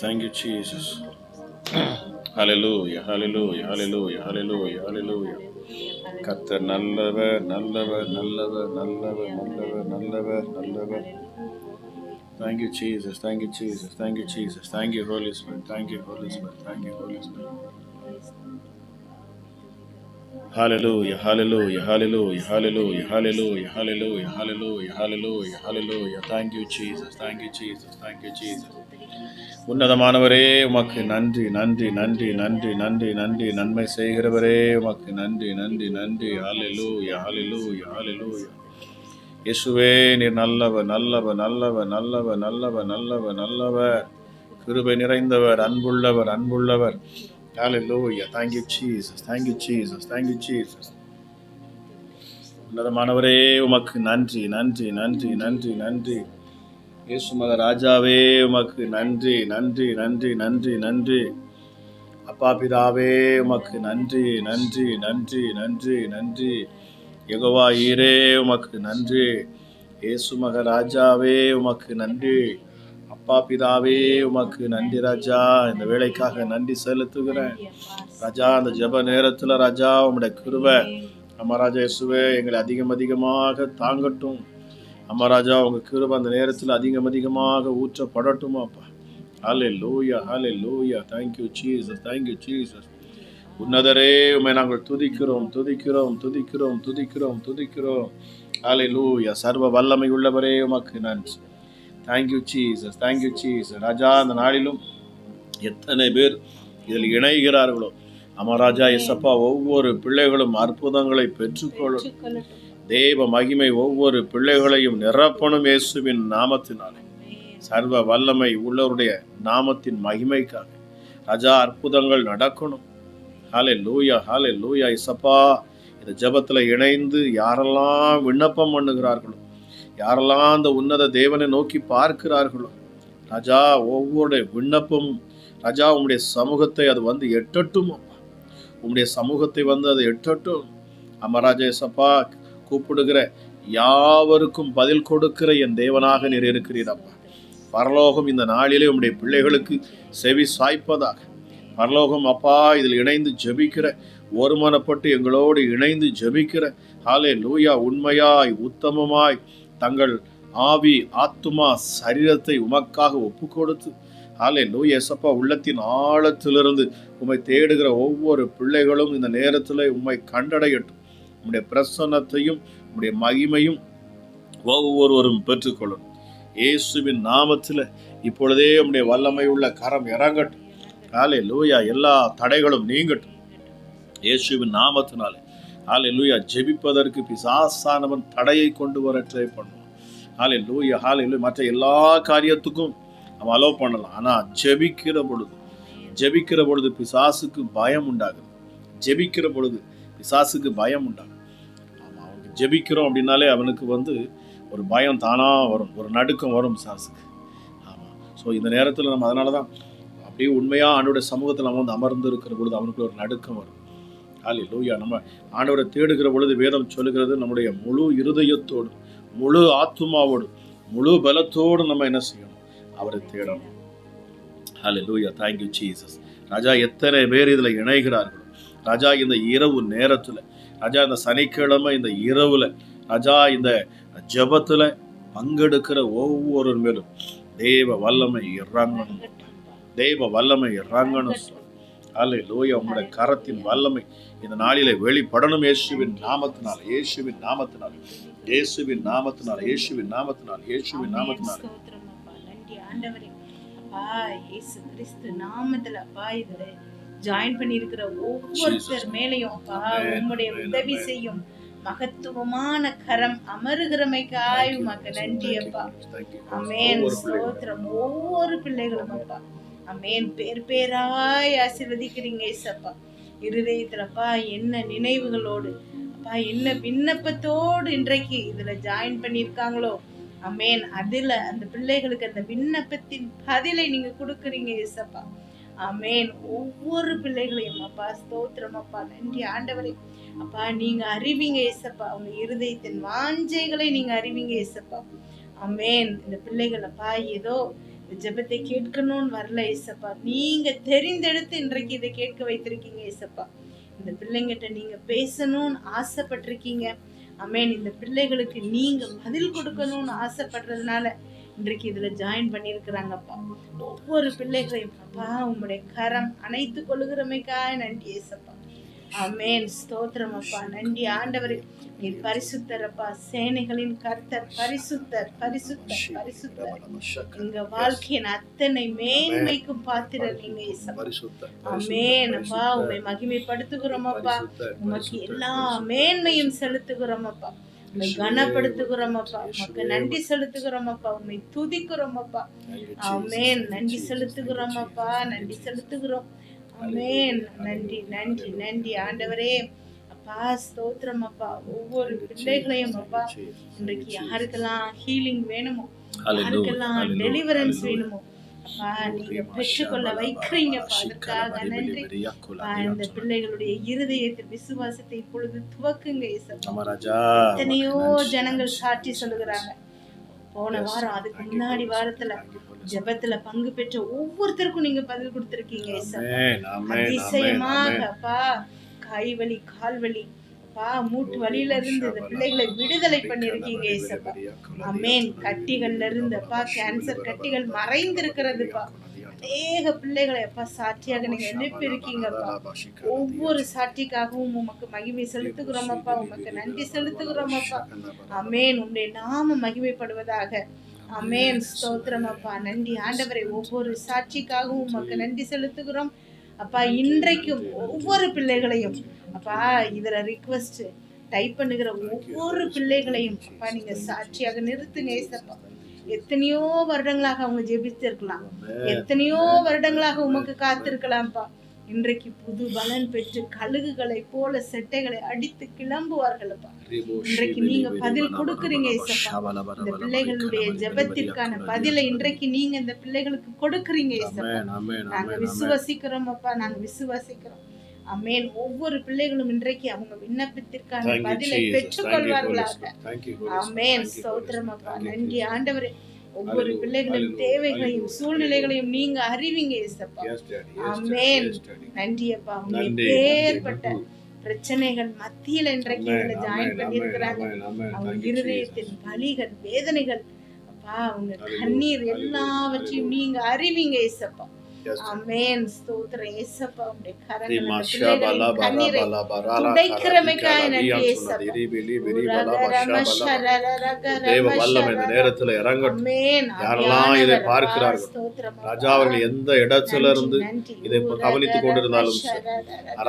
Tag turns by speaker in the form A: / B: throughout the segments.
A: Thank you, Jesus. Hallelujah, hallelujah, hallelujah, hallelujah, hallelujah. கர்த்தர் நல்லவர், நல்லவர், நல்லவர், நல்லவர், நல்லவர், நல்லவர், நல்லவர். Thank you, Jesus. Thank you, Jesus. Thank you, Jesus. Thank you, Holy Spirit. Thank you, Holy Spirit. Thank you, Holy Spirit. Hallelujah, hallelujah, hallelujah, hallelujah, hallelujah, hallelujah, hallelujah, hallelujah, hallelujah. Thank you, Jesus. Thank you, Jesus. Thank you, Jesus. உன்னதமானவரே உமக்கு நன்றி, நன்றி, நன்றி, நன்றி, நன்றி, நன்றி. நன்மை செய்கிறவரே உமக்கு நன்றி, நன்றி, நன்றி. ஹல்லேலூயா, ஹல்லேலூயா, ஹல்லேலூயா. இயேசுவே நீர் நல்லவர், நல்லவர், நல்லவர், நல்லவர், நல்லவர், நல்லவர், நல்லவர். கிருபை நிறைந்தவர், அன்புள்ளவர், அன்புள்ளவர். Hallelujah. Thank you, Jesus. Thank you, Jesus. Thank you, Jesus. உன்னதமானவரே உமக்கு நன்றி, நன்றி, நன்றி, நன்றி, நன்றி. இயேசு மக ராஜாவே உமக்கு நன்றி, நன்றி, நன்றி, நன்றி, நன்றி. அப்பா பிதாவே உமக்கு நன்றி, நன்றி, நன்றி, நன்றி, நன்றி. யெகோவா ஈரே உமக்கு நன்றி. இயேசு மக ராஜாவே உமக்கு நன்றி. அப்பா பிதாவே உமக்கு நன்றி ராஜா. இந்த வேலைக்காக நன்றி செலுத்துகிறேன் ராஜா. அந்த ஜெப நேரத்தில் ராஜா உம்முடைய கிருபை அமராஜா இயேசுவே எங்களை அதிகமாக தாங்கட்டும். அமராஜா உங்க கிருபை அந்த நேரத்தில் அதிகமாக ஊற்றப்படட்டும் அப்பா. ஹல்லேலூயா, ஹல்லேலூயா. Thank you Jesus. Thank you Jesus. உன்னதரே உம்மை நாங்கள் துதிக்கிறோம், துதிக்கிறோம், துதிக்கிறோம், துதிக்கிறோம், துதிக்கிறோம். ஹல்லேலூயா. சர்வ வல்லமை உள்ளவரே உமக்கு நன்றி. Thank you Jesus. Thank you Jesus. ராஜா அந்த நாளிலும் எத்தனை பேர் இதில் இணைகிறார்களோ அமராஜா இயேசப்பா ஒவ்வொரு பிள்ளைகளும் அற்புதங்களை பெற்றுக்கொள்ளும். தேவ மகிமை ஒவ்வொரு பிள்ளைகளையும் நிரப்பணும் இயேசுவின் நாமத்தினாலே. சர்வ வல்லமை உள்ளவருடைய நாமத்தின் மகிமைக்காக ராஜா அற்புதங்கள் நடக்கணும். ஹல்லேலூயா, ஹல்லேலூயா. இயேசப்பா இந்த ஜெபத்தில் இணைந்து யாரெல்லாம் விண்ணப்பம் பண்ணுகிறார்களோ, யாரெல்லாம் அந்த உன்னத தேவனை நோக்கி பார்க்கிறார்களோ ராஜா ஒவ்வொரு விண்ணப்பமும் ராஜா உம்முடைய சமூகத்தை அது வந்து எட்டட்டும் அப்பா. உம்முடைய சமூகத்தை வந்து அது எட்டட்டும். அமராஜா இயேசப்பா கூப்பிடுகிற யாவருக்கும் பதில் கொடுக்கிற என் தேவனாக நீர் இருக்கிறீர் அப்பா. பரலோகம் இந்த நாளிலே உம்முடைய பிள்ளைகளுக்கு செவி சாய்ப்பதாக. பரலோகம் அப்பா இதில் இணைந்து ஜெபிக்கிற ஒருமனப்பட்டு எங்களோடு இணைந்து ஜெபிக்கிற ஹல்லேலூயா உண்மையாய் உத்தமமாய் தங்கள் ஆவி ஆத்துமா சரீரத்தை உமக்காக ஒப்பு கொடுத்து ஹல்லேலூயா இயேசப்பா உள்ளத்தின் ஆழத்திலிருந்து உம்மை தேடுகிற ஒவ்வொரு பிள்ளைகளும் இந்த நேரத்தில் உம்மை கண்டடையட்டும். உம்முடைய பிரசன்னத்தையும் உம்முடைய மகிமையும் ஒவ்வொருவரும் பெற்றுக்கொள்ளும். இயேசுவின் நாமத்தில் இப்பொழுதே உம்முடைய வல்லமை உள்ள கரம் இறங்கட்டும். ஹல்லேலூயா. எல்லா தடைகளும் நீங்கட்டும் இயேசுவின் நாமத்தினாலே. ஹல்லேலூயா. ஜெபிப்பதற்கு பிசாசானவன் தடையை கொண்டு வர ட்ரை பண்ணுவான். ஹல்லேலூயா, ஹல்லேலூயா. மற்ற எல்லா காரியத்துக்கும் அவன் அலோவ் பண்ணலாம். ஆனால் ஜெபிக்கிற பொழுது பிசாசுக்கு பயம் உண்டாகுது. ஜெபிக்கிற பொழுது பிசாசுக்கு பயம் உண்டாகும். ஆமாம், அவனுக்கு ஜெபிக்கிறோம் அப்படின்னாலே அவனுக்கு வந்து ஒரு பயம் தானாக வரும், ஒரு நடுக்கம் வரும் பிசாசுக்கு. ஆமாம். ஸோ இந்த நேரத்தில் நம்ம அதனால தான் அப்படியே உண்மையாக ஆண்டவருடைய சமூகத்தில் நம்ம வந்து அமர்ந்து இருக்கிற பொழுது அவனுக்கு ஒரு நடுக்கம் வரும். ஹல்லேலூயா. நம்ம ஆண்டவரை தேடுகிற பொழுது வேதம் சொல்லுகிறது நம்முடைய முழு இருதயத்தோடு முழு ஆத்துமாவோடு முழு பலத்தோடு நம்ம என்ன செய்யணும்? அவரை தேடணும். ஹல்லேலூயா. Thank you Jesus. ராஜா எத்தனை பேர் இதில் இணைகிறார்களோ ராஜா இந்த இரவு நேரத்தில் ராஜா இந்த சனிக்கிழமை இந்த இரவில் ராஜா இந்த ஜெபத்தில் பங்கெடுக்கிற ஒவ்வொரு மேலும் தேவ வல்லமை இறங்கணும், தேவ வல்லமை இறங்கணும். ஹல்லேலூயா. உங்களுடைய கரத்தின் வல்லமை இந்த நாளிலே வெளிப்படணும் இயேசுவின் நாமத்தினால், இயேசுவின் நாமத்தினால், இயேசுவின் நாமத்தினால், இயேசுவின் நாமத்தினால், இயேசுவின் நாமத்தினால்.
B: நன்றி ஆண்டவரே. அப்பா இயேசு கிறிஸ்து நாமத்துல அப்பா இதுல ஜாயின் பண்ணி இருக்கிற ஒவ்வொருத்தர் மேலையும் அப்பா உம்முடைய உதவி செய்யும் மகத்துவமான கரம் அமருகிறமைக்காய் உமக்கு நன்றி அப்பா. ஆமென். ஸ்தோத்திரம். ஒவ்வொரு பிள்ளைகளும் அப்பா ஆமென் பேர் பேராய் ஆசீர்வதிக்கிறீங்க ஏசப்பா. இருதயத்துலப்பா என்ன நினைவுகளோடு அப்பா என்ன விண்ணப்பத்தோடு இன்றைக்கு இதுல ஜாயின் பண்ணியிருக்காங்களோ ஆமென் அதுல அந்த பிள்ளைகளுக்கு அந்த விண்ணப்பத்தின் பதிலை நீங்க கொடுக்குறீங்க ஏசப்பா. ஆமென். ஒவ்வொரு பிள்ளைகளையும் அப்பா ஸ்தோத்திரம் அப்பா. நன்றி ஆண்டவரே. அப்பா நீங்க அறிவீங்க ஏசப்பா, அவங்க இருதயத்தின் வாஞ்சைகளை நீங்க அறிவீங்க ஏசப்பா. ஆமென். இந்த பிள்ளைகள் அப்பா ஏதோ இந்த ஜெபத்தை கேட்கணும்னு வரல ஏசப்பா. நீங்க தெரிந்தெடுத்து இன்றைக்கு இதை கேட்க வைத்திருக்கீங்க ஏசப்பா. இந்த பிள்ளைங்கிட்ட நீங்க பேசணும்னு ஆசைப்பட்டிருக்கீங்க. ஆமென். இந்த பிள்ளைகளுக்கு நீங்க பதில் கொடுக்கணும்னு ஆசைப்படுறதுனால இன்றைக்கு இதுல ஜாயின் பண்ணியிருக்கிறாங்கப்பா. ஒவ்வொரு பிள்ளைகளையும் அப்பா உங்களுடைய கரம் அணைத்து கொள்ளுகிறமைக்காக நன்றி ஏசப்பா. ஆமென். ஸ்தோத்திரம் அப்பா. நன்றி ஆண்டவரே. நீர் பரிசுத்தரப்பா. சேனைகளின் கர்த்தர் பரிசுத்தர் பரிசுத்தர் பரிசுத்தர். எங்க வாழ்க்கையின் அத்தனை மேன்மைக்கும் பாத்திரர் நீங்க ஏசப்பா. ஆமென் அப்பா. உம்மை மகிமைப்படுத்துகிறோம் அப்பா. உமக்கு எல்லா மேன்மையும் செலுத்துகிறோம் அப்பா. உம்மை கனப்படுத்துகிறோம் அப்பா. உமக்கு நன்றி செலுத்துகிறோம் அப்பா. உம்மை துதிக்கிறோம் அப்பா. ஆமென். நன்றி செலுத்துகிறோம் அப்பா. நன்றி செலுத்துகிறோம். ஆமென். நன்றி நன்றி நன்றி ஆண்டவரே. அப்பா ஸ்தோத்திரம் அப்பா. ஒவ்வொரு பிள்ளைகளையும் அப்பா இன்றைக்கு யாருக்கெல்லாம் ஹீலிங் வேணுமோ, யாருக்கெல்லாம் டெலிவரன்ஸ் வேணுமோ அப்பா நீங்க பெற்றுக்கொள்ள வைக்கிறீங்கப்பா. அதற்காக நன்றி. இந்த பிள்ளைகளுடைய இருதயத்தில் விசுவாசத்தை இப்பொழுது துவக்குங்க ஏசப்பா. எத்தனையோ ஜனங்கள் சாட்சி சொல்லுகிறாங்க. போன வாரம் அதுக்கு முன்னாடி வாரத்துல ஜெபத்துல பங்கு பெற்ற ஒவ்வொருத்தருக்கும் நீங்க பதில் கொடுத்திருக்கீங்க ஏசப்பா. அதிசயமாக அப்பா கைவலி கால்வலி அப்பா மூட்டு வலியில இருந்து இந்த பிள்ளைகளை விடுதலை பண்ணிருக்கீங்க ஏசப்பா. ஆமென். கட்டிகள்ல இருந்து அப்பா கேன்சர் கட்டிகள் மறைந்திருக்கிறதுப்பா. அநேக பிள்ளைகளை அப்பா சாட்சியாக நீங்க எழுப்பி இருக்கீங்கப்பா. ஒவ்வொரு சாட்சிக்காகவும் உமக்கு மகிமை செலுத்துகிறோம் அப்பா. உமக்கு நன்றி செலுத்துகிறோம் அப்பா. ஆமென். உம்முடைய நாம மகிமைப்படுவதாக. ஆமென். ஸ்தோத்திரம் அப்பா. நன்றி ஆண்டவரே. ஒவ்வொரு சாட்சிக்காகவும் உமக்கு நன்றி செலுத்துகிறோம் அப்பா. இன்றைக்கும் ஒவ்வொரு பிள்ளைகளையும் அப்பா இதுல ரிக்வெஸ்ட் டைப் பண்ணுகிற ஒவ்வொரு பிள்ளைகளையும் அப்பா நீங்க சாட்சியாக நிறுத்துங்க ஏசப்பா. எத்தனையோ வருடங்களாக அவங்க ஜெபித்திருக்கலாம், எத்தனையோ வருடங்களாக உமக்கு காத்திருக்கலாம்ப்பா. இன்றைக்கு புது பலன் பெற்று கழுகுகளை போல செட்டைகளை அடித்து கிளம்புவார்களப்பா. இன்றைக்கு நீங்க பதில் கொடுக்குறீங்க ஏசப்பா. இந்த பிள்ளைகளுடைய ஜெபத்திற்கான பதிலை இன்றைக்கு நீங்க இந்த பிள்ளைகளுக்கு கொடுக்குறீங்க ஏசப்பா. நாங்க விசுவாசிக்கிறோம் அப்பா. நாங்க விசுவாசிக்கிறோம். ஆமென். ஒவ்வொரு பிள்ளைகளும் இன்றைக்கு அவங்க விண்ணப்பத்திற்கான பதிலை பெற்றுக்கொள்வார்களாக. ஆமென். ஸ்தோத்திரம் அப்பா. நன்றி ஆண்டவரே. ஒவ்வொரு பிள்ளைகளின் தேவைகளையும் சூழ்நிலைகளையும் நீங்க அறிவீங்க ஏசப்பா. ஆமென். நன்றி அப்பா. ஏற்பட்ட பிரச்சனைகள் மத்தியில இன்றைக்கு இதுல ஜாயின் பண்ணியிருக்கிறாங்க. அவங்க இருதயத்தின் வலிகள் வேதனைகள் அப்பா அவங்க கண்ணீர் எல்லாவற்றையும் நீங்க அறிவீங்க ஏசப்பா. ஆமென். ஸ்தோத்திரம் ஏசப்பா. உம்முடைய கரங்களை கண்ணீரை துடைக்கிறமைக்காய் நன்றி ஏசப்பா.
A: தேவ வல்லமை இந்த நேரத்துல இறங்கட்டும். யாரெல்லாம் இதை பார்க்கிறார்கள் ராஜா, அவர்கள் எந்த இடத்துல இருந்து இதை கவனித்துக் கொண்டிருந்தாலும்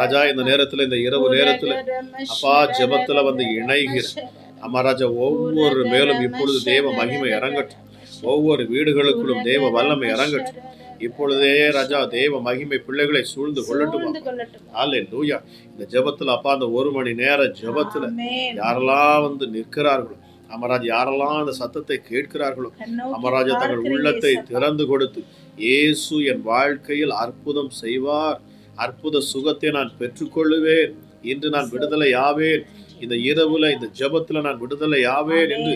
A: ராஜா இந்த நேரத்துல இந்த இரவு நேரத்துல அப்பா ஜெபத்துல வந்து இணைகிற அம்மாராஜா ஒவ்வொரு மேலும் இப்பொழுது தேவ மகிமை இறங்கட்டும். ஒவ்வொரு வீடுகளுக்குள்ளும் தேவ வல்லமை இறங்கட்டும். இப்பொழுதே ராஜா தேவ மகிமை பிள்ளைகளை சூழ்ந்து கொள்ளட்டும். ஹல்லேலூயா. இந்த ஜெபத்துல அப்பா அந்த 1 மணி நேர ஜெபத்துல யாரெல்லாம் வந்து நிற்கிறார்களோ அமராஜ், யாரெல்லாம் அந்த சத்தத்தை கேட்கிறார்களோ அமராஜா தங்கள் உள்ளத்தை திறந்து கொடுத்து இயேசு என் வாழ்க்கையில் அற்புதம் செய்வார், அற்புத சுகத்தை நான் பெற்றுக்கொள்ளுவேன், இன்று நான் விடுதலை ஆவேன், இந்த இரவுல இந்த ஜெபத்துல நான் விடுதலை ஆவேன் என்று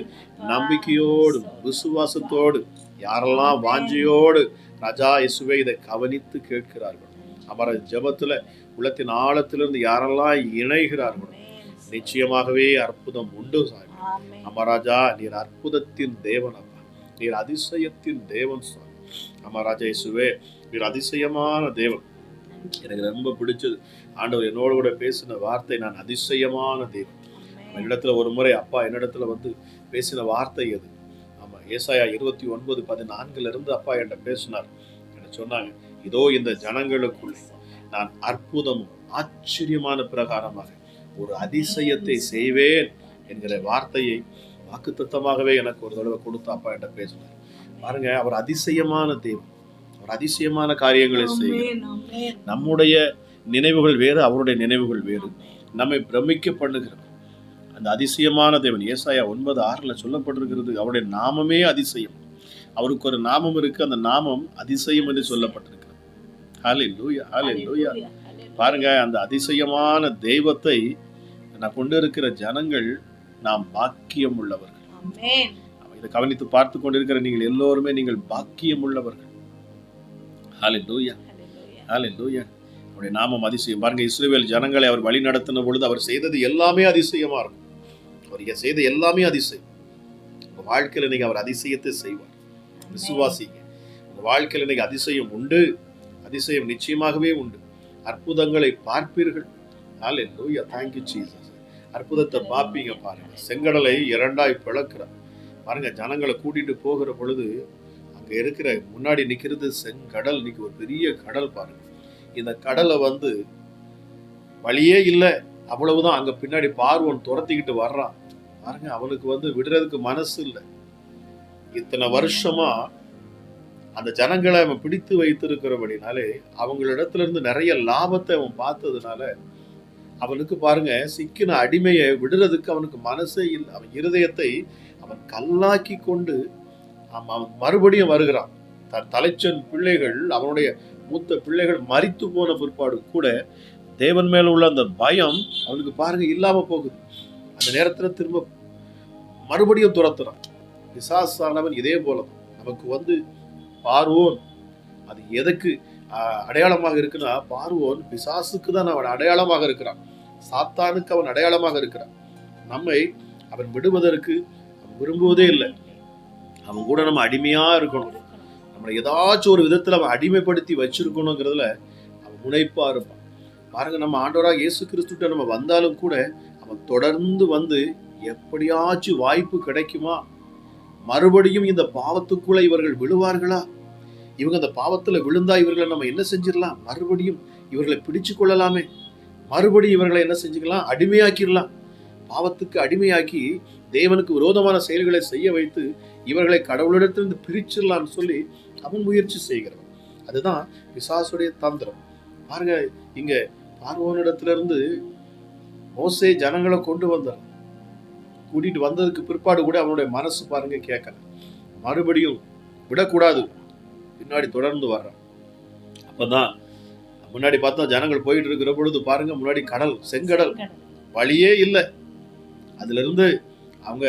A: நம்பிக்கையோடு விசுவாசத்தோடு யாரெல்லாம் வாஞ்சையோடு ராஜா இயேசுவே இதை கவனித்து கேட்கிறார்கள் அமர ஜெபத்துல உள்ளத்தின் ஆழத்திலிருந்து யாரெல்லாம் இணைகிறார்களோ நிச்சயமாகவே அற்புதம் உண்டு சாமி. அமராஜா நீர் அற்புதத்தின் தேவன் அப்பா, நீர் அதிசயத்தின் தேவன் சாமி. அமராஜா இயேசுவே நீர் அதிசயமான தேவன். எனக்கு ரொம்ப பிடிச்சது ஆண்டவர் என்னோட கூட பேசின வார்த்தை, நான் அதிசயமான தேவன். என்னிடத்துல ஒரு முறை அப்பா என்னிடத்துல வந்து பேசின வார்த்தை அது. ஆமா, ஏசாயா 29:14 இருந்து அப்பா என்கிட்ட பேசினார். என்ன சொன்னாங்க, இதோ இந்த ஜனங்களுக்குள்ளே நான் அற்புதமும் ஆச்சரியமான பிரகாரமாக ஒரு அதிசயத்தை செய்வேன் என்கிற வார்த்தையை வாக்குத்தத்தமாகவே எனக்கு ஒரு தடவை கொடுத்து அப்பா என்கிட்ட பேசினார். பாருங்க, அவர் அதிசயமான தேவன், அவர் அதிசயமான காரியங்களை செய்கிறார். நம்முடைய நினைவுகள் வேறு, அவருடைய நினைவுகள் வேறு. நம்மை பிரமிக்க பண்ணுகிறார் அந்த அதிசயமான தேவன். ஏசாயா 9:6 சொல்லப்பட்டிருக்கிறது, அவருடைய நாமமே அதிசயம். அவருக்கு ஒரு நாமம் இருக்கு, அந்த நாமம் அதிசயம் என்று சொல்லப்பட்டிருக்கிறது. ஹல்லேலூயா, ஹல்லேலூயா. பாருங்க, அந்த அதிசயமான தெய்வத்தை நான் கொண்டு இருக்கிற ஜனங்கள் நாம் பாக்கியம் உள்ளவர்கள். இதை கவனித்து பார்த்து கொண்டிருக்கிற நீங்கள் எல்லோருமே நீங்கள் பாக்கியம் உள்ளவர்கள். ஹல்லேலூயா,
B: ஹalleluya.
A: ஹல்லேலூயா. அவருடைய நாமம் அதிசயம். பாருங்க, இஸ்ரவேல் ஜனங்களை அவர் வழி நடத்தின பொழுது அவர் செய்தது எல்லாமே அதிசயமா இருக்கும். அவர் செய்த எல்லாமே அதிசயம். உங்க வாழ்க்கையில் இன்னைக்கு அவர் அதிசயத்தை செய்வார். விசுவாசிங்க, உங்க வாழ்க்கையில் இன்னைக்கு அதிசயம் உண்டு. அதிசயம் நிச்சயமாகவே உண்டு. அற்புதங்களை பார்ப்பீர்கள். ஹல்லேலூயா, thank you Jesus. அற்புதத்தை பார்ப்பீங்க. பாருங்க, செங்கடலை இரண்டாய் பிளக்கிறார். பாருங்க, ஜனங்களை கூட்டிட்டு போகிற பொழுது அங்க இருக்கிற முன்னாடி நிக்கிறது செங்கடல். இன்னைக்கு ஒரு பெரிய கடல். பாருங்க, இந்த கடலை வழியே இல்லை, அவ்வளவுதான். அங்க பின்னாடி பார்வோன் துரத்திக்கிட்டு வர்றான். பாருங்க, அவனுக்கு விடுறதுக்கு மனசு இல்லை. இத்தனை வருஷமா அந்த ஜனங்களை அவன் பிடித்து வைத்திருக்கிறபடினாலே அவங்களிடத்துல இருந்து நிறைய லாபத்தை அவன் பார்த்ததுனால அவனுக்கு பாருங்க, சிக்கின அடிமையை விடுறதுக்கு அவனுக்கு மனசே இல்லை. அவன் இருதயத்தை அவன் கல்லாக்கி கொண்டு அவன் மறுபடியும் வருகிறான். தன் தலைச்சன் பிள்ளைகள், அவனுடைய மூத்த பிள்ளைகள் மரித்து போன பிற்பாடு கூட தேவன் மேல உள்ள அந்த பயம் அவனுக்கு பாருங்க இல்லாம போகுது. அந்த நேரத்துல திரும்ப மறுபடியும் துரத்துறான். பிசாசானவன் இதே போல நமக்கு பார்வோன் அது எதுக்கு அடையாளமாக இருக்குன்னா, பார்வோன் பிசாசுக்கு தான் அவன் அடையாளமாக இருக்கிறான். சாத்தானுக்கு அவன் அடையாளமாக இருக்கிறான். நம்மை அவன் விடுவதற்கு அவன் விரும்புவதே இல்லை. அவன் கூட நம்ம அடிமையா இருக்கணும். நம்மளை ஏதாச்சும் ஒரு விதத்துல அவன் அடிமைப்படுத்தி வச்சிருக்கணுங்கிறதுல அவன் முனைப்பா இருப்பான். பாருங்க, நம்ம ஆண்டவராக இயேசு கிறிஸ்துட்ட நம்ம வந்தாலும் கூட அவன் தொடர்ந்து எப்படியாச்சும் வாய்ப்பு கிடைக்குமா, மறுபடியும் இந்த பாவத்துக்குள்ள இவர்கள் விழுவார்களா, இவங்க அந்த பாவத்துல விழுந்தா இவர்களை நம்ம என்ன செஞ்சிடலாம், மறுபடியும் இவர்களை பிடிச்சு கொள்ளலாமே, மறுபடியும் இவர்களை என்ன செஞ்சுக்கலாம், அடிமையாக்கிடலாம். பாவத்துக்கு அடிமையாக்கி தேவனுக்கு விரோதமான செயல்களை செய்ய வைத்து இவர்களை கடவுளிடத்திலிருந்து பிரிச்சிடலான்னு சொல்லி அவன் முயற்சி செய்கிறான். அதுதான் பிசாசுடைய தந்திரம். பாருங்க, இங்க பார்வோனிடத்திலிருந்து மோசே ஜனங்களை கொண்டு வந்தார். கூட்டிட்டு வந்ததுக்கு பிற்பாடு கூட அவனுடைய மனசு பாருங்க கேட்கல. மறுபடியும் விடக்கூடாது, பின்னாடி தொடர்ந்து வர்றான். அப்பதான் முன்னாடி பார்த்தா ஜனங்கள் போயிட்டு இருக்கிற பொழுது பாருங்க, முன்னாடி கடல், செங்கடல், வழியே இல்லை. அதுல இருந்து அவங்க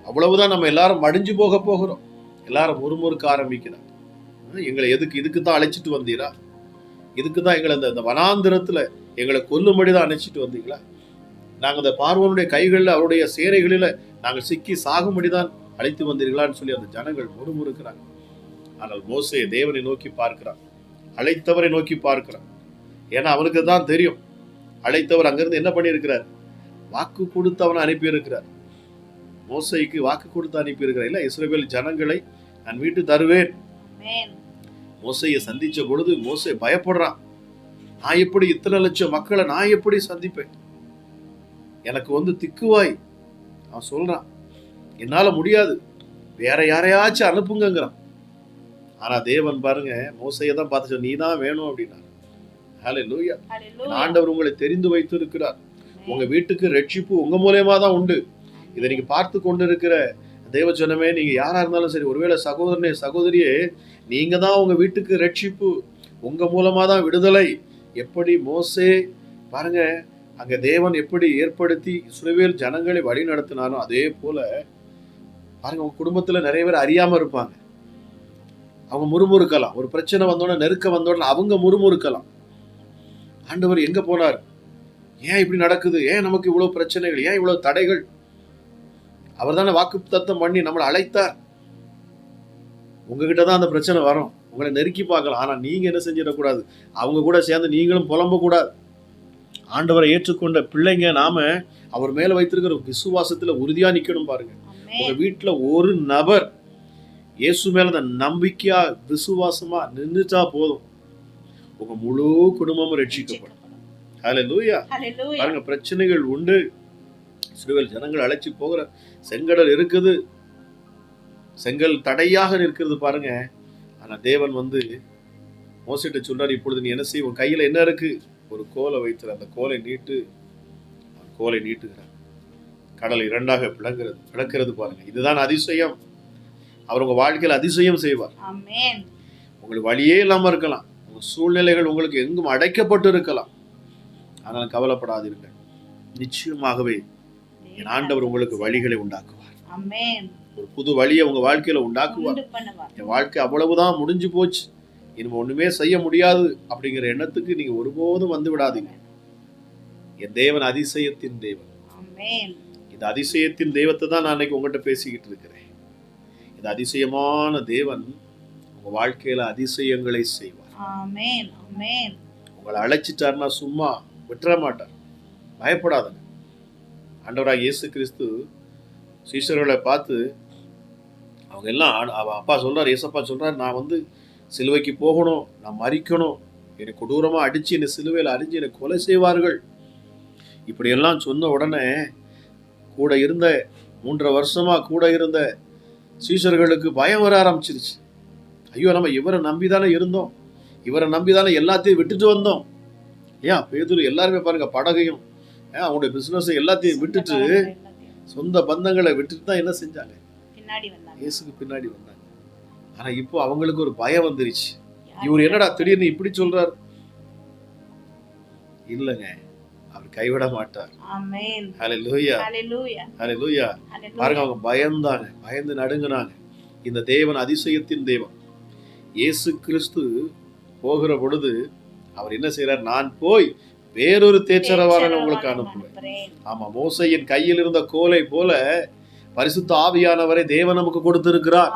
A: அவ்வளவுதான், நம்ம எல்லாரும் மடிஞ்சு போகிறோம். எல்லாரும் முறுமுறுக்க ஆரம்பிக்கிறாங்க. எங்களை இதுக்கு தான் அழைச்சிட்டு வந்தீரா, இதுக்கு தான் எங்களை இந்த வனாந்திரத்துல எங்களை கொல்லும்படிதான் அழைச்சிட்டு வந்தீங்களா, நாங்கள் அந்த பார்வோனுடைய கைகளில் அவருடைய சேரைகளில நாங்கள் சிக்கி சாகும்படிதான் அழைத்து வந்தீர்களான்னு சொல்லி அந்த ஜனங்கள் முறுமுறுக்கிறாங்க. ஆனால் மோசே தேவனை நோக்கி பார்க்கிறான், அழைத்தவரை நோக்கி பார்க்கிறான். ஏன்னா அவனுக்கு தான் தெரியும், அழைத்தவர் அங்கிருந்து என்ன பண்ணியிருக்கிறார், வாக்கு கொடுத்து அவனை அனுப்பியிருக்கிறார். மோசைக்கு வாக்கு கொடுத்து அனுப்பியிருக்கிறார். இல்ல, இஸ்ரவேல் ஜனங்களை நான் மீட்டு தருவேன். மோசையை சந்திச்ச பொழுது மோசே பயப்படுறான். நான் எப்படி இத்தனை லட்சம் மக்களை நான் எப்படி சந்திப்பேன், எனக்கு திக்குவாய். அவன் சொல்றான், என்னால முடியாது, வேற யாரையாச்சும் அனுப்புங்கிறான். ஆனா தேவன் பாருங்க, மோசையை தான் பார்த்து நீ தான் வேணும் அப்படின்னா. ஹல்லேலூயா. ஆண்டவர் உங்களை தெரிந்து வைத்து இருக்கிறார். உங்க வீட்டுக்கு ரட்சிப்பு உங்க மூலமா தான் உண்டு. இதை நீங்க பார்த்து கொண்டு இருக்கிற தேவஜனமே, நீங்க யாரா இருந்தாலும் சரி, ஒருவேளை சகோதரனே சகோதரியே, நீங்க தான் உங்க வீட்டுக்கு ரட்சிப்பு, உங்க மூலமா தான் விடுதலை. எப்படி மோசே பாருங்க அங்க தேவன் எப்படி ஏற்படுத்தி இஸ்ரவேல் ஜனங்களை வழி நடத்தினாரோ அதே போல பாருங்க, உங்க குடும்பத்துல நிறைய பேர் அறியாம இருப்பாங்க. அவங்க முறுமுறுக்கலாம். ஒரு பிரச்சனை வந்தோடனே, நெருக்க வந்தோடனே அவங்க முறுமுறுக்கலாம். ஆண்டவர் எங்க போனார், ஏன் இப்படி நடக்குது, ஏன் நமக்கு இவ்வளவு பிரச்சனைகள், ஏன் இவ்வளவு தடைகள்? அவர் தானே வாக்கு தத்தம் பண்ணி நம்மளை அழைத்தார். உங்ககிட்ட தான் அந்த பிரச்சனை வரும், உங்களை நெருக்கி பார்க்கலாம். ஆனா நீங்க என்ன செஞ்சிடக்கூடாது, அவங்க கூட சேர்ந்து நீங்களும் புலம்ப கூடாது. ஆண்டவரை ஏற்றுக்கொண்ட பிள்ளைங்க நாம அவர் மேல வைத்திருக்கிற விசுவாசத்துல உறுதியா நிக்கணும். பாருங்க, உங்க வீட்டுல ஒரு நபர் இயேசு மேல அந்த நம்பிக்கையா விசுவாசமா நின்றுட்டா போதும், உங்க முழு குடும்பமும் ரட்சிக்கப்படும். ஹல்லேலூயா. பாருங்க, பிரச்சனைகள் உண்டு. இஸ்ரவேல் ஜனங்கள் அழைச்சி போகிற செங்கடல் இருக்குது, செங்கல் தடையாக இருக்கிறது பாருங்க. ஆனா தேவன் மோசேட்ட சொல்றாரு, இப்பொழுது நீ என்ன செய்ய, உன் கையில என்ன இருக்கு, ஒரு கோலை வைத்து அந்த கோலை நீட்டுகிறார். கடல் இரண்டாக பிளக்கிறது பாருங்க. இதுதான் அதிசயம். அவர் உங்க வாழ்க்கையில் அதிசயம் செய்வார். உங்களுக்கு வழியே இல்லாம இருக்கலாம், உங்க சூழ்நிலைகள் உங்களுக்கு எங்கும் அடைக்கப்பட்டு இருக்கலாம். ஆனால் கவலைப்படாதீர்கள், நிச்சயமாகவே என் ஆண்டவர் உங்களுக்கு வழிகளை உண்டாக்குவார். ஒரு புது வழியை உங்க வாழ்க்கையில உண்டாக்குவார். என் வாழ்க்கை அவ்வளவுதான் முடிஞ்சு போச்சு, இனிமே ஒண்ணுமே செய்ய முடியாது அப்படிங்கிற எண்ணத்துக்கு நீங்க ஒருபோதும் வந்து விடாதீங்க. என் தேவன் அதிசயத்தின் தேவன்.
B: ஆமென்.
A: இந்த அதிசயத்தின் தெய்வத்தை தான் நான் இன்னைக்கு உங்கள்கிட்ட பேசிக்கிட்டு இருக்கிறேன். இந்த அதிசயமான தேவன் உங்க வாழ்க்கையில அதிசயங்களை செய்வார்.
B: ஆமென். ஆமென்.
A: உங்களை அழைச்சிட்டாருன்னா சும்மா விட்டுற மாட்டார். பயப்படாதுங்க. ஆண்டவராக இயேசு கிறிஸ்து சீஷர்களை பார்த்து அவங்க எல்லாம் அப்பா சொல்றாரு, இயேசப்பா சொல்றாரு, நான் வந்து சிலுவைக்கு போகணும், நான் மரிக்கணும், என்னை கொடூரமா அடிச்சு என்னை சிலுவையில் அடிச்சு என்னை கொலை செய்வார்கள் இப்படியெல்லாம் சொன்ன உடனே கூட இருந்த 3.5 வருஷமா கூட இருந்த சீஷர்களுக்கு பயம் வர ஆரம்பிச்சிருச்சு. ஐயோ, நம்ம இவரை நம்பிதானே இருந்தோம், இவரை நம்பிதானே எல்லாத்தையும் விட்டுட்டு வந்தோம். ஏன் பேதுரு எல்லாருமே பாருங்க, படகையும் அவங்களுடைய பிசினஸ் எல்லாத்தையும் விட்டுட்டு, சொந்த பந்தங்களை விட்டுட்டு தான் என்ன செஞ்சாங்க, இயேசுக்கு பின்னாடி வந்தாங்க. ஆனா இப்போ அவங்களுக்கு ஒரு பயம் வந்துருச்சு. இவர் என்னடா திடீர்னு இப்படி சொல்றார்? இல்லங்க, அவர் கைவிட மாட்டார். ஹல்லேலூயா, ஹல்லேலூயா. பாருங்க, அவங்க பயந்தாங்க, பயந்து நடுங்கினாங்க. இந்த தேவன் அதிசயத்தின் தேவன். இயேசு கிறிஸ்து போகிற பொழுது அவர் என்ன செய்யறார்? நான் போய் வேறொரு தேற்றரவாளனை உங்களுக்கு அனுப்புவேன். ஆமா, மோசையின் கையில் இருந்த கோலை போல பரிசுத்த ஆவியானவரை தேவன் நமக்கு கொடுத்திருக்கிறார்.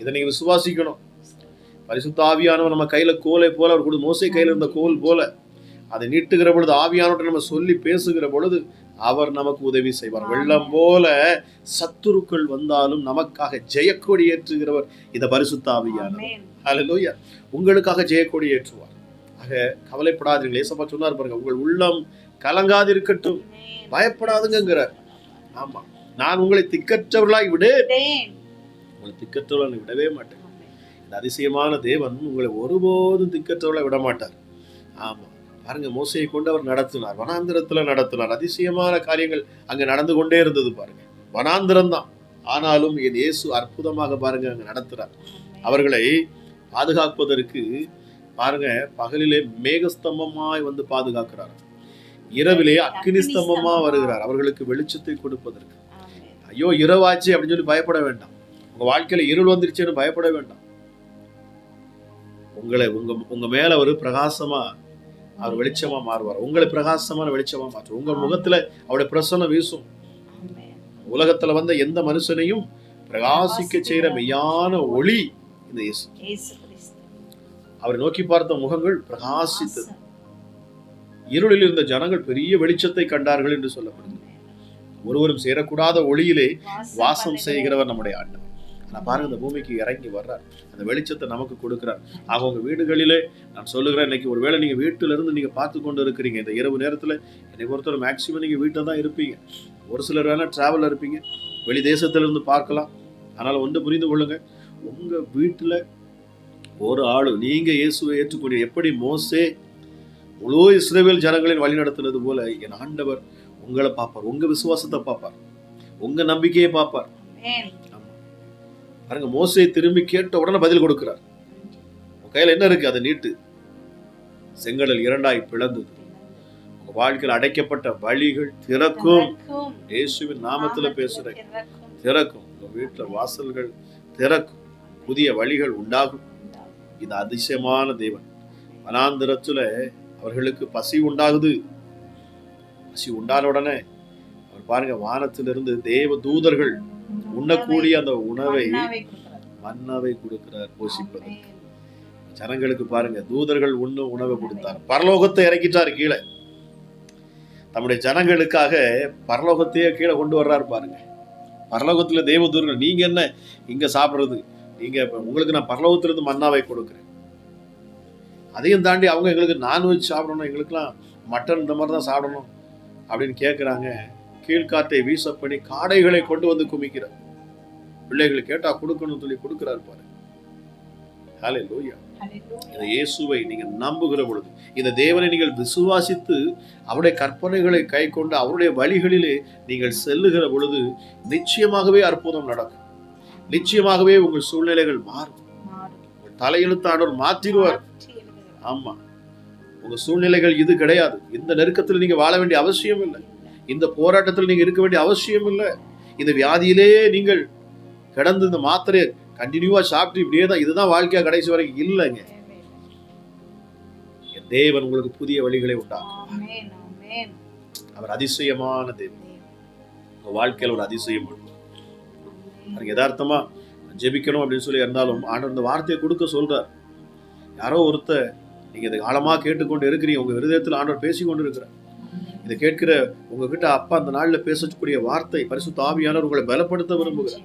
A: இதை நீங்க விசுவாசிக்கணும். பரிசுத்த ஆவியானவர் நம்ம கையில கோலை போல அவர் கொடுத்து, மோசை கையில் இருந்த கோல் போல அதை நீட்டுகிற பொழுது, ஆவியானவரை நம்ம சொல்லி பேசுகிற பொழுது அவர் நமக்கு உதவி செய்வார். வெள்ளம் போல சத்துருக்கள் வந்தாலும் நமக்காக ஜெயக்கொடி ஏற்றுகிறவர் இந்த பரிசுத்த ஆவியானவர். ஹல்லேலூயா. உங்களுக்காக ஜெயக்கொடி ஏற்றுவார். ஆக கவலைப்படாதீர்கள். ஏசப்பா சொன்னார் பாருங்க, உங்கள் உள்ளம் கலங்காதிருக்கட்டும், பயப்படாதுங்கிறார். ஆமா, நான் உங்களை திக்கற்றவர்களாய் விடேன், உங்களை திக்கற்றவர்களாய் விடவே மாட்டேன். இந்த அதிசயமான தேவன் உங்களை ஒருபோதும் திக்கற்றவர்களாய் விட மாட்டார். ஆமா, பாருங்க, மோசையை கொண்டு அவர் நடத்தினார், வனாந்திரத்துல நடத்தினார். அதிசயமான காரியங்கள் அங்க நடந்து கொண்டே இருந்தது. பாருங்க, வனாந்திரம் தான், ஆனாலும் என் இயேசு அற்புதமாக பாருங்க அங்க நடத்துறார். அவர்களை பாதுகாப்பதற்கு பாருங்க, பகலிலே மேகஸ்தம்பமாய் வந்து பாதுகாக்கிறார், இரவிலே அக்கினி ஸ்தம்பமா வருகிறார் அவர்களுக்கு வெளிச்சத்தை கொடுப்பதற்கு. ஐயோ, இரவாச்சு அப்படின்னு சொல்லி பயப்பட வேண்டாம். உங்க வாழ்க்கையில இருள் வந்துருச்சுன்னு பயப்பட வேண்டாம். உங்களை உங்க மேல ஒரு பிரகாசமா அவர் வெளிச்சமா மாறுவார். உங்களை பிரகாசமான வெளிச்சமா மாற்றும். உங்க முகத்துல அவருடைய பிரசன்னம் வீசும். உலகத்துல வந்த எந்த மனுஷனையும் பிரகாசிக்க செய்யற மெய்யான ஒளி இந்த இயேசு. அவரை நோக்கி பார்த்த முகங்கள் பிரகாசித்தது. இருளில் இருந்த ஜனங்கள் பெரிய வெளிச்சத்தை கண்டார்கள் என்று சொல்லப்படுகிறது. ஒருவரும் சேரக்கூடாத ஒளியிலே வாசம் செய்கிறவர் நம்முடைய ஆண்டவர். நான் பாருங்க, இந்த பூமிக்கு இறங்கி வர்றார், அந்த வெளிச்சத்தை நமக்கு கொடுக்கிறார். ஆக உங்க வீடுகளிலே நான் சொல்லுகிறேன், இன்னைக்கு ஒருவேளை நீங்க வீட்டுல இருந்து நீங்க பார்த்து கொண்டு இருக்கிறீங்க, இந்த இரவு நேரத்துல என்னை பொறுத்தவரை மேக்சிமம் நீங்க வீட்டில் தான் இருப்பீங்க. ஒரு சிலர் வேணா டிராவல் இருப்பீங்க, வெளி தேசத்துல இருந்து பார்க்கலாம். அதனால ஒன்று புரிந்து கொள்ளுங்க, உங்க வீட்டுல ஒரு ஆளு நீங்க இயேசுவை ஏற்றுக்கொண்டு, எப்படி மோசே முழு இஸ்ரவேல் ஜனங்களின் வழி நடத்தினது போல என் ஆண்டவர் உங்களை பார்ப்பார், உங்க விசுவாசத்தை பார்ப்பார், உங்க நம்பிக்கையை பார்ப்பார். பாருங்க, மோசே திரும்பி கேட்ட உடனே பதில் கொடுக்கிறார். உங்க கையில என்ன இருக்கு? அதை நீட்டு. செங்கடல் 2ஆய் பிளந்தது. உங்க வாழ்க்கையில் அடைக்கப்பட்ட வழிகள் திறக்கும். இயேசுவின் நாமத்துல பேசுறேன், திறக்கும். உங்க வீட்டுல வாசல்கள் திறக்கும், புதிய வழிகள் உண்டாகும். இது அதிசயமான தேவன். வனாந்திரத்துல அவர்களுக்கு பசி உண்டாகுது. பசி உண்டான உடனே அவர் பாருங்க, வானத்திலிருந்து தேவ தூதர்கள் உண்ணக்கூடிய அந்த உணவை, மன்னாவை கொடுக்கிறார் போஷிப்பதற்கு. ஜனங்களுக்கு பாருங்க, தூதர்கள் உண்ணும் உணவை கொடுத்தார். பரலோகத்தை இறக்கிட்டார் கீழே. நம்முடைய ஜனங்களுக்காக பரலோகத்தையே கீழே கொண்டு வர்றாரு பாருங்க. பரலோகத்துல தேவ தூதர்கள், நீங்க என்ன இங்க சாப்பிடுறது, நீங்க உங்களுக்கு நான் பரலோகத்திலிருந்து மன்னாவை கொடுக்குறேன். அதையும் தாண்டி அவங்க எங்களுக்கு நான்வெஜ் சாப்பிடணும், எங்களுக்குலாம் மட்டன் இந்த மாதிரி தான் சாப்பிடணும் அப்படின்னு கேட்குறாங்க. கீழ்காற்றை வீச பண்ணி காடைகளை கொண்டு வந்து குமிக்கிறார். பிள்ளைகளை கேட்டா கொடுக்கணும்னு சொல்லி கொடுக்கிறார் பாரு. ஹல்லேலூயா. இந்த இயேசுவை நீங்க நம்புகிற பொழுது, இந்த தேவனை நீங்கள் விசுவாசித்து அவருடைய கற்பனைகளை கை கொண்டு அவருடைய வழிகளிலே நீங்கள் செல்லுகிற பொழுது நிச்சயமாகவே அற்புதம் நடக்கும். நிச்சயமாகவே உங்கள் சூழ்நிலைகள் மாறும். உங்கள் தலையெழுத்தானவர் மாற்றிடுவார். ஆமா, உங்க சூழ்நிலைகள் இது கிடையாது. இந்த நெருக்கத்தில் நீங்க வாழ வேண்டிய அவசியம் இல்லை. இந்த போராட்டத்தில் நீங்க இருக்க வேண்டிய அவசியம் இல்லை. இந்த வியாதியிலே நீங்கள் கிடந்து இந்த மாத்திரையை கண்டினியூவா சாப்பிட்டு இப்படியே தான் இதுதான் வாழ்க்கையா கடைசி வரைக்கும் இல்லைங்க. தேவன் உங்களுக்கு புதிய வழிகளை உண்டாக்கும்.
B: ஆமென் ஆமென்.
A: அவர் அதிசயமான தேவன். உங்க வாழ்க்கையில் ஒரு அதிசயம் பண்ணுவார். அதுக்கு யதார்த்தமா ஜெபிக்கணும் அப்படின்னு சொல்லி இருந்தாலும் ஆண்டவர் இந்த வார்த்தையை கொடுக்க சொல்றார். யாரோ ஒருத்தர் நீங்க இதை ஆழமா கேட்டுக்கொண்டு இருக்கிறீங்க, உங்க இருதயத்தில் ஆண்டவர் பேசி கொண்டு இருக்கிறார். இதை கேட்கிற உங்ககிட்ட அப்பா அந்த நாள்ல பேசக்கூடிய வார்த்தை பரிசுத்த ஆவியானவர் உங்களை பலப்படுத்த விரும்புகிறார்.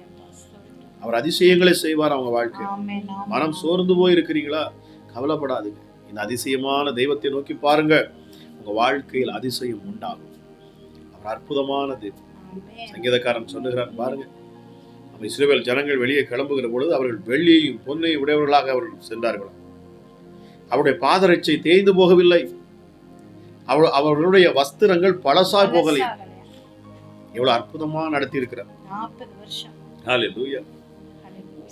A: அவர் அதிசயங்களை செய்வார் அவங்க வாழ்க்கை. மனம் சோர்ந்து போய் இருக்கிறீங்களா? கவலைப்படாதீங்க. இந்த அதிசயமான தெய்வத்தை நோக்கி பாருங்க, உங்க வாழ்க்கையில் அதிசயம் உண்டாகும். அவர் அற்புதமான தெய்வம். சங்கீதக்காரன் சொல்லுகிறார் பாருங்க, நம்ம இஸ்ரவேல் ஜனங்கள் வெளியே கிளம்புகிற பொழுது அவர்கள் வெள்ளியையும் பொன்னையும் உடையவர்களாக அவர்கள் சென்றார்களாம். அவருடைய பாதரட்சை தேய்ந்து போகவில்லை, அவர்களுடைய வஸ்திரங்கள் பழசாய் போகலை. எவ்வளவு அற்புதமா நடத்தி இருக்கிறார்.
B: 40 வருஷம்.
A: ஹல்லேலூயா.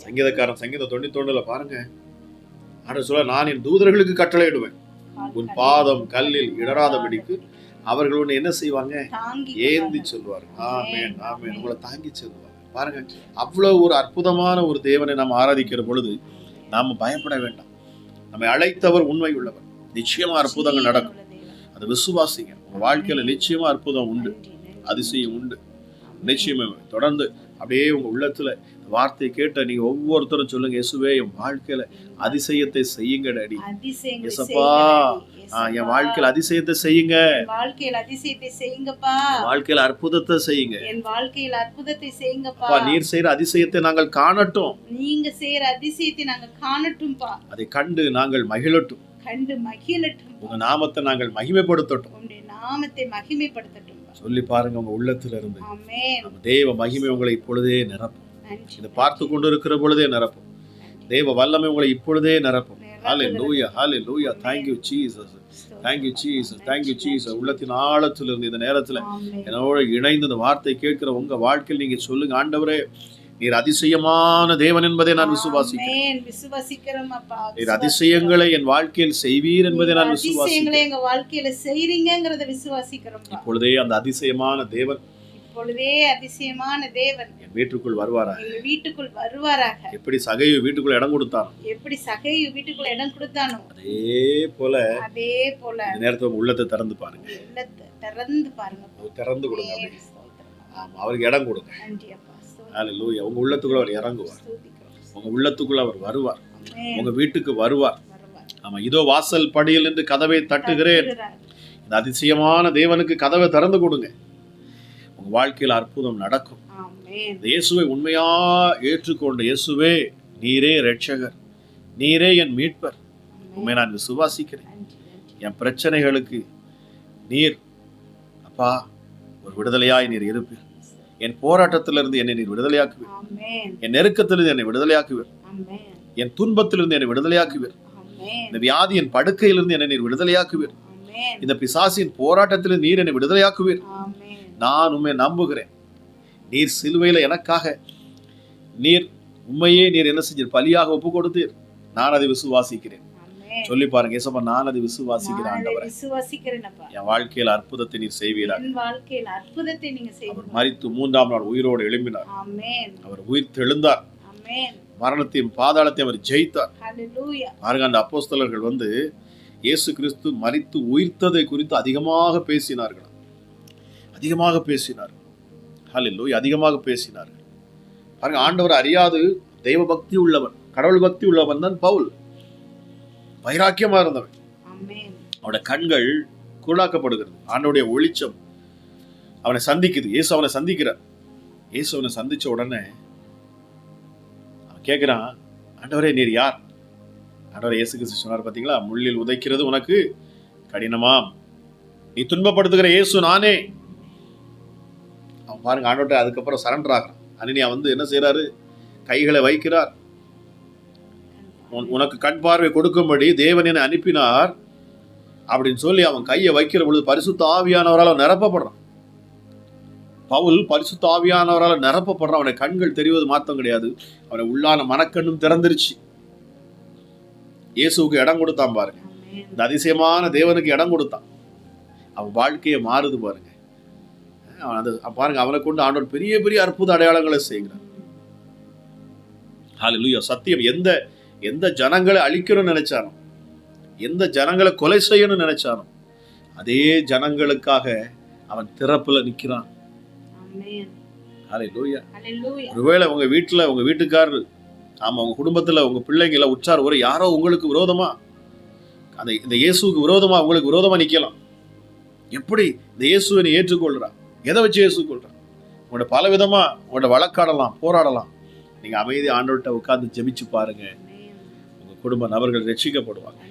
A: சங்கீதக்காரன் சங்கீதம் 91 பாருங்க, ஆண்டவர் சொல்ல, நான் என் தூதர்களுக்கு கட்டளையிடுவேன், உன் பாதம் கல்லில் இடராதபடிக்கு அவர்கள் ஒன்று என்ன செய்வாங்க? ஏந்தி சொல்வார்கள். ஆமென் ஆமென். உங்களை தாங்கி சொல்வாங்க. பாருங்க, அவ்வளவு ஒரு அற்புதமான ஒரு தேவனை நாம் ஆராதிக்கிற பொழுது நாம பயப்பட வேண்டாம். நம்மை அழைத்தவர் உண்மை உள்ளவர். நிச்சயமா அற்புதங்கள் நடக்கும். அது விசுவாசிங்க. உங்க வாழ்க்கையில நிச்சயமா அற்புதம் உண்டு, அதிசயம் உண்டு. நிச்சயமே தொடர்ந்து அப்படியே உங்க உள்ளத்துல வார்த்தையை கேட்ட நீங்க ஒவ்வொருத்தரும் சொல்லுங்க, இயேசுவே என் வாழ்க்கையில அதிசயத்தை செய்யுங்க டாடி. இயேசப்பா என் வாழ்க்கையில அதிசயத்தை செய்யுங்க.
B: வாழ்க்கையில அதிசயத்தை செய்யுங்கப்பா.
A: வாழ்க்கையில அற்புதத்தை செய்யுங்க.
B: என் வாழ்க்கையில அற்புதத்தை செய்யுங்கப்பா.
A: நீர் செய்யற அதிசயத்தை நாங்கள் காணட்டும்.
B: நீங்க செய்யற அதிசயத்தை நாங்கள் காணட்டும்பா.
A: அதை கண்டு நாங்கள் மகிழட்டும்.
B: கண்டு மகிழட்டும்.
A: உங்க நாமத்தை நாங்கள் மகிமைப்படுத்தட்டும்.
B: உங்களுடைய நாமத்தை மகிமைப்படுத்தட்டும்
A: சொல்லி பாருங்க. உங்க உள்ளத்துல இருந்து
B: ஆமென்.
A: தேவ மகிமை உங்களை இப்பொழுதே நிரப்பும். இதை பார்த்து கொண்டு இருக்கிற பொழுதே நிரப்பும். தேவ வல்லமை உங்களை இப்பொழுதே நிரப்பும். ஹல்லேலூயா ஹல்லேலூயா. Thank you Jesus. Thank you Jesus. Thank you Jesus. உள்ளத்தின் ஆழத்துல இருந்து இந்த நேரத்துல என்னோட இணைந்து இந்த வார்த்தை கேட்கிற உங்க வாழ்க்கையில் நீங்க சொல்லுங்க, ஆண்டவரே நீர் அதிசயமான தேவன் என்பதை நான் விசுவாசிக்கிறேன். நீர் அதிசயங்களை என் வாழ்க்கையில் செய்வீர் என்பதை நான் விசுவாசிக்கிறேன்.
B: எங்க வாழ்க்கையில செய்றீங்கங்கறத விசுவாசிக்கிறோம்.
A: இப்பொழுதே அந்த அதிசயமான தேவன் என் வீட்டுக்குள் வருவாராக.
B: எங்க வீட்டுக்குள் வருவாராக.
A: எப்படி சகையு வீட்டுக்குள்ள இடம் கொடுத்தானோ, அதே போல இந்த நேரத்துல உள்ளத்தை திறந்து பாருங்க. திறந்து கொடுங்க. அவருக்கு இடம் கொடுங்க. ஹல்லேலூயா. உங்க உள்ளத்துக்குள்ள அவர் இறங்குவார். உங்க உள்ளத்துக்குள்ள அவர் வருவார். உங்க வீட்டுக்கு வருவார். ஆமா, இதோ வாசல் படியில் நின்று கதவை தட்டுகிறேன். இந்த அதிசயமான தேவனுக்கு கதவை திறந்து கொடுங்க. உங்க வாழ்க்கையில் அற்புதம் நடக்கும். இயேசுவை உண்மையா ஏற்றுக்கொண்டு, இயேசுவே நீரே இரட்சகர், நீரே என் மீட்பர், உண்மை நான் விசுவாசிக்கிறேன். என் பிரச்சனைகளுக்கு நீர் அப்பா ஒரு விடுதலையாய் நீர் இருப்பீர். என் போராட்டத்திலிருந்து என்னை நீர் விடுதலையாக்குவீர். என் நெருக்கத்திலிருந்து என்னை விடுதலையாக்குவீர். என் துன்பத்திலிருந்து என்னை விடுதலையாக்குவீர். இந்த வியாதியின் படுக்கையிலிருந்து என்னை நீர் விடுதலையாக்குவீர். இந்த பிசாசின் போராட்டத்திலிருந்து நீர் என்னை விடுதலையாக்குவீர். நான் உண்மை நம்புகிறேன். நீர் சிலுவையில எனக்காக நீர் உண்மையே நீர் என்ன செஞ்சீர்? பலியாக ஒப்பு கொடுத்தீர். நான் அதை விசுவாசிக்கிறேன். சொல்லி பாருங்க, ஏசப்பா நான் அதை விசுவாசிக்கிறேன். ஆண்டவரே என் வாழ்க்கையில் அற்புதத்தை நீர் செய்வீராக. அவர் மரித்து 3ஆம் நாள் உயிரோடு எழும்பினார். அவர் உயிர் தெழுந்தார். மரணத்தையும் பாதாளத்தையும் அவர் ஜெயித்தார். பாருங்க, அந்த அப்போஸ்தலர்கள் வந்து இயேசு கிறிஸ்து மரித்து உயிர்த்ததை குறித்து அதிகமாக பேசினார்கள். அதிகமாக பேசினார்கள். ஹல்லேலூயா. அதிகமாக பேசினார்கள். பாருங்க, ஆண்டவர் அறியாது தெய்வ பக்தி உள்ளவன், கடவுள் பக்தி உள்ளவன் தான் பவுல். வைராக்கியமா இருந்தவன். அவனுடைய கண்கள் குருடாக்கப்படுகிறது. ஆண்டவருடைய ஒளிச்சம் அவனை சந்திக்குது. இயேசு அவனை சந்திக்கிறார். இயேசு அவனை சந்திச்ச உடனே அவன் கேட்கிறான், ஆண்டவரே நீர் யார்? ஆண்டவர் இயேசு கிறிஸ்து சொன்னார், பார்த்தீங்களா, முள்ளில் உதைக்கிறது உனக்கு கடினமாம், நீ துன்பப்படுத்துகிற இயேசு நானே. அவன் பாருங்க, ஆண்டவர்கிட்ட அதுக்கப்புறம் சரண்டர் ஆகிறான். அனனியா வந்து என்ன செய்யறாரு? கைகளை வைக்கிறார். உனக்கு கண் பார்வை கொடுக்கும்படி தேவன் என்னை அனுப்பினார் அப்படின்னு சொல்லி அவன் கையை வைக்கிற பொழுது பரிசுத்த ஆவியானவரால் நிரப்பப்படுறான். பவுல் பரிசுத்த ஆவியானவரால் நிரப்பப்படுறான். அவனை கண்கள் தெரிவது மாத்தம் கிடையாது, அவனை உள்ளான மனக்கண்ணும் திறந்துருச்சு. இயேசுக்கு இடம் கொடுத்தான் பாருங்க. இந்த அதிசயமான தேவனுக்கு இடம் கொடுத்தான். அவன் வாழ்க்கையை மாறுது பாருங்க. பாருங்க, அவனை கொண்டு ஆண்டவர் பெரிய பெரிய அற்புத அடையாளங்களை செய்கிறார். ஹல்லேலூயா. சத்தியம் எந்த ஜனங்களை அழிக்கணும்னு நினைச்சானோ எந்த ஜனங்களை கொலை செய்யணும்னு நினைச்சானோ அதே ஜனங்களுக்காக அவன் திறப்புல நிக்கிறான். ஹல்லேலூயா. ஒருவேளை உங்க வீட்டுல உங்க வீட்டுக்காரரு, ஆமா, உங்க குடும்பத்துல உங்க பிள்ளைங்க எல்லாம் உற்றார் ஒரு யாரோ உங்களுக்கு விரோதமா, அந்த இந்த இயேசுக்கு விரோதமா உங்களுக்கு விரோதமா நிக்கலாம். எப்படி இந்த இயேசுவை நீ ஏற்றுக்கொள்றா? எதை வச்சு ஏற்றுக்கொள்றா? உங்களோட பல விதமா உங்களோட வழக்காடலாம், போராடலாம். நீங்க அமைதி ஆண்டவர்கிட்ட உட்கார்ந்து ஜெபிச்சு பாருங்க. உங்க குடும்ப நபர்கள் ரட்சிக்கப்படுவாங்க.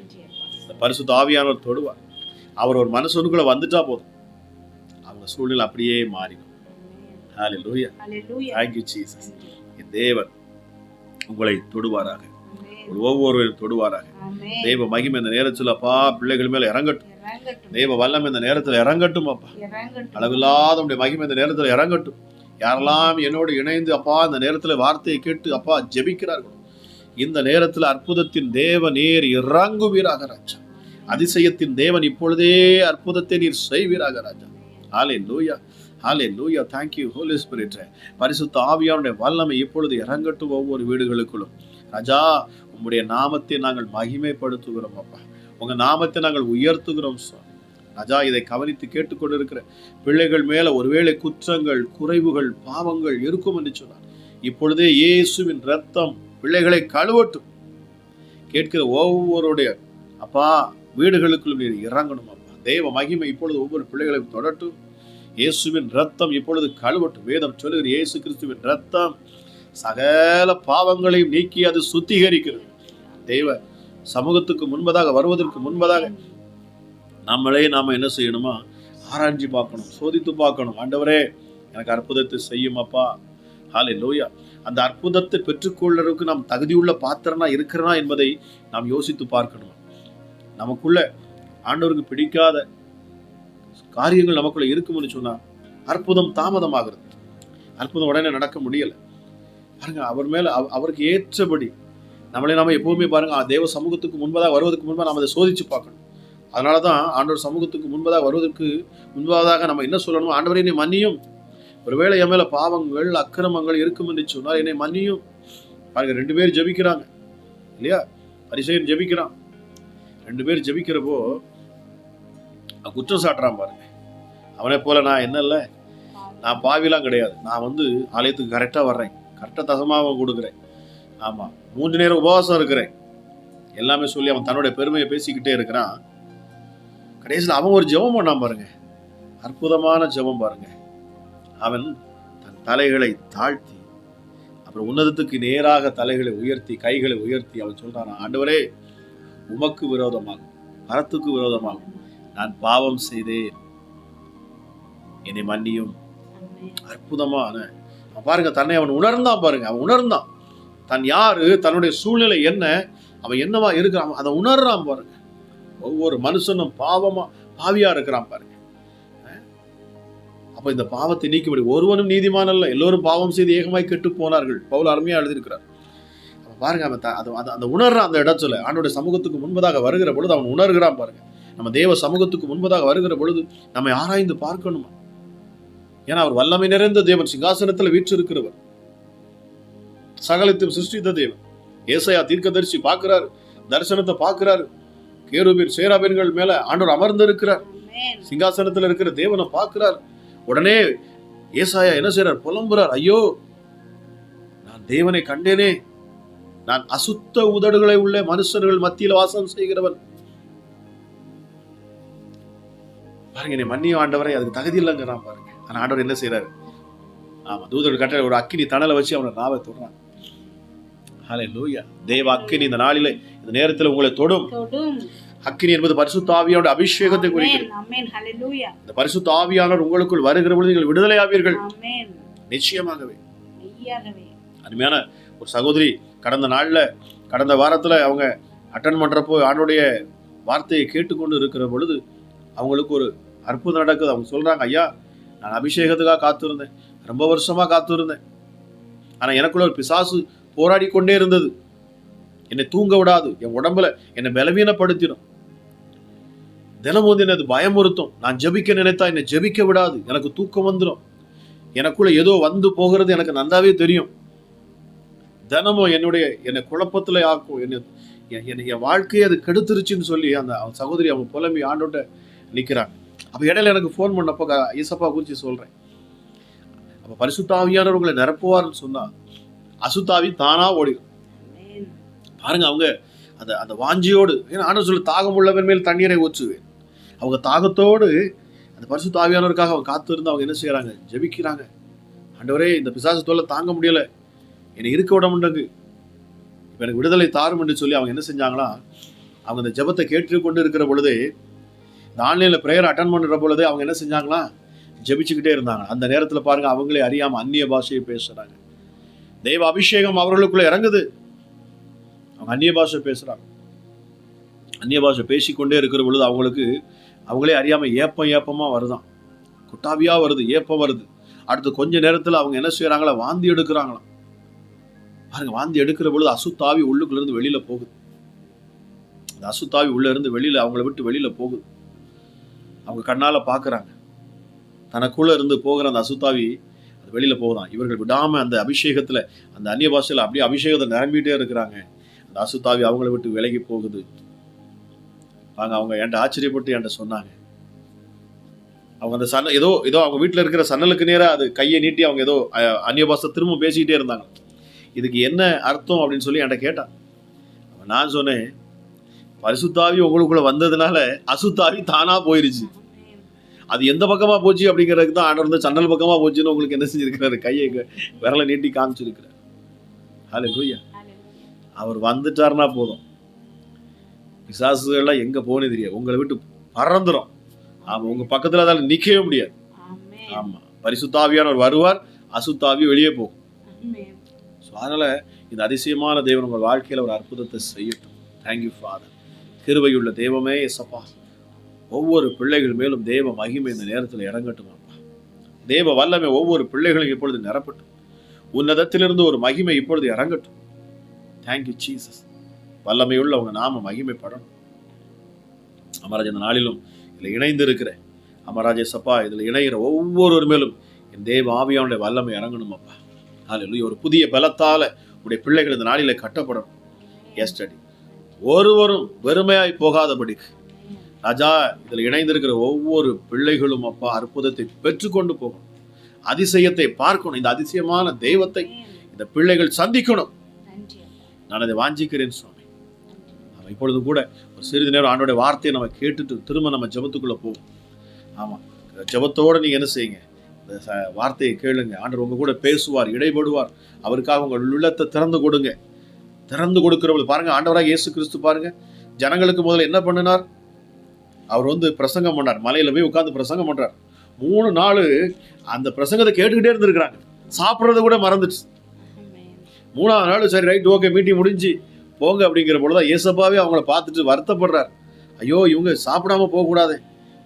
A: இந்த பரிசுத்த ஆவியானவர் தொடுவார். அவர் ஒரு மனுஷனுக்குள்ள வந்துட்டா போதும், அவங்க சூழ்நிலை அப்படியே மாறிடும். ஹல்லேலூயா. Thank you Jesus. தேவன் உங்களை தொடுவாராக, ஒவ்வொருவரும் தொடுவாராக. தெய்வ மகிமை இந்த நேரத்தில் அப்பா பிள்ளைகள் மேல இறங்கட்டும். தெய்வ வல்லம் இந்த நேரத்தில் இறங்கட்டும். அப்பா அளவில்லாத உடைய மகிமை இந்த நேரத்தில் இறங்கட்டும். யாரெல்லாம் என்னோடு இணைந்து அப்பா இந்த நேரத்தில் வார்த்தையை கேட்டு அப்பா ஜெபிக்கிறார்கள், இந்த நேரத்தில் அற்புதத்தின் தேவன் நீர் இறங்குவீராக ராஜா. அதிசயத்தின் தேவன் இப்பொழுதே அற்புதத்தை நீர் செய்வீராக ராஜா. ஹல்லேலூயா. ஹல்லேலூயா. Thank you Holy Spirit. பரிசுத்த ஆவியானுடைய வல்லமை இப்பொழுது இறங்கட்டும் ஒவ்வொரு வீடுகளுக்குள்ளும். ராஜா, உம்முடைய நாமத்தை நாங்கள் மகிமைப்படுத்துகிறோம் அப்பா, உங்க நாமத்தை நாங்கள் உயர்த்துகிறோம் சுவாமி. ராஜா, இதை கவனித்து கேட்டுக்கொண்டிருக்கிற பிள்ளைகள் மேல ஒருவேளை குற்றங்கள், குறைவுகள், பாவங்கள் இருக்கும் என்று சொன்னார். இப்பொழுதே இயேசுவின் ரத்தம் பிள்ளைகளை கழுவட்டும். கேட்கிற ஒவ்வொருடைய அப்பா வீடுகளுக்குள்ளும் நீர் இறங்கணும் அப்பா. தேவ மகிமை இப்பொழுது ஒவ்வொரு பிள்ளைகளையும் தொடட்டும். இயேசுவின் ரத்தம் இப்பொழுது கழுவட்டும். வேதம் சொல்லுகிற இயேசு கிறிஸ்துவின் ரத்தம் சகல பாவங்களையும் நீக்கி அது சுத்திகரிக்கிறது. தெய்வ சமூகத்துக்கு முன்பதாக வருவதற்கு முன்பதாக நாம என்ன செய்யணுமா, ஆராய்ச்சி பார்க்கணும், சோதித்து பார்க்கணும். ஆண்டவரே, எனக்கு அற்புதத்தை செய்யும் அப்பா. ஹல்லேலூயா. அந்த அற்புதத்தை பெற்றுக்கொள்றதுக்கு நாம் தகுதியுள்ள பாத்திரனா இருக்கிறனா என்பதை நாம் யோசித்து பார்க்கணும். நமக்குள்ள ஆண்டவருக்கு பிடிக்காத காரியங்கள் நமக்குள்ள இருக்கும்னு சொன்னா அற்புதம் தாமதமாகிறது. அற்புதம் உடனே நடக்க முடியல. பாருங்க, அவர் மேல அவருக்கு ஏற்றபடி நம்மளே நாம எப்பவுமே பாருங்க, தேவ சமூகத்துக்கு முன்பதாக வருவதற்கு முன்பாக நாம் அதை சோதிச்சு பார்க்கணும். அதனாலதான் ஆண்டவர் சமூகத்துக்கு முன்பதாக வருவதற்கு முன்பதாக நம்ம என்ன சொல்லணும், ஆண்டவரே என்னை மன்னியும். ஒருவேளை என் மேல பாவங்கள், அக்கிரமங்கள் இருக்கும் என்று சொன்னால் என்னை மன்னியும். பாருங்க, 2 பேர் ஜெபிக்கிறாங்க இல்லையா? பரிசேயன் ஜெபிக்கிறான். 2 பேர் ஜெபிக்கிறப்போ குற்றம் சாட்டுறான் பாருங்க. அவனை போல நான் என்ன இல்லை, நான் பாவிலாம் கிடையாது, நான் ஆலயத்துக்கு கரெக்டா வர்றேன், கரெக்டா தசமாவும் கொடுக்குறேன், ஆமா 3 நேரம் உபவாசம் இருக்கிறேன், எல்லாமே சொல்லி அவன் தன்னுடைய பெருமையை பேசிக்கிட்டே இருக்கிறான். கடைசியில் அவன் ஒரு ஜெபம் பண்ணான் பாருங்க, அற்புதமான ஜெபம் பாருங்க. அவன் தன் தலைகளை தாழ்த்தி அப்புறம் உன்னதத்துக்கு நேராக தலைகளை உயர்த்தி கைகளை உயர்த்தி அவன் சொல்றான், ஆண்டவரே, உமக்கு விரோதமாகும், அறத்துக்கு விரோதமாகும் நான் பாவம் செய்தேன், என்னை மன்னியும். அற்புதமான பாருங்க, தன்னை அவன் உணர்ந்தான் பாருங்க. அவன் உணர்ந்தான் தன் யாரு, தன்னுடைய சூழ்நிலை என்ன, அவன் என்னவா இருக்கிறான் அதை உணர்றான் பாருங்க. ஒவ்வொரு மனுஷனும் பாவியா இருக்கிறான் பாருங்க. அப்ப இந்த பாவத்தை நீக்க ஒருவனும் நீதிமான் அல்ல, எல்லோரும் பாவம் செய்து ஏகமாய் கெட்டு போனார்கள். பவுல் அருமையா எழுதியிருக்கிறார். பாருங்க, அவன் அந்த உணர்றான். அந்த இடத்துல ஆண்டோட சமூகத்துக்கு முன்பதாக வருகிற பொழுது அவன் உணர்கிறான் பாருங்க. நம்ம தேவ சமூகத்துக்கு முன்பதாக வருகிற பொழுது நம்மை ஆராய்ந்து பார்க்கணுமா? ஏன்னா அவர் வல்லமை நிறைந்த தேவன், சிங்காசனத்தில் வீற்றிருக்கிறவர், சகலத்தையும் சிருஷ்டித்த தேவன். ஏசாயா தீர்க்கதரிசி பார்க்கிறார், தரிசனத்தை பார்க்கிறார். கேருபீன் சேராபீன்கள் மேல ஆண்டவர் அமர்ந்திருக்கிறார், சிங்காசனத்தில் இருக்கிற தேவனை பார்க்கிறார். உடனே ஏசாயா என்ன செய்றார், புலம்புறார், ஐயோ நான் தேவனை கண்டேனே, நான் அசுத்த உதடுகளை உள்ள மனுஷர்கள் மத்தியில் வாசம் செய்கிறவன். பாருங்க, என்னை மன்னிய ஆண்டவரை, அதுக்கு தகுதி இல்லைங்கிறான் பாருங்க. ஆனா ஆண்டவர் என்ன செய்யறாரு, ஆமா தூதர்கள் கட்ட ஒரு அக்கினி தணலை வச்சு அவனை நாவை தொடுறான். ஹல்லேலூயா. தேவ அக்கினி இந்த நாளிலே இந்த நேரத்தில் உங்களை தொடும். அக்கினி என்பது பரிசுத்த ஆவியானோட அபிஷேகத்தை குறிக்கிறது. இந்த பரிசுத்த ஆவியானவர் உங்களுக்குள் வருகிற பொழுது நீங்கள் விடுதலை ஆவீர்கள். நிச்சயமாகவே. அருமையான ஒரு சகோதரி கடந்த வாரத்துல அவங்க அட்டன் பண்றப்போ ஆண்டோடைய வார்த்தையை கேட்டுக்கொண்டு இருக்கிற பொழுது அவங்களுக்கு ஒரு அற்புதம் நடக்குது. அவங்க சொல்றாங்க, ஐயா, நான் அபிஷேகத்துக்காக காத்திருந்தேன், ரொம்ப வருஷமா காத்திருந்தேன். ஆனா எனக்குள்ள ஒரு பிசாசு போராடி கொண்டே இருந்தது, என்னை தூங்க விடாது, என் உடம்புல என்னை பலவீனப்படுத்திடும், தினமும் என்னது பயமுறுத்தும். நான் ஜெபிக்க நினைத்தா என்னை ஜெபிக்க விடாது, எனக்கு தூக்கம் வந்துடும், எனக்குள்ள ஏதோ வந்து போகிறது எனக்கு நன்றாவே தெரியும். தினமும் என்னை குழப்பத்துல ஆக்கும், என் வாழ்க்கையை அது கெடுத்துருச்சுன்னு சொல்லி அந்த சகோதரி அவங்க புலம்பி ஆண்டோட்ட நிற்கிறாங்க. அப்போ இடையில எனக்கு ஃபோன் பண்ணப்போ ஏசப்பா குறித்து சொல்கிறேன். அப்போ பரிசுத்தாவியானவர்களை நிரப்புவார்னு சொன்னால் அசுத்தாவி தானா ஓடிடும். பாருங்க, அவங்க அந்த அந்த வாஞ்சியோடு, ஏன்னா ஆண்டவர் சொல்ல தாகம் உள்ளவன் மேல் தண்ணீரை ஊற்றுவேன். அவங்க தாகத்தோடு அந்த பரிசுத்தாவியானவருக்காக அவங்க காத்திருந்து அவங்க என்ன செய்யறாங்க? ஜெபிக்கிறாங்க. ஆண்டவரே, இந்த பிசாசு தொல்லை தாங்க முடியல, என்னை இருக்க விட முடியங்க, இப்போ எனக்கு விடுதலை தாரும் என்று சொல்லி அவங்க என்ன செஞ்சாங்களா, அவங்க அந்த ஜெபத்தை கேட்டுக்கொண்டு இருக்கிற பொழுது, இந்த ஆன்லைனில் ப்ரேயர் அட்டன் பண்ணுற பொழுது அவங்க என்ன செஞ்சாங்களா, ஜெபிச்சுக்கிட்டே இருந்தாங்க. அந்த நேரத்தில் பாருங்க, அவங்களே அறியாமல் அந்நிய பாஷையை பேசுகிறாங்க. தெய்வ அபிஷேகம் அவர்களுக்குள்ள இறங்குது. அவங்க அந்நிய பாஷை பேசுகிறாங்க. அந்நிய பாஷை பேசிக்கொண்டே இருக்கிற பொழுது அவங்களே அறியாமல் ஏப்பமாக வருதான், குட்டாவியாக வருது, ஏப்பம் வருது. அடுத்து கொஞ்ச நேரத்தில் அவங்க என்ன செய்கிறாங்களா, வாந்தி எடுக்கிறாங்களாம். பாருங்க, வாந்தி எடுக்கிற பொழுது அசுத்தாவி உள்ளுக்குள்ளேருந்து வெளியில் போகுது. அந்த அசுத்தாவி உள்ளே இருந்து வெளியில் அவங்கள விட்டு வெளியில் போகுது. அவங்க கண்ணால் பார்க்குறாங்க, தனக்குள்ளே இருந்து போகிற அந்த அசுத்தாவி அது வெளியில் போகுதான். இவர்கள் விடாமல் அந்த அபிஷேகத்தில், அந்த அந்நிய பாஷையில் அப்படியே அபிஷேகத்தை நிரம்பிட்டே இருக்கிறாங்க. அந்த அசுத்தாவி அவங்கள விட்டு விலகி போகுது. வாங்க, அவங்க என்கிட்ட ஆச்சரியப்பட்டு என்கிட்ட சொன்னாங்க, அவங்க அந்த ஏதோ அவங்க வீட்டில் இருக்கிற சன்னலுக்கு நேராக அது கையை நீட்டி அவங்க ஏதோ அந்நிய பாஷை திரும்ப பேசிக்கிட்டே இருந்தாங்க. இதுக்கு என்ன அர்த்தம் அப்படின்னு சொல்லி என்கிட்ட கேட்டான். நான் சொன்னேன், பரிசுத்தாவி உங்களுக்குள்ள வந்ததுனால அசுத்தாவி தானா போயிருச்சு. அது எந்த பக்கமா போச்சு அப்படிங்கிறதுக்கு தான் ஆண்டவர் வந்து சன்னல் பக்கமா போச்சுன்னு உங்களுக்கு என்ன செஞ்சிருக்கிறாரு, கையை விரலை நீட்டி காமிச்சிருக்கிறார். ஹல்லேலூயா. அவர் வந்துட்டாருன்னா போதும், பிசாசுகள்லாம் எங்க போனே தெரியாது, உங்களை விட்டு பறந்துடும். ஆமா, உங்க பக்கத்துல அதால நிக்கவே முடியாது. ஆமா, பரிசுத்தாவியானவர் வருவார், அசுத்தாவி வெளியே போகும். அதனால இந்த அதிசயமான தேவன் உங்கள் வாழ்க்கையில ஒரு அற்புதத்தை செய்யட்டும். Thank you father. கிருபையுள்ள தெய்வமே ஏசப்பா, ஒவ்வொரு பிள்ளைகள் மேலும் தேவ மகிமை இந்த நேரத்தில் இறங்கட்டும். அப்பா, தேவ வல்லமை ஒவ்வொரு பிள்ளைகளும் இப்பொழுது நிரப்பட்டும். உன்னதத்திலிருந்து ஒரு மகிமை இப்பொழுது இறங்கட்டும். Thank you Jesus. வல்லமையுள்ள உங்க நாம மகிமைப்படணும். அமராஜ், இந்த நாளிலும் இதில் இணைந்து இருக்கிற அமராஜ் ஏசப்பா, இதில் இணைகிற ஒவ்வொருவர் மேலும் என் தேவ ஆவியானுடைய வல்லமை இறங்கணும் அப்பா. ஹல்லேலூயா. ஒரு புதிய பலத்தால உடைய பிள்ளைகள் இந்த நாளிலே கட்டப்படணும். எஸ்டடி ஒருவரும் வெறுமையாய் போகாதபடிக்கு ராஜா, இதில் இணைந்திருக்கிற ஒவ்வொரு பிள்ளைகளும் அப்பா அற்புதத்தை பெற்றுக்கொண்டு போகணும், அதிசயத்தை பார்க்கணும். இந்த அதிசயமான தெய்வத்தை இந்த பிள்ளைகள் சந்திக்கணும். நான் அதை வாஞ்சிக்கிறேன் சுவாமி. இப்பொழுது கூட ஒரு சிறிது நேரம் ஆண்டோடைய வார்த்தையை நம்ம கேட்டுட்டு திரும்ப நம்ம ஜெபத்துக்குள்ள போவோம். ஆமா, ஜெபத்தோட நீங்க என்ன செய்யுங்க, இந்த வார்த்தையை கேளுங்க. ஆண்டவர் உங்க கூட பேசுவார், இடைபடுவார். அவருக்காக உங்கள் உள்ளத்தை திறந்து கொடுங்க. திறந்து கொடுக்கிறவர்கள் பாருங்க, ஆண்டவராக இயேசு கிறிஸ்து பாருங்க, ஜனங்களுக்கு முதல்ல என்ன பண்ணினார், அவர் வந்து பிரசங்கம் பண்ணார், மலையில போய் உட்கார்ந்து பிரசங்கம் பண்றார். 3 நாள் அந்த பிரசங்கத்தை கேட்டுக்கிட்டே இருந்திருக்கிறாங்க, சாப்பிட்றத கூட மறந்துச்சு. 3ஆவது நாள் சரி ரைட் ஓகே மீட்டிங் முடிஞ்சு போங்க அப்படிங்கிற பொழுதுதான் ஏசப்பாவே அவங்கள பார்த்துட்டு வருத்தப்படுறார். ஐயோ, இவங்க சாப்பிடாம போகக்கூடாது,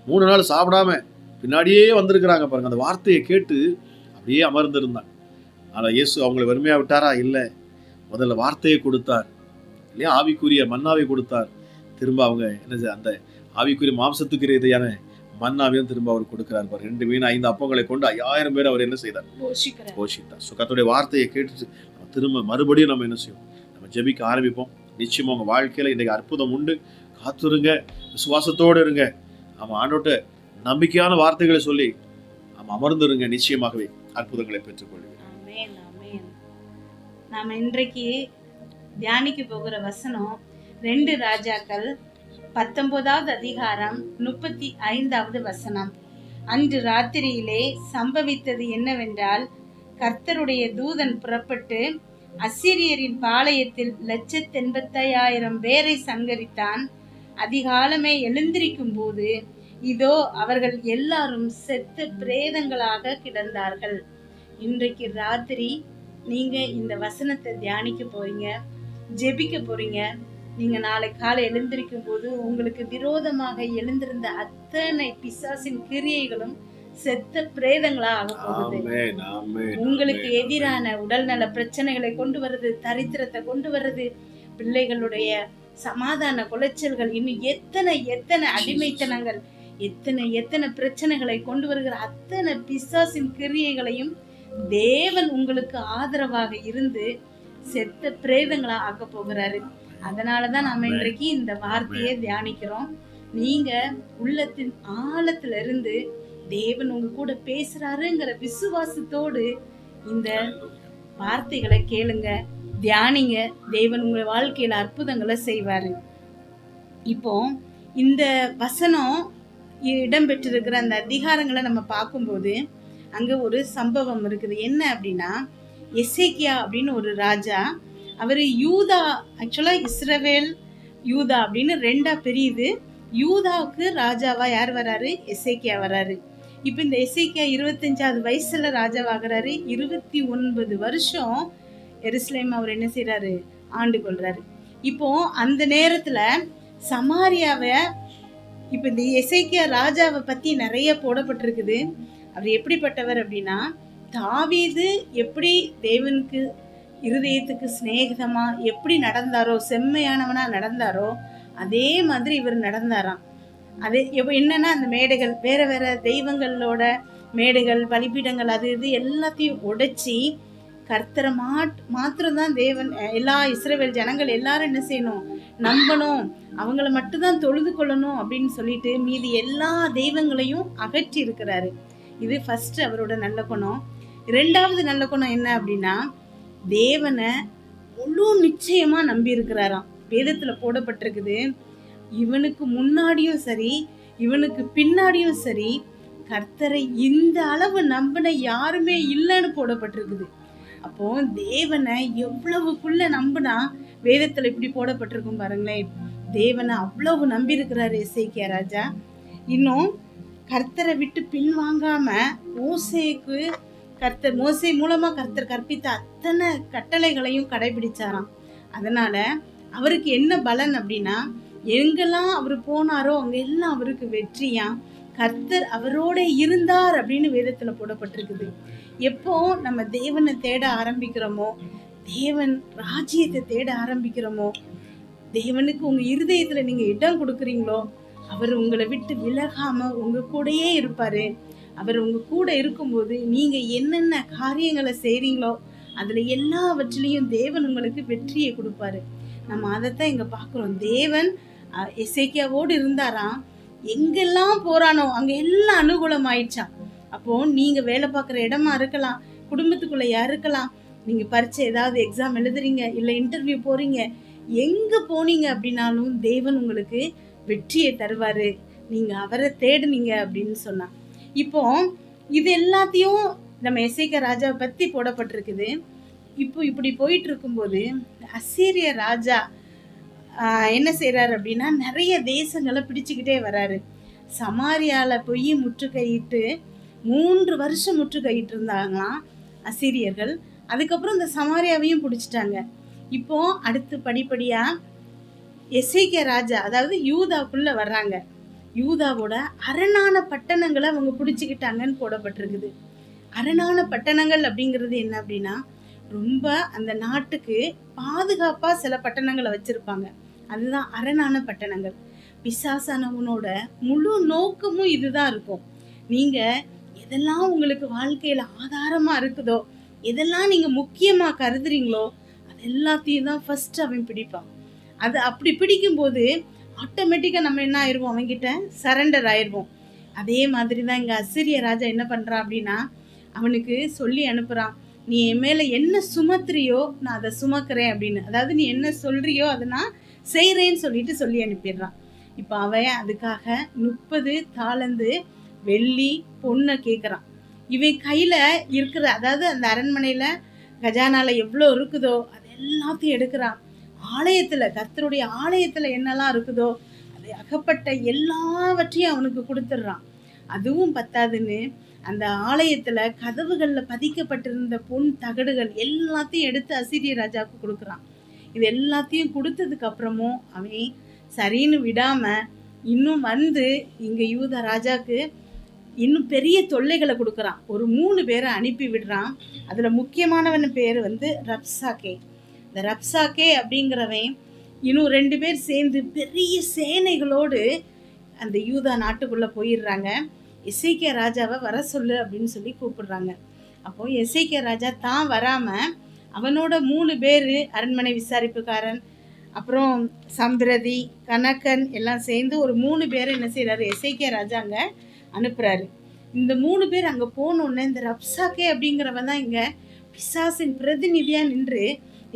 A: 3 நாள் சாப்பிடாம பின்னாடியே வந்திருக்கிறாங்க பாருங்க. அந்த வார்த்தையை கேட்டு அப்படியே அமர்ந்திருந்தாங்க. ஆனால் இயேசு அவங்களை வெறுமையா விட்டாரா? இல்லை, முதல்ல வார்த்தையை கொடுத்தார் இல்லையா, ஆவிக்குரிய மன்னாவை கொடுத்தார். திரும்ப அவங்க என்ன, அந்த ஆவிக்குரிய மாம்சத்துக்கு ரீதியான மன்னாவையும் திரும்ப அவர் கொடுக்கிறார் பாரு. 2 மீன் 5 அப்பங்களை கொண்டு 5000 பேர் அவர் என்ன செய்தார், போஷித்தார். கர்த்தருடைய வார்த்தையை கேட்டு நம்ம திரும்ப மறுபடியும் நம்ம என்ன செய்வோம், நம்ம ஜெபிக்க ஆரம்பிப்போம். நிச்சயமா உங்க வாழ்க்கையில இன்றைக்கு அற்புதம் உண்டு. காத்துருங்க, விசுவாசத்தோடு இருங்க. நம்ம ஆண்டோட்ட நம்பிக்கையான வார்த்தைகளை சொல்லி நம்ம அமர்ந்துருங்க. நிச்சயமாகவே அற்புதங்களை பெற்றுக்கொள்ளுங்க.
B: நாம இன்றைக்கு தியானிக்க போகிற வசனம் 2 ராஜாக்கள் 19வது அதிகாரம் 35வது வசனம். அன்று ராத்திரியிலே சம்பவித்தது என்னவென்றால், கர்த்தருடைய தூதன் புறப்பட்டு அசீரியரின் பாளையத்தில் 185,000 பேரை சங்கரித்தான். அதிகாலமே எழுந்திருக்கும் போது இதோ அவர்கள் எல்லாரும் செத்த பிரேதங்களாக கிடந்தார்கள். இன்றைக்கு ராத்திரி நீங்க இந்த வசனத்தை தியானிக்க போறீங்க, ஜெபிக்க போறீங்க. நீங்க நாளை காலை எழுந்திருக்கும் போது உங்களுக்கு விரோதமாக எழுந்திருந்த அத்தனை பிசாசின் கிரியைகளும் செத்த பிரேதங்களா ஆக போகுது. உங்களுக்கு எதிரான உடல்நல பிரச்சனைகளை கொண்டு வருது, தரித்திரத்தை கொண்டு வருது, பிள்ளைகளுடைய சமாதான குலைச்சல்கள், இன்னும் எத்தனை அடிமைத்தனங்கள், எத்தனை பிரச்சனைகளை கொண்டு வருகிற அத்தனை பிசாசின் கிரியைகளையும் தேவன் உங்களுக்கு ஆதரவாக இருந்து செத்த பிரேதங்களா ஆக்க போகிறாரு. அதனாலதான் நம்ம இன்றைக்கு இந்த வார்த்தையை தியானிக்கிறோம். நீங்க உள்ளத்தின் ஆழத்துல இருந்து தேவன் உங்க கூட பேசுறாருங்கிற விசுவாசத்தோடு இந்த வார்த்தைகளை கேளுங்க, தியானிங்க. தேவன் உங்க வாழ்க்கையில அற்புதங்களை செய்வாரு. இப்போ இந்த வசனம் இடம்பெற்றிருக்கிற அந்த அதிகாரங்களை நம்ம பார்க்கும்போது அங்க ஒரு சம்பவம் இருக்குது. என்ன அப்படின்னா, எசேக்கியா அப்படின்னு ஒரு ராஜா, அவர் யூதா, ஆக்சுவலா இஸ்ரவேல் யூதா அப்படின்னு ரெண்டா பிரியுது. யூதாவுக்கு ராஜாவா யார் வராரு? எசேக்கியா வராரு. இப்ப இந்த எசேக்கியா 25வது வயசுல ராஜாவாகிறாரு. 29 வருஷம் எருசலேம் அவர் என்ன செய்யறாரு? ஆண்டு கொள்றாரு. இப்போ அந்த நேரத்துல சமாரியாவை, இப்ப இந்த எசேக்கியா ராஜாவை பத்தி நிறைய போடப்பட்டிருக்குது. அவர் எப்படிப்பட்டவர் அப்படின்னா, தாவீது எப்படி தேவனுக்கு இருதயத்துக்கு சிநேகிதமா எப்படி நடந்தாரோ, செம்மையானவனா நடந்தாரோ, அதே மாதிரி இவர் நடந்தாராம். அது என்னன்னா, அந்த மேடைகள், வேற வேற தெய்வங்களோட மேடைகள், பலிபீடங்கள், அது இது எல்லாத்தையும் உடைச்சி கர்த்தரை மாத்திரம்தான் தேவன், எல்லா இஸ்ரவேல் ஜனங்கள் எல்லாரும் என்ன செய்யணும்? நம்பணும், அவங்கள மட்டும்தான் தொழுது கொள்ளணும் அப்படின்னு சொல்லிட்டு மீதி எல்லா தெய்வங்களையும் அகற்றி இருக்கிறாரு. இது ஃபர்ஸ்ட் அவரோட நல்ல குணம். இரண்டாவது நல்ல குணம் என்ன அப்படின்னா, தேவனை முழு நிச்சயமா நம்பி இருக்கிறாராம். வேதத்துல போடப்பட்டிருக்குது, இவனுக்கு முன்னாடியும் சரி இவனுக்கு பின்னாடியும் சரி கர்த்தரை இந்த அளவு நம்பின யாருமே இல்லைன்னு போடப்பட்டிருக்குது. அப்போ தேவனை எவ்வளவுக்குள்ள நம்பினா வேதத்துல இப்படி போடப்பட்டிருக்கும் பாருங்களேன். தேவனை அவ்வளவு நம்பி இருக்கிறாரு எசேக்கியா ராஜா. இன்னும் கர்த்தரை விட்டு பின்வாங்காம மோசேக்கு மோசே மூலமா கர்த்தர் கற்பித்த அத்தனை கட்டளைகளையும் கடைபிடிச்சாராம். அதனால அவருக்கு என்ன பலன் அப்படின்னா, எங்கெல்லாம் அவர் போனாரோ அங்க எல்லாம் அவருக்கு வெற்றியா, கர்த்தர் அவரோட இருந்தார் அப்படின்னு வேதத்துல போடப்பட்டிருக்குது. எப்போ நம்ம தேவனை தேட ஆரம்பிக்கிறோமோ, தேவன் ராஜ்யத்தை தேட ஆரம்பிக்கிறோமோ, தேவனுக்கு உங்க இருதயத்துல நீங்க இடம் கொடுக்குறீங்களோ, அவர் உங்களை விட்டு விலகாம உங்க கூடயே இருப்பாரு. அவர் உங்க கூட இருக்கும்போது நீங்க என்னென்ன காரியங்களை செய்றீங்களோ அதுல எல்லாவற்றிலையும் தேவன் உங்களுக்கு வெற்றியை கொடுப்பாரு. நம்ம அதைத்தான் இங்க பாக்குறோம். தேவன் எசேக்கியாவோடு இருந்தாராம். எங்கெல்லாம் போறானோ அங்க எல்லாம் அனுகூலம் ஆயிடுச்சான். அப்போ நீங்க வேலை பார்க்குற இடமா இருக்கலாம், குடும்பத்துக்குள்ளயா இருக்கலாம், நீங்க பரீட்சை ஏதாவது எக்ஸாம் எழுதுறீங்க, இல்ல இன்டர்வியூ போறீங்க, எங்க போனீங்க அப்படின்னாலும் தேவன் உங்களுக்கு வெற்றியை தருவாரு, நீங்க அவரை தேடுனீங்க அப்படின்னு சொன்னா. இப்போ இது எல்லாத்தையும் நம்ம எசேக்கியா ராஜாவை பத்தி போடப்பட்டிருக்குது. இப்போ இப்படி போயிட்டு இருக்கும்போது அசீரிய ராஜா என்ன செய்யறாரு அப்படின்னா, நிறைய தேசங்களை பிடிச்சுக்கிட்டே வராரு. சமாரியால போய் முற்றுகையிட்டு 3 வருஷம் முற்றுகையிட்டு இருந்தாங்களாம் அசீரியர்கள். அதுக்கப்புறம் இந்த சமாரியாவையும் பிடிச்சிட்டாங்க. இப்போ அடுத்து படிப்படியா எசேக்கியா ராஜா, அதாவது யூதாக்குள்ள வர்றாங்க. யூதாவோட அரணான பட்டணங்களை அவங்க பிடிச்சுக்கிட்டாங்கன்னு போடப்பட்டிருக்குது. அரணான பட்டணங்கள் அப்படிங்கிறது என்ன அப்படின்னா, ரொம்ப அந்த நாட்டுக்கு பாதுகாப்பா சில பட்டணங்களை வச்சிருப்பாங்க. அதுதான் அரணான பட்டணங்கள். பிசாசானவனோட முழு நோக்கமும் இதுதான் இருக்கும். நீங்க எதெல்லாம் உங்களுக்கு வாழ்க்கையில ஆதாரமா இருக்குதோ, எதெல்லாம் நீங்க முக்கியமா கருதுறீங்களோ, அது எல்லாத்தையும் தான் ஃபர்ஸ்ட் அவன் பிடிப்பான். அது அப்படி பிடிக்கும்போது ஆட்டோமேட்டிக்கா நம்ம என்ன ஆயிடுவோம்? அவன்கிட்ட சரண்டர் ஆயிடுவோம். அதே மாதிரி தான் இங்க அசீரிய ராஜா என்ன பண்றான் அப்படின்னா, அவனுக்கு சொல்லி அனுப்புறான், நீ என் மேல என்ன சுமத்துறியோ நான் அதை சுமக்கிறேன் அப்படின்னு. அதாவது நீ என்ன சொல்றியோ அதை நான் செய்யறேன்னு சொல்லிட்டு சொல்லி அனுப்பிடுறான். இப்ப அவன் அதுக்காக 30 தாலந்து வெள்ளி பொண்ணை கேட்குறான். இவன் கையில இருக்கிற, அதாவது அந்த அரண்மனையில கஜானால எவ்வளோ இருக்குதோ அது எல்லாத்தையும் எடுக்கிறான். ஆலயத்துல, கர்த்தருடைய ஆலயத்துல என்னெல்லாம் இருக்குதோ அது அகப்பட்ட எல்லாவற்றையும் அவனுக்கு கொடுத்துட்றான். அதுவும் பத்தாதுன்னு அந்த ஆலயத்துல கதவுகள்ல பதிக்கப்பட்டிருந்த பொன் தகடுகள் எல்லாத்தையும் எடுத்து அசீரிய ராஜாவுக்கு கொடுக்குறான். இது எல்லாத்தையும் கொடுத்ததுக்கு அப்புறமும் அவன் சரின்னு விடாம இன்னும் வந்து இங்க யூதா ராஜாக்கு இன்னும் பெரிய தொல்லைகளை கொடுக்குறான். ஒரு 3 பேரை அனுப்பி விடுறான். அதுல முக்கியமானவன் பேர் வந்து ரப்சாக்கே. இந்த ரப்சாக்கே அப்படிங்கிறவன் இன்னும் 2 பேர் சேர்ந்து பெரிய சேனைகளோடு அந்த யூதா நாட்டுக்குள்ள போயிடுறாங்க. எசேக்கியா ராஜாவை வர சொல்லு அப்படின்னு சொல்லி கூப்பிடுறாங்க. அப்போ எசேக்கியா ராஜா தான் வராம அவனோட 3 பேர், அரண்மனை விசாரிப்புக்காரன், அப்புறம் சம்பிரதி, கனகன் எல்லாம் சேர்ந்து ஒரு 3 பேரை என்ன செய்கிறாரு, எசேக்கியா ராஜா அங்கே அனுப்புகிறாரு. இந்த 3 பேர் அங்கே போனோடனே இந்த ரப்சாக்கே அப்படிங்கிறவன் தான் இங்கே பிசாசின் பிரதிநிதியாக நின்று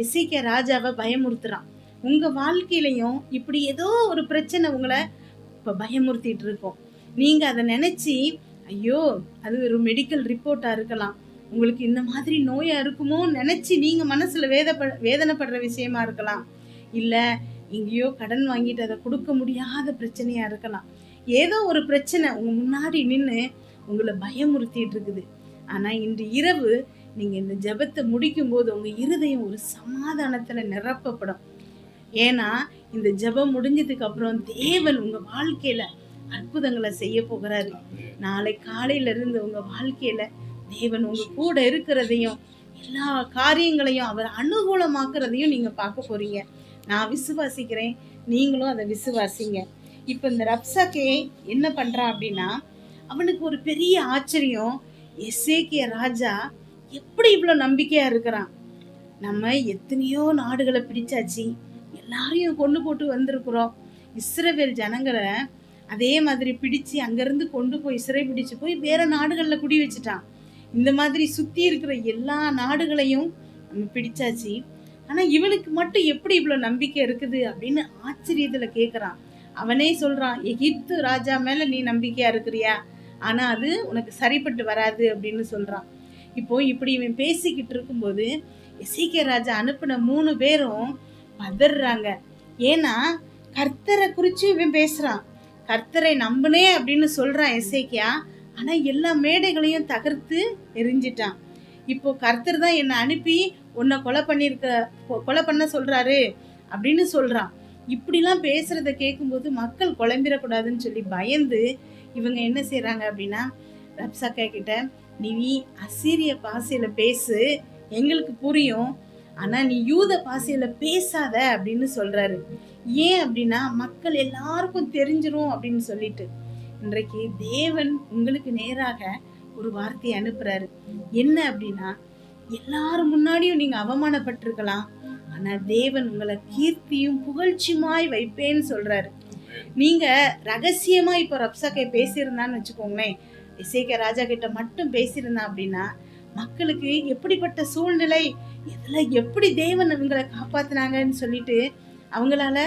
B: எசேக்கியா ராஜாவை பயமுறுத்துறான். உங்கள் வாழ்க்கையிலையும் இப்படி ஏதோ ஒரு பிரச்சனை உங்களை இப்போ பயமுறுத்திட்டு இருக்கோம். நீங்கள் அதை நினச்சி ஐயோ அது ஒரு மெடிக்கல் ரிப்போர்ட்டாக இருக்கலாம், உங்களுக்கு இந்த மாதிரி நோயாக இருக்குமோ நினச்சி நீங்கள் மனசில் வேதனைப்படுற விஷயமா இருக்கலாம். இல்லை எங்கேயோ கடன் வாங்கிட்டு அதை கொடுக்க முடியாத பிரச்சனையாக இருக்கலாம். ஏதோ ஒரு பிரச்சனை உங்கள் முன்னாடி நின்று உங்களை பயமுறுத்திட்டு இருக்குது. ஆனால் இன்று இரவு நீங்கள் இந்த ஜெபத்தை முடிக்கும்போது உங்கள் இருதயம் ஒரு சமாதானத்தில் நிரப்பப்படும். ஏன்னா இந்த ஜெபம் முடிஞ்சதுக்கு அப்புறம் தேவன் உங்கள் வாழ்க்கையில் அற்புதங்களை செய்ய போகிறாரு. நாளை காலையிலிருந்து உங்கள் வாழ்க்கையில் தேவன் உங்கள் கூட இருக்கிறதையும் எல்லா காரியங்களையும் அவர் அனுகூலமாக்குறதையும் நீங்கள் பார்க்க போகிறீங்க. நான் விசுவாசிக்கிறேன், நீங்களும் அதை விசுவாசிங்க. இப்போ இந்த ரப்சாக்கே என்ன பண்ணுறான் அப்படின்னா, அவனுக்கு ஒரு பெரிய ஆச்சரியம், எசேக்கியா ராஜா எப்படி இவ்வளோ நம்பிக்கையாக இருக்கிறான். நம்ம எத்தனையோ நாடுகளை பிடிச்சாச்சு, எல்லாரையும் கொண்டு போட்டு வந்திருக்கிறோம். இஸ்ரவேல் ஜனங்களை அதே மாதிரி பிடிச்சு அங்கேருந்து கொண்டு போய் சிறை பிடிச்சு போய் வேறு நாடுகளில் குடி வச்சுட்டான். இந்த மாதிரி சுற்றி இருக்கிற எல்லா நாடுகளையும் நம்ம பிடிச்சாச்சு. ஆனால் இவனுக்கு மட்டும் எப்படி இவ்வளோ நம்பிக்கை இருக்குது அப்படின்னு ஆச்சரியத்தில் கேட்குறான். அவனே சொல்கிறான், எகிப்து ராஜா மேலே நீ நம்பிக்கையாக இருக்கிறியா, ஆனால் அது உனக்கு சரிப்பட்டு வராது அப்படின்னு சொல்கிறான். இப்போது இப்படி இவன் பேசிக்கிட்டு இருக்கும்போது எசேக்கியா ராஜா அனுப்பின 3 பேரும் பதறாங்க. ஏன்னா கர்த்தரை குறித்து இவன் பேசுகிறான், கர்த்தரை நம்புனே அப்படின்னு சொல்கிறான் எசேக்கியா. ஆனால் எல்லா மேடைகளையும் தகர்த்து எரிஞ்சிட்டான். இப்போ கர்த்தர் தான் என்னை அனுப்பி உன்னை கொலை பண்ண சொல்கிறாரு அப்படின்னு சொல்கிறான். இப்படிலாம் பேசுகிறத கேட்கும்போது மக்கள் குழம்பிடக்கூடாதுன்னு சொல்லி பயந்து இவங்க என்ன செய்கிறாங்க அப்படின்னா, ரப்சாக்கா கிட்ட நீ அசீரிய பாஷையில் பேசு, எங்களுக்கு புரியும், ஆனால் நீ யூத பாஷையில் பேசாத அப்படின்னு சொல்கிறாரு. ஏன் அப்படின்னா மக்கள் எல்லாருக்கும் தெரிஞ்சிரும் அப்படின்னு சொல்லிட்டு. இன்றைக்கு தேவன் உங்களுக்கு நேராக ஒரு வார்த்தையை அனுப்புகிறாரு. என்ன அப்படின்னா, எல்லாரும் முன்னாடியும் நீங்கள் அவமானப்பட்டிருக்கலாம், ஆனால் தேவன் உங்களை கீர்த்தியும் புகழ்ச்சியுமாய் வைப்பேன்னு சொல்கிறாரு. நீங்கள் ரகசியமாக இப்போ ரப்சாக்கை பேசியிருந்தான்னு வச்சுக்கோங்களேன், எசேக்கியா ராஜா கிட்ட மட்டும் பேசியிருந்தான் அப்படின்னா மக்களுக்கு எப்படிப்பட்ட சூழ்நிலை, இதில் எப்படி தேவன் இவங்களை காப்பாற்றினாங்கன்னு சொல்லிட்டு அவங்களால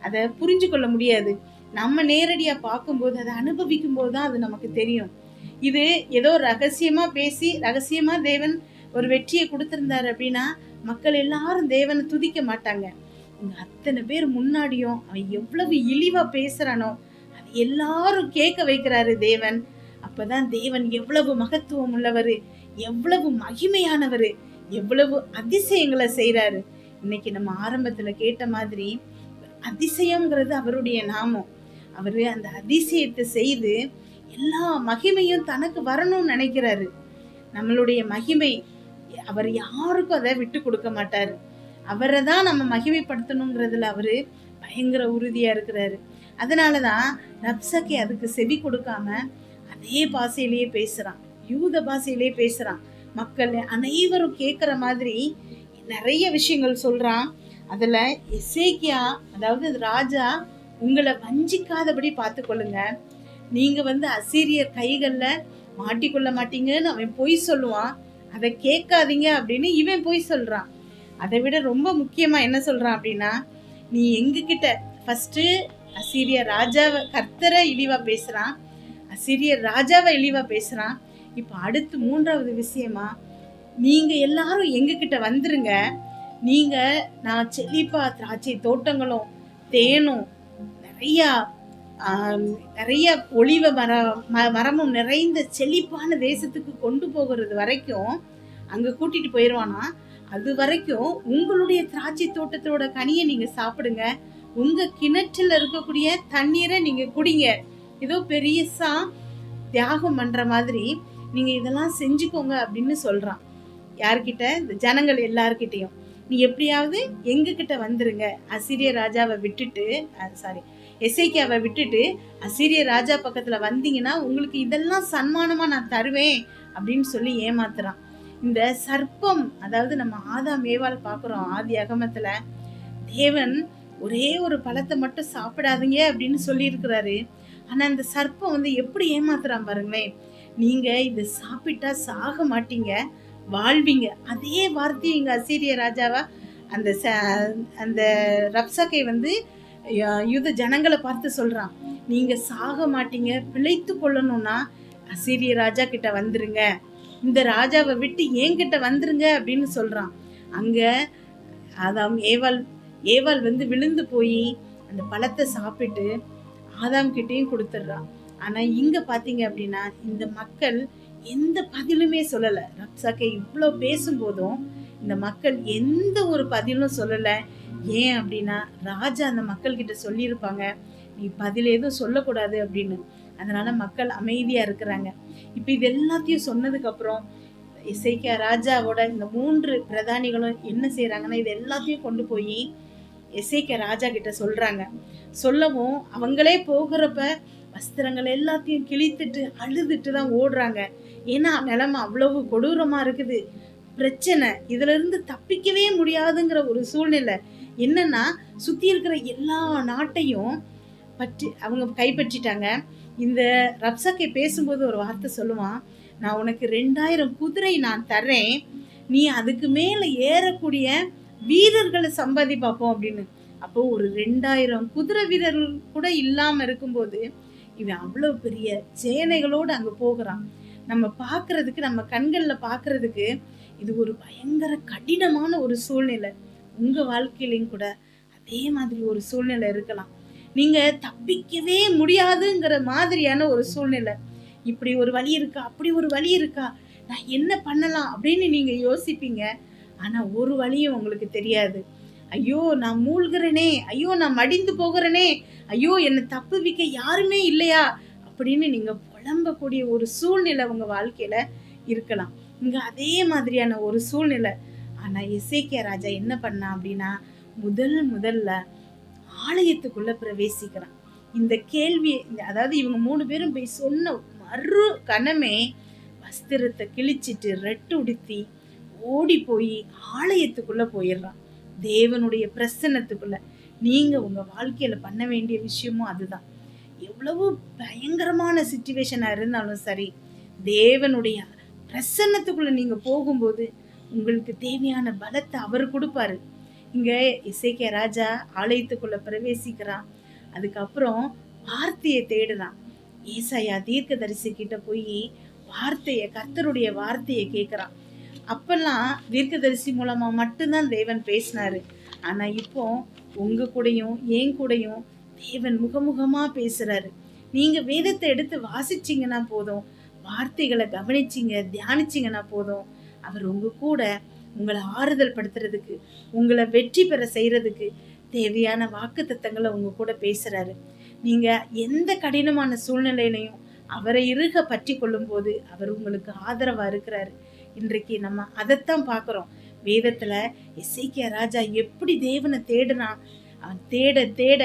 B: அதை புரிஞ்சு கொள்ள முடியாது. நம்ம நேரடியாக பார்க்கும்போது அதை அனுபவிக்கும் போது தான் அது நமக்கு தெரியும். இது ஏதோ ரகசியமாக பேசி ரகசியமாக தேவன் ஒரு வெற்றியை கொடுத்துருந்தாரு அப்படின்னா மக்கள் எல்லாரும் தேவனை துதிக்க மாட்டாங்க. இங்கே அத்தனை பேர் முன்னாடியும் அவன் எவ்வளவு இழிவாக பேசுகிறானோ அது எல்லாரும் கேட்க வைக்கிறாரு தேவன். அப்போ தான் தேவன் எவ்வளவு மகத்துவம் உள்ளவர், எவ்வளவு மகிமையானவர், எவ்வளவு அதிசயங்களை செய்கிறாரு. இன்னைக்கு நம்ம ஆரம்பத்தில் கேட்ட மாதிரி அதிசயங்கிறது அவருடைய நாமம். அவர் அந்த அதிசயத்தை செய்து எல்லா மகிமையும் தனக்கு வரணும்னு நினைக்கிறாரு. நம்மளுடைய மகிமை அவர் யாருக்கும் அதை விட்டு கொடுக்க மாட்டார். அவரை தான் நம்ம மகிமைப்படுத்தணுங்கிறதுல அவர் பயங்கர உறுதியாக இருக்கிறாரு. அதனால தான் ரப்சாக்கே அதுக்கு செவி கொடுக்காம அதே பாஷையிலேயே பேசுகிறான், யூத பாஷையிலேயே பேசுகிறான். மக்கள் அனைவரும் கேட்குற மாதிரி நிறைய விஷயங்கள் சொல்கிறான். அதில் எசேக்கியா, அதாவது ராஜா, உங்களை வஞ்சிக்காதபடி பார்த்துக்கொள்ளுங்க, நீங்கள் அசீரியர் கைகளில் மாட்டிக்கொள்ள மாட்டீங்கன்னு அவன் பொய் சொல்லுவான். அதை கேட்காதீங்க அப்படின்னு இவன் பொய் சொல்கிறான். அதை விட ரொம்ப முக்கியமாக என்ன சொல்கிறான் அப்படின்னா, நீ எங்ககிட்ட ஃபஸ்ட்டு அசீரிய ராஜாவை கர்த்தரை இழிவாக பேசுகிறான், அசீரிய ராஜாவை இழிவாக பேசுகிறான். இப்போ அடுத்து 3வது விஷயமா, நீங்கள் எல்லாரும் எங்ககிட்ட வந்துருங்க, நீங்கள் நான் செழிப்பா திராட்சை தோட்டங்களும் தேனும் நிறைய ஒளிவ மரமும் நிறைந்த செழிப்பான தேசத்துக்கு கொண்டு போகிறது வரைக்கும் அங்கே கூட்டிகிட்டு போயிடுவானா. அது வரைக்கும் உங்களுடைய திராட்சை தோட்டத்தோட கனியை நீங்கள் சாப்பிடுங்க, உங்கள் கிணற்றில் இருக்கக்கூடிய தண்ணீரை நீங்கள் குடிங்க. ஏதோ பெரியசா தியாகம் பண்ணுற மாதிரி நீங்கள் இதெல்லாம் செஞ்சுக்கோங்க அப்படின்னு சொல்கிறான். யார்கிட்ட? இந்த ஜனங்கள் எல்லார்கிட்டையும். நீ எப்படியாவது எங்ககிட்ட வந்துருங்க, அசீரிய ராஜாவை விட்டுட்டு எசேக்கியாவை விட்டுட்டு அசீரிய ராஜா பக்கத்தில் வந்தீங்கன்னா உங்களுக்கு இதெல்லாம் சன்மானமாக நான் தருவேன் அப்படின்னு சொல்லி ஏமாத்துறான். இந்த சர்ப்பம், அதாவது நம்ம ஆதாம் ஏவாள் பார்க்குறோம் ஆதி அகமத்தில், தேவன் ஒரே ஒரு பழத்தை மட்டும் சாப்பிடாதீங்க அப்படின்னு சொல்லியிருக்கிறாரு. ஆனா அந்த சர்ப்பம் வந்து எப்படி ஏமாத்துறான் பாருங்களேன். நீங்க இதை சாப்பிட்டா சாக மாட்டீங்க, வாழ்வீங்க. அதே வார்த்தையை இங்க அசீரிய ராஜாவா அந்த அந்த ரப்சாக்கை வந்து யூத ஜனங்களை பார்த்து சொல்றான். நீங்க சாக மாட்டீங்க, பிழைத்து கொள்ளணும்னா அசீரிய ராஜா கிட்ட வந்துருங்க, இந்த ராஜாவை விட்டு என்கிட்ட வந்துருங்க அப்படின்னு சொல்றான். அங்க ஆதாம் ஏவாள் வந்து விழுந்து போய் அந்த பழத்தை சாப்பிட்டு ஆதாம் கிட்டையும் கொடுத்துடுறான். ஆனா இங்க பாத்தீங்க அப்படின்னா இந்த மக்கள் எந்த பதிலுமே சொல்லல. ரப்சாக்கை இவ்வளோ பேசும்போதும் இந்த மக்கள் எந்த ஒரு பதிலும் சொல்லல. ஏன் அப்படின்னா ராஜா அந்த மக்கள் கிட்ட சொல்லியிருப்பாங்க, நீ பதில் எதுவும் சொல்லக்கூடாது அப்படின்னு. அதனால மக்கள் அமைதியா இருக்கிறாங்க. இப்ப இது எல்லாத்தையும் சொன்னதுக்கு அப்புறம் எசேக்கியா ராஜாவோட இந்த 3 பிரதானிகளும் என்ன செய்யறாங்கன்னா இது எல்லாத்தையும் கொண்டு போய் எசேக்கியா ராஜா கிட்ட சொல்றாங்க. சொல்லவும் அவங்களே போகிறப்ப வஸ்திரங்கள் எல்லாத்தையும் கிழித்துட்டு அழுதுட்டு தான் ஓடுறாங்க. ஏன்னா நிலைமை அவ்வளவு கொடூரமா இருக்குது, பிரச்சனை, இதுல இருந்து தப்பிக்கவே முடியாதுங்கிற ஒரு சூழ்நிலை. என்னன்னா சுத்தி இருக்கிற எல்லா நாட்டையும் அவங்க கைப்பற்றிட்டாங்க. இந்த ரப்சாக்கை பேசும்போது ஒரு வார்த்தை சொல்லுவான், நான் உனக்கு 2000 குதிரை நான் தர்றேன், நீ அதுக்கு மேல ஏறக்கூடிய வீரர்களை சம்பாதி பார்ப்போம் அப்படின்னு. அப்போ ஒரு 2000 குதிரை வீரர்கள் கூட இல்லாம இருக்கும்போது இவன் அவ்வளவு பெரிய சேனைகளோடு அங்க போகிறான். நம்ம பாக்குறதுக்கு, நம்ம கண்கள்ல பாக்குறதுக்கு இது ஒரு பயங்கர கடினமான ஒரு சூழ்நிலை. உங்க வாழ்க்கையிலையும் கூட அதே மாதிரி ஒரு சூழ்நிலை இருக்கலாம். நீங்க தப்பிக்கவே முடியாதுங்கிற மாதிரியான ஒரு சூழ்நிலை. இப்படி ஒரு வழி இருக்கா, அப்படி ஒரு வழி இருக்கா, நான் என்ன பண்ணலாம் அப்படின்னு நீங்க யோசிப்பீங்க. ஆனா ஒரு வழியும் உங்களுக்கு தெரியாது. ஐயோ நான் மூழ்கிறனே, ஐயோ நான் மடிந்து போகிறனே, ஐயோ என்னை தப்புவிக்க யாருமே இல்லையா அப்படின்னு நீங்க புலம்பக்கூடிய ஒரு சூழ்நிலை உங்க வாழ்க்கையில இருக்கலாம். இங்க அதே மாதிரியான ஒரு சூழ்நிலை. ஆனா எசேக்கியா ராஜா என்ன பண்ணா அப்படின்னா முதல்ல ஆலயத்துக்குள்ள பிரவேசிக்கிறான். இந்த கேள்வி, அதாவது இவங்க 3 பேரும் போய் சொன்ன மறு கணமே வஸ்திரத்தை கிழிச்சிட்டு ரெட்டு உடுத்தி ஓடி போய் ஆலயத்துக்குள்ள போயிடுறான், தேவனுடைய பிரசன்னத்துக்குள்ள. நீங்க உங்க வாழ்க்கையில பண்ண வேண்டிய விஷயமும் அதுதான். எவ்வளவு பயங்கரமான சிச்சுவேஷனா இருந்தாலும் சரி, தேவனுடைய பிரசன்னத்துக்குள்ள நீங்க போகும்போது உங்களுக்கு தேவையான பலத்தை அவர் கொடுப்பாரு. இங்க எசேக்கியா ராஜா ஆலயத்துக்குள்ள பிரவேசிக்கிறான். அதுக்கப்புறம் வார்த்தையை தேடுறான். ஏசாயா தீர்க்கதரிசி கிட்ட போய் வார்த்தையை, கர்த்தருடைய வார்த்தையை கேட்கிறான். அப்பெல்லாம் தீர்க்கதரிசி மூலமா மட்டும்தான் தேவன் பேசினாரு. ஆனா இப்போ உங்க கூடயும் என் கூடயும் தேவன் முகமுகமா பேசுறாரு. நீங்க வேதத்தை எடுத்து வாசிச்சீங்கன்னா போதும், வார்த்தைகளை கவனிச்சிங்க, தியானிச்சிங்கன்னா போதும், அவர் உங்க கூட உங்களை ஆறுதல் படுத்துறதுக்கு, உங்களை வெற்றி பெற செய்யறதுக்கு தேவையான வாக்கு தத்தங்களை உங்க கூட பேசுறாரு. நீங்க எந்த கடினமான சூழ்நிலையிலையும் அவரை இறுக பற்றி கொள்ளும் போது அவர் உங்களுக்கு ஆதரவா இருக்கிறாரு. இன்றைக்கு நம்ம அதைத்தான் பார்க்குறோம். வேதத்துல எசேக்கியா ராஜா எப்படி தேவனை தேடுனான், அவன் தேட தேட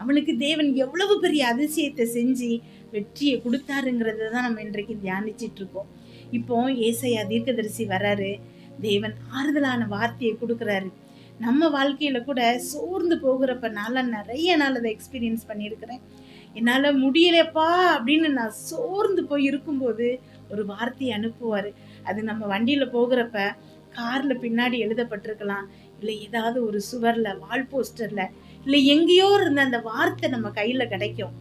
B: அவனுக்கு தேவன் எவ்வளவு பெரிய அதிசயத்தை செஞ்சு வெற்றியை கொடுத்தாருங்கிறத தான் நம்ம இன்றைக்கு தியானிச்சிட்டு இருக்கோம். இப்போ ஏசாயா தீர்க்கதரிசி வராரு, தேவன் ஆறுதலான வார்த்தையை கொடுக்குறாரு. நம்ம வாழ்க்கையில கூட சோர்ந்து போகிறப்ப நிறைய நாள் அதை எக்ஸ்பீரியன்ஸ் பண்ணியிருக்கிறேன். என்னால முடியலப்பா அப்படின்னு நான் சோர்ந்து போய் இருக்கும்போது ஒரு வார்த்தையை அனுப்புவாரு. அது நம்ம வண்டியில போகிறப்ப கார்ல பின்னாடி எழுதப்பட்டிருக்கலாம், இல்லை ஏதாவது ஒரு சுவர்ல, வால் போஸ்டர்ல, இல்லை எங்கேயோ இருந்த அந்த வார்த்தை நம்ம கையில கிடைக்கும்.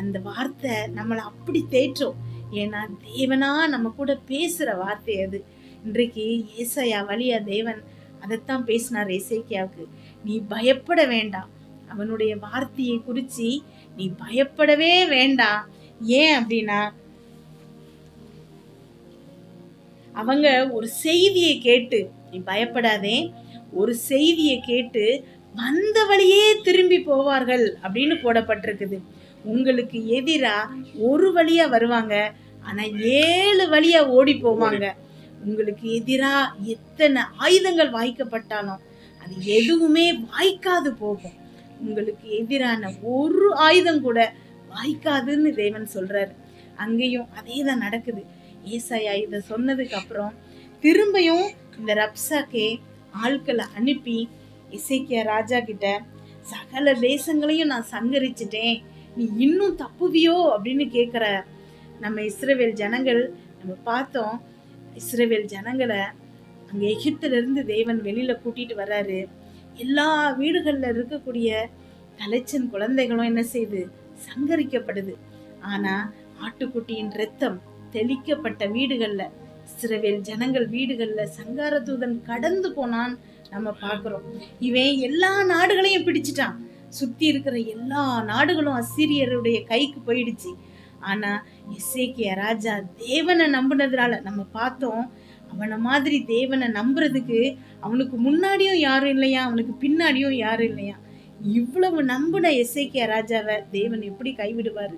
B: அந்த வார்த்தை நம்மளை அப்படி தேற்றும். ஏன்னா தேவனா நம்ம கூட பேசுற வார்த்தை அது. இன்றைக்கு ஏசாயா வழியா தேவன் அதைத்தான் பேசினார் எசேக்கியாவுக்கு. நீ பயப்பட வேண்டாம், அவனுடைய வார்த்தையை குறிச்சு நீ பயப்படவே வேண்டாம். ஏன் அப்படின்னா அவங்க ஒரு செய்தியை கேட்டு, நீ பயப்படாதே, ஒரு செய்தியை கேட்டு வந்த வழியே திரும்பி போவார்கள் அப்படின்னு போடப்பட்டிருக்குது. உங்களுக்கு எதிரா ஒரு வழியா வருவாங்க, ஆனா 7 வழியா ஓடி போவாங்க. உங்களுக்கு எதிரா எத்தனை ஆயுதங்கள் வாய்க்கப்பட்டாலும் அது எதுவுமே வாய்க்காது போகும். உங்களுக்கு எதிரான ஒரு ஆயுதம் கூட வாய்க்காதுன்னு தேவன் சொல்றாரு. அங்கேயும் அதே தான் நடக்குது. ஏசாயா இதை சொன்னதுக்கு அப்புறம் திரும்பியும் இந்த ரப்சாக்கே ஆட்களை அனுப்பி எசேக்கியா ராஜா கிட்ட சகல தேசங்களையும் நான் சங்கரிச்சிட்டேன், நீ இன்னும் தப்புவியோ அப்படின்னு கேட்குற நம்ம இஸ்ரவேல் ஜனங்கள். நம்ம பார்த்தோம், இஸ்ரவேல் ஜனங்களை அங்கே எகிப்திலிருந்து தேவன் வெளியில கூட்டிட்டு வர்றாரு. எல்லா வீடுகளில் இருக்கக்கூடிய தலைச்சன் குழந்தைகளும் என்ன செய்யுது? சங்கரிக்கப்படுது. ஆனா ஆட்டுக்குட்டியின் ரத்தம் தெளிக்கப்பட்ட வீடுகள்ல, இஸ்ரவேல் ஜனங்கள் வீடுகள்ல சங்கார தூதன் கடந்து போனான் நம்ம பார்க்கிறோம். இவன் எல்லா நாடுகளையும் பிடிச்சிட்டான். சுத்தி இருக்கிற எல்லா நாடுகளும் அசீரியருடைய கைக்கு போயிடுச்சு. ஆனா எசேக்கியா ராஜா தேவனை நம்பினதுனால நம்ம பார்த்தோம், அவனை மாதிரி தேவனை நம்புறதுக்கு அவனுக்கு முன்னாடியும் யாரும் இல்லையா, அவனுக்கு பின்னாடியும் யாரும் இல்லையா. இவ்வளவு நம்பின எசேக்கியா ராஜாவை தேவன் எப்படி கைவிடுவாரு?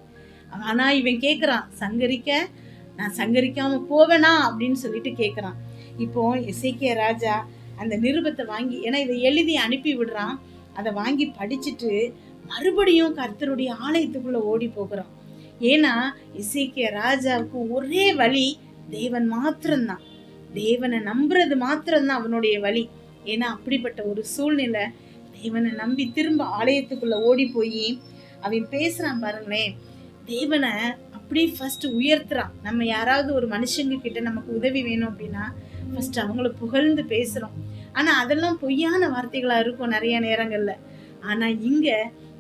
B: ஆனா இவன் கேட்குறான், நான் சங்கரிக்காம போவேனா அப்படின்னு சொல்லிட்டு கேட்குறான். இப்போ எசேக்கியா ராஜா அந்த நிருபத்தை வாங்கி, ஏன்னா இதை எழுதி அனுப்பி விடுறான், அதை வாங்கி படிச்சுட்டு மறுபடியும் கர்த்தருடைய ஆலயத்துக்குள்ள ஓடி போகிறான். ஏன்னா எசேக்கியா ராஜாவுக்கு ஒரே வழி தேவன் மாத்திரம்தான், தேவனை நம்புறது மாத்திரம்தான் அவனுடைய வழி. ஏன்னா அப்படிப்பட்ட ஒரு சூழ்நிலை, தேவனை நம்பி திரும்ப ஆலயத்துக்குள்ள ஓடி போய் அவன் பேசுறான் பாருங்களேன். தேவனை அப்படி ஃபர்ஸ்ட் உயர்த்துறான். நம்ம யாராவது ஒரு மனுஷங்க கிட்ட நமக்கு உதவி வேணும் அப்படின்னா ஃபர்ஸ்ட் அவங்கள புகழ்ந்து பேசுறோம். ஆனா அதெல்லாம் பொய்யான வார்த்தைகளா இருக்கும் நிறைய நேரங்கள்ல. ஆனா இங்க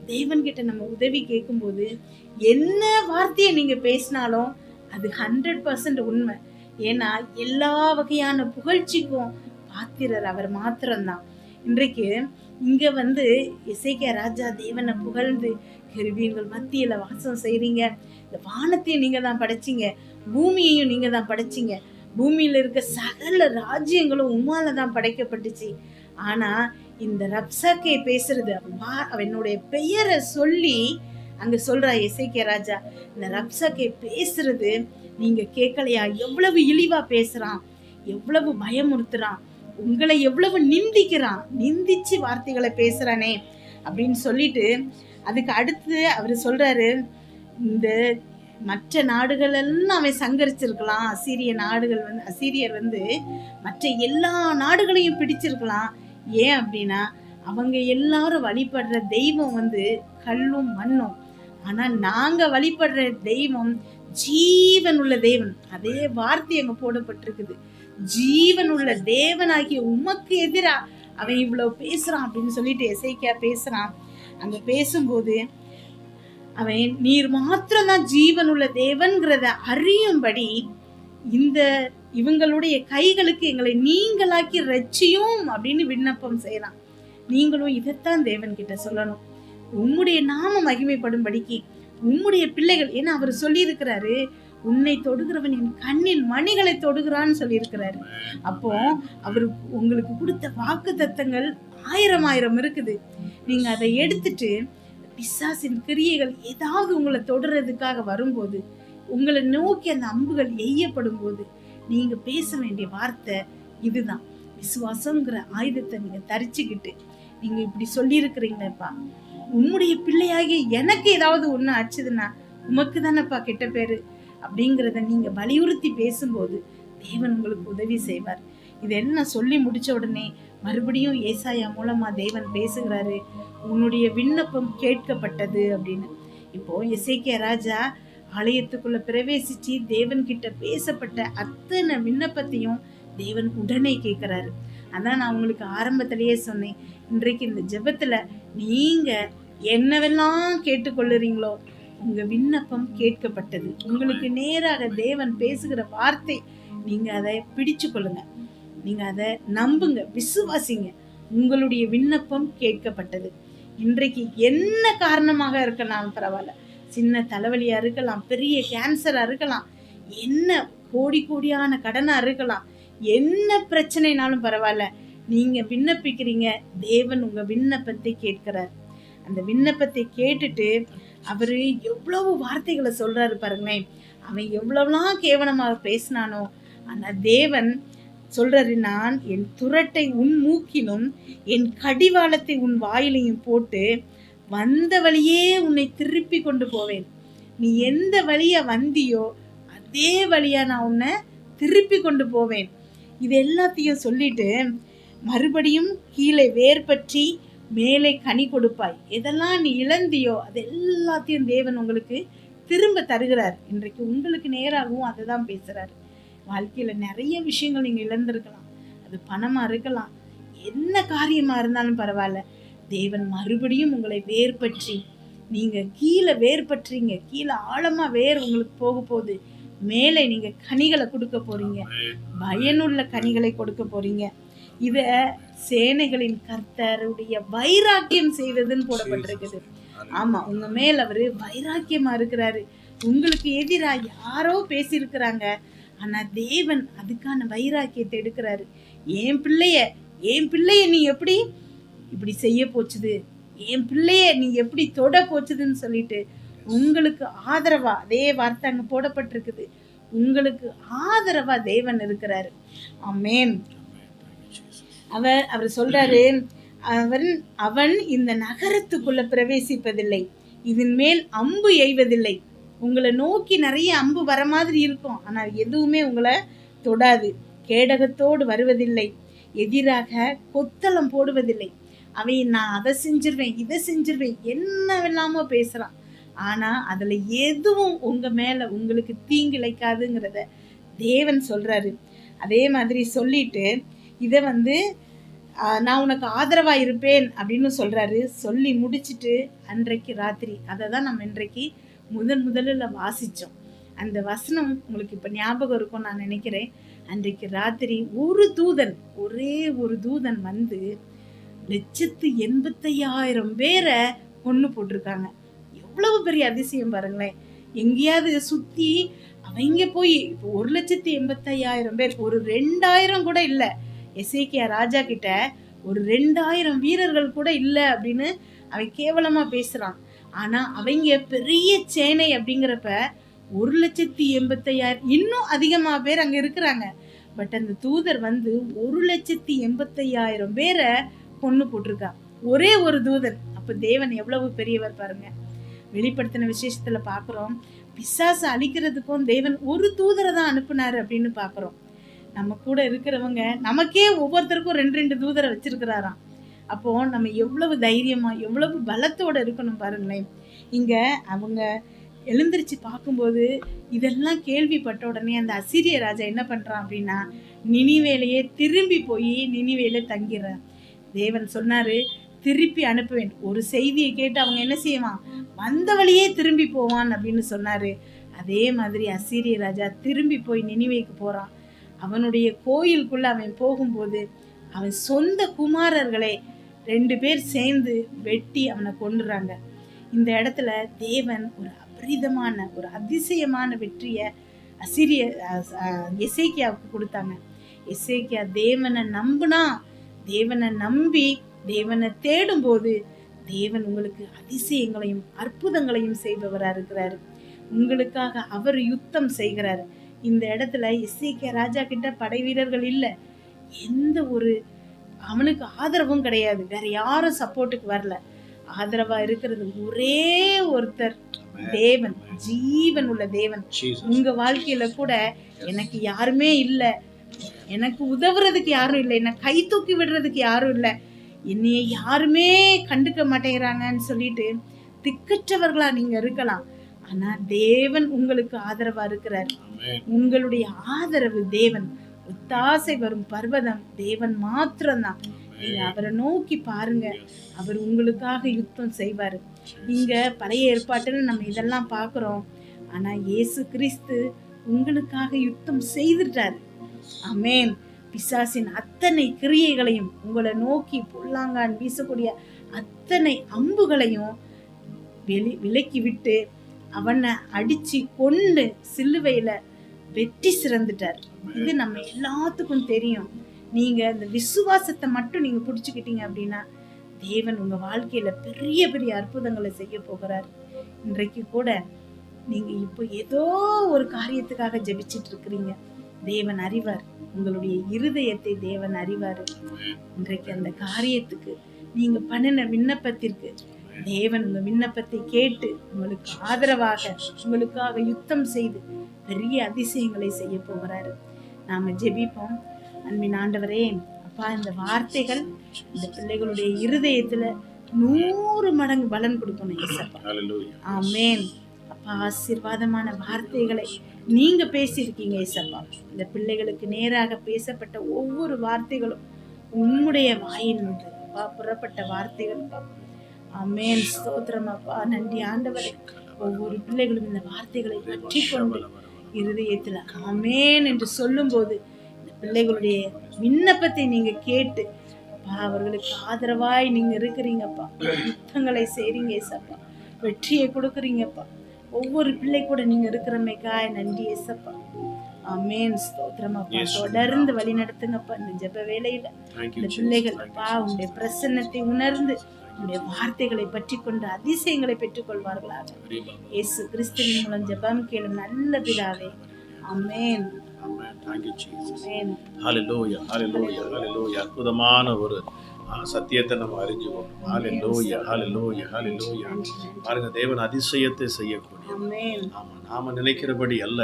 B: தேவன்கிட்ட நம்ம உதவி கேட்கும்போது என்ன வார்த்தையை நீங்க பேசினாலும் அது 100% உண்மை. ஏன்னா எல்லா வகையான புகழ்ச்சிக்கும் பாத்திரர் அவர் மாத்திரம்தான். இன்றைக்கு இங்க எசேக்கியா ராஜா தேவனை புகழ்ந்து, கெருபீன்கள் மத்தியில வாசம் செய்றீங்க, இந்த வானத்தையும் நீங்க தான் படைச்சிங்க, பூமியையும் நீங்க தான் படைச்சிங்க, பூமியில இருக்க சகல ராஜ்யங்களும் உம்மால தான் படைக்கப்பட்டுச்சு. ஆனா இந்த ரப்சாக்கே பேசுறது, அவனுடைய பெயரை சொல்லி அங்க சொல்றா எசேக்கியா ராஜா, இந்த ரப்சாக்கே பேசுறது நீங்க கேட்கலையா? எவ்வளவு இழிவா பேசுறான், எவ்வளவு பயமுறுத்துறான், உங்களை எவ்வளவு நிந்திக்கிறான், நிந்திச்சு வார்த்தைகளை பேசுறானே அப்படின்னு சொல்லிட்டு அதுக்கு அடுத்து அவர் சொல்றாரு, இந்த மற்ற நாடுகள் எல்லாம் அவன் சங்கரிச்சிருக்கலாம், அசீரியர் மற்ற எல்லா நாடுகளையும் பிடிச்சிருக்கலாம். ஏன் அப்படின்னா அவங்க எல்லாரும் வழிபடுற தெய்வம் கல்லும் மண்ணும். ஆனா நாங்க வழிபடுற தெய்வம் ஜீவன் உள்ள தேவன். அதே வார்த்தை அங்க போடப்பட்டிருக்குது, ஜீவன் உள்ள தேவனாகிய உமக்கு எதிரா அவன் இவ்வளவு பேசுறான் அப்படின்னு சொல்லிட்டு எசேக்கியா பேசுறான். அங்க பேசும்போது அவன் நீர் மாத்திரம்தான் ஜீவன் உள்ள தேவன்கிறத அறியும்படி இவங்களுடைய கைகளுக்கு எங்களை நீங்களாக்கி ரட்சியும் அப்படின்னு விண்ணப்பம் செய்யலாம். நீங்களும் இதைத்தான் தேவன் கிட்ட சொல்லணும். உம்முடைய நாம மகிமைப்படும்படிக்கு உம்முடைய பிள்ளைகள், ஏன்னா அவர் சொல்லி இருக்கிறாரு, உன்னை தொடுகிறவன் என் கண்ணின் மணிகளை தொடுகிறான்னு சொல்லியிருக்கிறாரு. அப்போ அவர் உங்களுக்கு கொடுத்த வாக்கு தத்தங்கள் 1000 இருக்குது. நீங்க அதை எடுத்துட்டு பிசாசின் கிரியைகள் ஏதாவது உங்களை தொடுறதுக்காக வரும்போது, உங்களை நோக்கி அந்த அம்புகள் எய்யப்படும் போது நீங்க பேச வேண்டிய வார்த்தை இதுதான். விசுவாசம்ங்கிற ஆயுதத்தை நீங்க தரிச்சுக்கிட்டு நீங்க இப்படி சொல்லி இருக்கிறீங்களேப்பா, உம்முடைய பிள்ளையாகி எனக்கு ஏதாவது ஒண்ணு ஆச்சுதுன்னா உமக்கு தானேப்பா கெட்ட பேரு அப்படிங்கிறத நீங்க வலியுறுத்தி பேசும்போது தேவன் உங்களுக்கு உதவி செய்வார். இதெல்லாம் சொல்லி முடிச்ச உடனே மறுபடியும் ஏசாயா மூலமா தேவன் பேசுகிறாரு, உன்னுடைய விண்ணப்பம் கேட்கப்பட்டது அப்படின்னு. இப்போ எசேக்கியா ராஜா ஆலயத்துக்குள்ள பிரவேசிச்சு தேவன் கிட்ட பேசப்பட்ட அத்தனை விண்ணப்பத்தையும் தேவன் உடனே கேட்கிறாரு. அதான் நான் உங்களுக்கு ஆரம்பத்திலேயே சொன்னேன், இன்றைக்கு இந்த ஜெபத்துல நீங்க என்னவெல்லாம் கேட்டுக்கொள்ளுறீங்களோ உங்க விண்ணப்பம் கேட்கப்பட்டது. உங்களுக்கு நேராக தேவன் பேசுகிற வார்த்தை, நீங்க அதை பிடிச்சு கொள்ளுங்க, நீங்க அதை நம்புங்க, விசுவாசிங்க. உங்களுடைய விண்ணப்பம் கேட்கப்பட்டது. இன்றைக்கு என்ன காரணமாக இருக்கலாம் பரவாயில்ல, சின்ன தலைவலியா இருக்கலாம், பெரிய கேன்சரா இருக்கலாம், என்ன கோடியான கடனா இருக்கலாம், என்ன பிரச்சனைனாலும் பரவாயில்ல, நீங்க விண்ணப்பிக்கிறீங்க, தேவன் உங்க விண்ணப்பத்தை கேட்கிறார். அந்த விண்ணப்பத்தை கேட்டுட்டு அவரு எவ்வளவு வார்த்தைகளை சொல்றாரு பாருங்களேன். அவன் எவ்வளவுலாம் கேவலமாக பேசினானோ, ஆனா தேவன் சொல்றாரு, நான் என் துரட்டை உன் மூக்கிலும் என் கடிவாளத்தை உன் வாயிலையும் போட்டு வந்த வழியே உன்னை திருப்பி கொண்டு போவேன். நீ எந்த வழியா வந்தியோ அதே வழியா நான் உன்னை திருப்பி கொண்டு போவேன். இது எல்லாத்தையும் சொல்லிட்டு மறுபடியும் கீழே வேர் பற்றி மேலே கனி கொடுப்பாய். எதெல்லாம் நீ இழந்தியோ அது எல்லாத்தையும் தேவன் உங்களுக்கு திரும்ப தருகிறார். இன்றைக்கு உங்களுக்கு நேராகவும் அதை தான் பேசுறாரு. வாழ்க்கையில நிறைய விஷயங்கள் நீங்க இழந்திருக்கலாம். அது பணமா இருக்கலாம், என்ன காரியமா இருந்தாலும் பரவாயில்ல. தேவன் மறுபடியும் உங்களை வேர்பற்றி, நீங்க கீழே வேர்பற்றீங்க, கீழே ஆழமா வேர் உங்களுக்கு போக போகுது. மேலே நீங்க கனிகளை கொடுக்க போறீங்க, பயனுள்ள கனிகளை கொடுக்க போறீங்க. இத சேனைகளின் கர்த்தருடைய வைராக்கியம் செய்ததுன்னு போடப்பட்டிருக்குது. ஆமா, உங்க மேல் அவரு வைராக்கியமா இருக்கிறாரு. உங்களுக்கு எதிரா யாரோ பேசியிருக்கிறாங்க, ஆனா தேவன் அதுக்கான வைராக்கியத்தை எடுக்கிறாரு. என் பிள்ளைய நீ எப்படி இப்படி செய்ய போச்சுது, என் பிள்ளைய நீ எப்படி தொட போச்சுதுன்னு சொல்லிட்டு உங்களுக்கு ஆதரவா, அதே வார்த்தை அங்க போடப்பட்டிருக்குது, உங்களுக்கு ஆதரவா தேவன் இருக்கிறாரு. ஆமென். அவர் சொல்றாரு, அவன் இந்த நகரத்துக்குள்ள பிரவேசிப்பதில்லை, இதன் மேல் அம்பு எய்வதில்லை. உங்களை நோக்கி நிறைய அம்பு வர மாதிரி இருக்கும், ஆனால் எதுவுமே உங்களை தொடாது. கேடகத்தோடு வருவதில்லை, எதிராக கொத்தளம் போடுவதில்லை. அவன் நான் அதை செஞ்சிருவேன், இதை செஞ்சிருவேன், என்னவெல்லாமோ பேசுறான். ஆனா அதுல எதுவும் உங்க மேல உங்களுக்கு தீங்கிழைக்காதுங்கிறத தேவன் சொல்றாரு. அதே மாதிரி சொல்லிட்டு இதை நான் உனக்கு ஆதரவா இருப்பேன் அப்படின்னு சொல்றாரு. சொல்லி முடிச்சுட்டு அன்றைக்கு ராத்திரி, அதை தான் நம்ம இன்றைக்கு முதல்ல வாசிச்சோம். அந்த வசனம் உங்களுக்கு இப்ப ஞாபகம் இருக்கும் நான் நினைக்கிறேன். அன்றைக்கு ராத்திரி ஒரே ஒரு தூதன் 1,85,000 பேரை கொன்னு போட்டிருக்காங்க. எவ்வளவு பெரிய அதிசயம் பாருங்களேன். எங்கேயாவது சுத்தி அவங்க போய் இப்போ 1,85,000 பேர், ஒரு 2,000 கூட இல்லை. எசேக்கியா ராஜா கிட்ட ஒரு 2,000 வீரர்கள் கூட இல்லை அப்படின்னு அவன் கேவலமா பேசுறான். ஆனா அவங்க பெரிய சேனை அப்படிங்கிறப்ப 1,85,000 இன்னும் அதிகமா பேர் அங்க இருக்கிறாங்க. பட் அந்த தூதர் 1,85,000 பேரை கொன்னு போட்டிருக்கா, ஒரே ஒரு தூதன். அப்ப தேவன் எவ்வளவு பெரியவர் பாருங்க. வெளிப்படுத்தின விசேஷத்துல பாக்குறோம், பிசாசு அழிக்கிறதுக்கும் தேவன் ஒரு தூதரை தான் அனுப்புனாரு அப்படின்னு பாக்குறோம். நம்ம கூட இருக்கிறவங்க நமக்கே ஒவ்வொருத்தருக்கும் 2 தூதரை வச்சிருக்கிறாராம். அப்போ நம்ம எவ்வளவு தைரியமா எவ்வளவு பலத்தோட இருக்கணும் பாருங்களேன். இங்க அவங்க எழுந்திருச்சு பார்க்கும்போது இதெல்லாம் கேள்விப்பட்ட உடனே அந்த அசீரிய ராஜா என்ன பண்றான் அப்படின்னா, நினிவேலையே திரும்பி போய் நினிவேல தங்கிறான். தேவன் சொன்னாரு, திருப்பி அனுப்புவேன். ஒரு செய்தியை கேட்டு அவங்க என்ன செய்வான், வந்த வழியே திரும்பி போவான் அப்படின்னு சொன்னாரு. அதே மாதிரி அசீரிய ராஜா திரும்பி போய் நினிவேக்கு போறான். அவனுடைய கோயிலுக்குள்ள அவன் போகும்போது அவன் சொந்த குமாரர்களை 2 பேர் சேர்ந்து வெட்டி அவனை கொன்னுறாங்க. இந்த இடத்துல தேவன் ஒரு அபரிதமான ஒரு அதிசயமான வெற்றியை எசேக்கியாவுக்கு கொடுத்தாங்க. எசேக்கியா தேவனை நம்பி தேவனை தேடும் போது தேவன் உங்களுக்கு அதிசயங்களையும் அற்புதங்களையும் செய்பவரா இருக்கிறாரு. உங்களுக்காக அவர் யுத்தம் செய்கிறாரு. இந்த இடத்துல எசேக்கியா ராஜா கிட்ட படை வீரர்கள் இல்லை, எந்த ஒரு அவனுக்கு ஆதரவும் கிடையாது, வேற யாரும் சப்போர்ட்டுக்கு வரல. ஆதரவா இருக்கிறது ஒரே ஒருத்தர், தேவன், ஜீவன் உள்ள தேவன். உங்க வாழ்க்கையில கூட எனக்கு யாருமே இல்லை, எனக்கு உதவுறதுக்கு யாரும் இல்லை, என்ன கை தூக்கி விடுறதுக்கு யாரும் இல்லை, என்னைய யாருமே கண்டுக்க மாட்டேங்கிறாங்கன்னு சொல்லிட்டு திக்கற்றவர்களா நீங்க இருக்கலாம். ஆனா தேவன் உங்களுக்கு ஆதரவா இருக்கிறார். உங்களுடைய ஆதரவு தேவன். ஒத்தாசை வரும் பர்வதம் தேவன் மாத்திரம்தான். அவரை நோக்கி பாருங்க, அவர் உங்களுக்காக யுத்தம் செய்வாரு. இங்க பழைய ஏற்பாட்டுல நம்ம இதெல்லாம் பாக்குறோம், ஆனா இயேசு கிறிஸ்து உங்களுக்காக யுத்தம் செய்துட்டாரு. ஆமென். பிசாசின் அத்தனை கிரியைகளையும், உங்களை நோக்கி பொல்லாங்கான் வீசக்கூடிய அத்தனை அம்புகளையும் விலக்கி விட்டு அவனை அடிச்சு கொண்டு சிலுவையில வெற்றி சிறந்துட்டார். இது நம்ம எல்லாத்துக்கும் தெரியும். நீங்க இந்த விசுவாசத்தை மட்டும் நீங்க பிடிச்சுக்கிட்டீங்க அப்படின்னா தேவன் உங்க வாழ்க்கையில பெரிய பெரிய அற்புதங்களை செய்ய போகிறார். இன்றைக்கு கூட நீங்க இப்போ ஏதோ ஒரு காரியத்துக்காக ஜெபிச்சிட்டு இருக்கிறீங்க, தேவன் அறிவார். உங்களுடைய இருதயத்தை தேவன் அறிவாரு. இன்றைக்கு அந்த காரியத்துக்கு நீங்க பண்ணின விண்ணப்பத்திற்கு தேவன் உங்க விண்ணப்பத்தை கேட்டு உங்களுக்கு ஆதரவாக உங்களுக்காக யுத்தம் செய்து பெரிய அதிசயங்களை செய்ய போகிறாரு. நாம ஜெபிப்போம். அன்பின் ஆண்டவரே, அப்பா இந்த வார்த்தைகள் இந்த பிள்ளைகளுடைய இருதயத்துல 100 மடங்கு பலன் கொடுக்கணும் ஏசப்பா. ஆமென். அப்பா ஆசீர்வாதமான வார்த்தைகளை நீங்க பேசியிருக்கீங்க ஏசப்பா. இந்த பிள்ளைகளுக்கு நேராக பேசப்பட்ட ஒவ்வொரு வார்த்தைகளும் உம்முடைய வாயிலிருந்து அப்பா புறப்பட்ட வார்த்தைகள். ஆமென். ஸ்தோத்திரம் அப்பா. நன்றி ஆண்டவரே. ஒவ்வொரு பிள்ளைகளும் இந்த வார்த்தைகளை பற்றி கொண்டு இருதயத்துல ஆமென் என்று சொல்லும் போது இந்த பிள்ளைகளுடைய விண்ணப்பத்தை நீங்க கேட்டு அப்பா அவர்களுக்கு ஆதரவாய் நீங்க இருக்கிறீங்கப்பா. யுத்தங்களை செய்றீங்க ஏசப்பா. வெற்றியை கொடுக்குறீங்கப்பா. ஒவ்வொரு பிள்ளை கூட நீங்க இருக்கிறமைக்காய் நன்றி ஏசப்பா. ஆமென். ஸ்தோத்திரம் அப்பா. தொடர்ந்து வழி நடத்துங்கப்பா இந்த ஜெப வேளையில. இந்த பிள்ளைகள் அப்பா உங்களுடைய பிரசன்னத்தை உணர்ந்து உங்களுடைய வார்த்தைகளை பற்றி கொண்டு அதிசயங்களை பெற்றுக் கொள்வார்களாக. இயேசு கிறிஸ்துவின் மூலம் ஜெபம் கேளும் நல்ல பிதாவே. ஆமென்.
A: ஹல்லேலூயா ஹல்லேலூயா ஹல்லேலூயா. அற்புதமான ஒரு சத்தியத்தை நம்ம அறிஞ்சுக்கணும். ஹல்லேலூயா ஹல்லேலூயா ஹல்லேலூயா. பாருங்க, தேவன் அதிசயத்தை செய்யக்கூடிய, ஆமா நாம நினைக்கிறபடி அல்ல,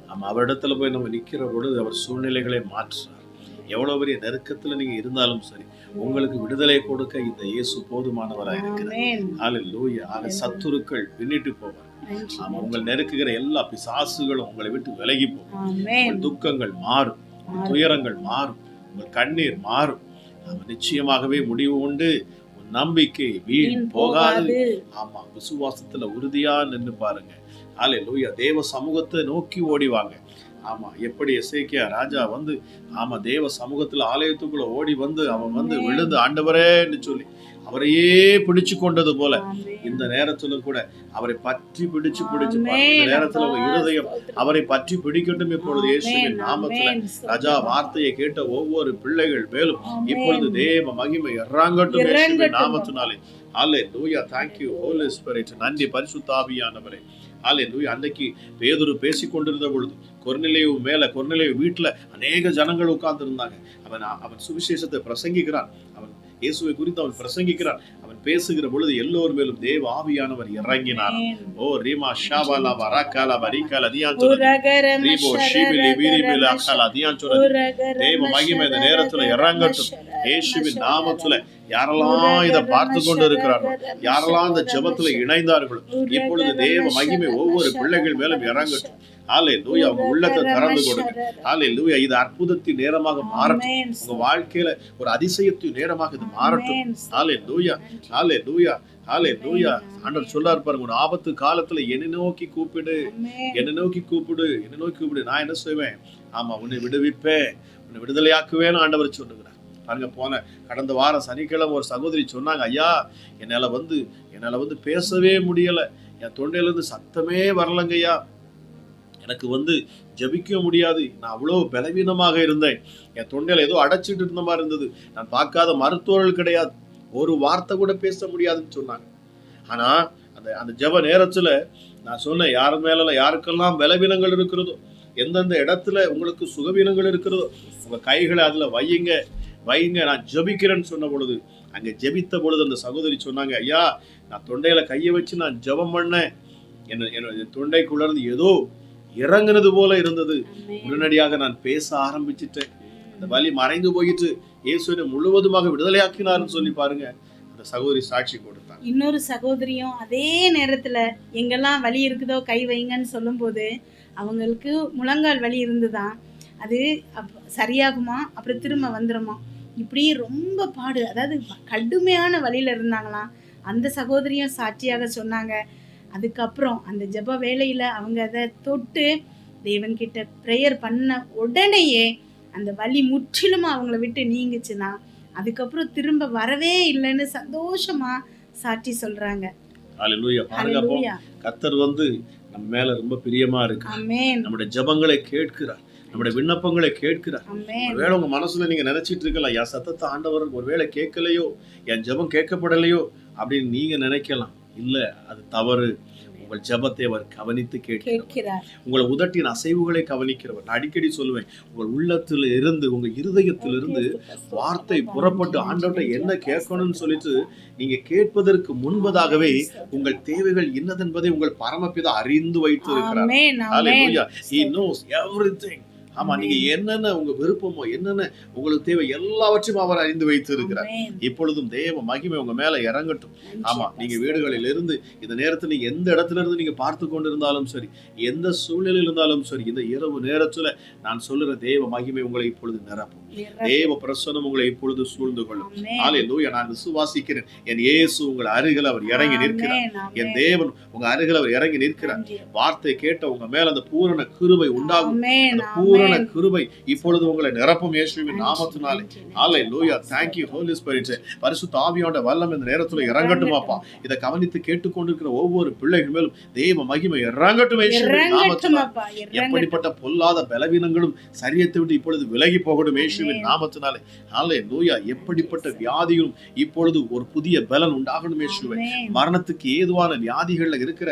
A: நம்ம அவரிடத்துல போய் நம்ம நிக்கிற பொழுது அவர் சூழ்நிலைகளை மாற்றுறார். எவ்வளவு பெரிய நெருக்கத்துல நீங்க இருந்தாலும் சரி, உங்களுக்கு விடுதலை கொடுக்க இந்த இயேசு போதுமானவராக இருக்கிறார். ஹல்லேலூயா. ஆக சத்துருக்கள் பின்னிட்டு போவார். ஆமா, உங்கள் நெருக்குகிற எல்லா பிசாசுகளும் உங்களை விட்டு விலகி போகும். உங்கள் துக்கங்கள் மாறும், துயரங்கள் மாறும், உங்கள் கண்ணீர் மாறும். நிச்சயமாகவே முடிவு உண்டு. உன் நம்பிக்கை வீண் போகாது. ஆமா, விசுவாசத்துல உறுதியா நின்று பாருங்க. ஹல்லேலூயா. தேவ சமூகத்தை நோக்கி ஓடிவாங்க. ஆமா, எப்படி எசேக்கியா ராஜா வந்து ஆமா தேவ சமூகத்துல ஆலயத்துக்குள்ள ஓடி வந்து அவன் வந்து விழுந்து ஆண்டவரேன்னு சொல்லி அவரையே பிடிச்சு கொண்டது போல இந்த நேரத்துல கூட அவரை பற்றி பிடிச்சு இந்த நேரத்துல உங்க இருதயம் அவரை பற்றி பிடிக்கட்டும். இப்பொழுது இயேசுவின் நாமத்துல ராஜா வார்த்தையை கேட்ட ஒவ்வொரு பிள்ளைகள் மேலும் இப்பொழுது தேவ மகிமை இறங்கட்டும் இயேசுவின் நாமத்தினாலே. ஹல்லேலூயா. Thank you Holy Spirit. நன்றி பரிசுத்த ஆவியானவரே. ஹல்லேலூயா. அன்னைக்கு பேதுரு பேசிக் கொண்டிருந்த பொழுது கொர்நேலியு வீட்டுல அநேக ஜனங்கள் உட்கார்ந்து இருந்தாங்க. அவன் சுவிசேஷத்தை பிரசங்கிக்கிறான். அவன் இயேசுவை குறித்து அவன் பிரசங்கிக்கிறான். அவன் பேசுகிற பொழுது எல்லோர் மேலும் தேவ ஆவியானவர் இறங்கினார். ஓ ரீமா ஷாபாலா வரகாலா பரிகாலா தியான்சோ ரீபோ ஷிபிலி வீரிபில அகலா தியான்சோ தேவ மகிமை இந்த நேரத்துல இறங்கட்டும் இயேசுவின் நாமத்துல. யாரெல்லாம் இதை பார்த்து கொண்டு இருக்கிறார்களோ, யாரெல்லாம் இந்த ஜெபத்துல இணைந்தார்களோ, இப்பொழுது தேவ மகிமை ஒவ்வொரு பிள்ளைகள் மேலும் இறங்கட்டும். ஹல்லேலூயா. உங்க உள்ளத்தை திறந்து கொடுங்க. ஹல்லேலூயா. இது அற்புதத்தின் நேரமாக மாறட்டும். உங்க வாழ்க்கையில ஒரு அதிசயத்தின் நேரமாக இது மாறட்டும். ஹல்லேலூயா ஹல்லேலூயா ஹல்லேலூயா. ஆண்டவர் சொல்றார் பாருங்க, ஒரு ஆபத்து காலத்துல என்னை நோக்கி கூப்பிடு, என்னை நோக்கி கூப்பிடு, என்னை நோக்கி கூப்பிடு, நான் என்ன செய்வேன்? ஆமா, உன்னை விடுவிப்பேன், உன்னை விடுதலையாக்குவேன்னு ஆண்டவர் சொல்லுகிறார். பாருங்க, கடந்த வாரம் சனிக்கிழமை ஒரு சகோதரி சொன்னாங்க, ஐயா என்னால வந்து பேசவே முடியல, என் தொண்டையில இருந்து சத்தமே வரலங்கய்யா, எனக்கு வந்து ஜபிக்க முடியாது, நான் அவ்வளோ பலவீனமாக இருந்தேன், என் தொண்டையில ஏதோ அடைச்சிட்டு இருந்த மாதிரி இருந்தது, நான் பார்க்காத மருத்துவர்கள் கிடையாது, ஒரு வார்த்தை கூட பேச முடியாதுன்னு சொன்னாங்க. ஆனா அந்த ஜெப நேரத்துல நான் சொன்னேன், யாருக்கெல்லாம் பலவீனங்கள் இருக்கிறதோ, எந்தெந்த இடத்துல உங்களுக்கு சுகவீனங்கள் இருக்கிறதோ உங்க கைகளை அதுல வையுங்க, நான் ஜபிக்கிறேன்னு சொன்ன பொழுது, அங்க ஜபித்த பொழுது அந்த சகோதரி சொன்னாங்க, ஐயா நான் தொண்டையில கையை வச்சு நான் ஜபம் பண்ணேன், என்னோட தொண்டைக்குள்ள இருந்து ஏதோ இறங்குனது போல இருந்தது, உடனடியாக நான் பேச ஆரம்பிச்சுட்டேன், அந்த வலி மறைந்து போயிட்டு இயேசுவை முழுவதுமாக விடுதலையாக்கினார்னு சொல்லி பாருங்க அந்த சகோதரி சாட்சி கொடுத்தாங்க.
B: இன்னொரு சகோதரியும் அதே நேரத்துல எங்கெல்லாம் வலி இருக்குதோ கை வைங்கன்னு சொல்லும் போது அவங்களுக்கு முழங்கால் வலி இருந்துதான், அது சரியாகுமா, அப்புறம் திரும்ப வந்துருமா, இப்படி ரொம்ப பாடு, அதாவது கடுமையான வழியில இருந்தாங்களாம். அந்த சகோதரியும் சாட்சியாக சொன்னாங்க. அதுக்கப்புறம் அந்த ஜெப வேளையில அவங்க அதை தொட்டு தேவன்கிட்ட ப்ரேயர் பண்ண உடனேயே அந்த வலி முற்றிலுமா அவங்கள விட்டு நீங்குச்சுன்னா அதுக்கப்புறம் திரும்ப வரவே இல்லைன்னு சந்தோஷமா சாட்சி சொல்றாங்க.
A: ஹல்லேலூயா. கர்த்தர் வந்து நம்ம மேல ரொம்ப பிரியமா இருக்கு. நம்முடைய ஜெபங்களை கேட்கிறார், நம்முடைய விண்ணப்பங்களை கேட்கிறார். ஒருவேளை உங்க மனசுல நீங்க நினைச்சிட்டு இருக்கலாம், என் சத்தத்தை ஆண்டவர் ஒருவேளை கேட்கலையோ, என் ஜெபம் கேட்கப்படலையோ அப்படின்னு நீங்க நினைக்கலாம். இல்ல, அது தவறு. உங்கள் ஜெபத்தை அவர் கவனித்து கேட்கிறார். உங்கள் உதட்டின் அசைவுகளை கவனிக்கிறவர். நான் அடிக்கடி சொல்லுவேன், உங்கள் உள்ளத்துல இருந்து உங்க இருதயத்திலிருந்து வார்த்தை புறப்பட்டு ஆண்டவர்கிட்ட என்ன கேட்கணும்னு சொல்லிட்டு நீங்க கேட்பதற்கு முன்பதாகவே உங்கள் தேவைகள் என்னதென்பதை உங்கள் பரமபிதா அறிந்து வைத்து இருக்கிறார். Hallelujah. He knows everything. ஆமா, நீங்க என்னென்ன உங்க விருப்பமோ, என்னென்ன உங்களுக்கு தேவை எல்லாவற்றையும் அவர் அறிந்து வைத்து இருக்கிறார். இப்பொழுதும் தேவ மகிமை உங்க மேல இறங்கட்டும். ஆமா, நீங்க வீடுகளில் இருந்து இந்த நேரத்தில் நீங்க எந்த இடத்துல இருந்து நீங்க பார்த்து கொண்டிருந்தாலும் சரி, எந்த சூழ்நிலையில் இருந்தாலும் சரி, இந்த இரவு நேரத்துல நான் சொல்லுற தேவ மகிமை உங்களை இப்பொழுது நிரப்பும். தேவ பிரசன்னம் உங்களை இப்பொழுது சூழ்ந்து கொள்ளும். ஹல்லேலூயா. நான் விசுவாசிக்கிறேன், என் இயேசு உங்கள் அருகில் அவர் இறங்கி நிற்கிறார். என் தேவன் உங்க அருகில் அவர் இறங்கி நிற்கிறார். வார்த்தை கேட்ட உங்க மேல அந்த பூரண கிருபை உண்டாகும். அந்த பூரண கிருபை இப்பொழுது உங்களை நிரப்பும் இயேசுவின் நாமத்தினாலே. ஹல்லேலூயா. Thank you Holy Spirit. பரிசுத்த ஆவியானவருடைய வல்லமை இந்த நேரத்துல இறங்கட்டும் அப்பா. இத கவனித்து கேட்டுக்கொண்டிருக்கிற ஒவ்வொரு பிள்ளைகள் மேலும் தேவ மகிமை இறங்கட்டும் இயேசுவின் நாமத்தினாலே. எப்படிப்பட்ட பொல்லாத பலவீனங்களும் சரீரத்தை விட்டு இப்பொழுது விலகி போகட்டும் இயேசுவின் நாமத்தினாலே. ஹல்லேலூயா. எப்படிப்பட்ட வியாதிகளும் இப்பொழுது ஒரு புதிய பலன் உண்டாகணும் இயேசுவே. மரணத்துக்கு ஏதுவான வியாதிகள்ல இருக்கிற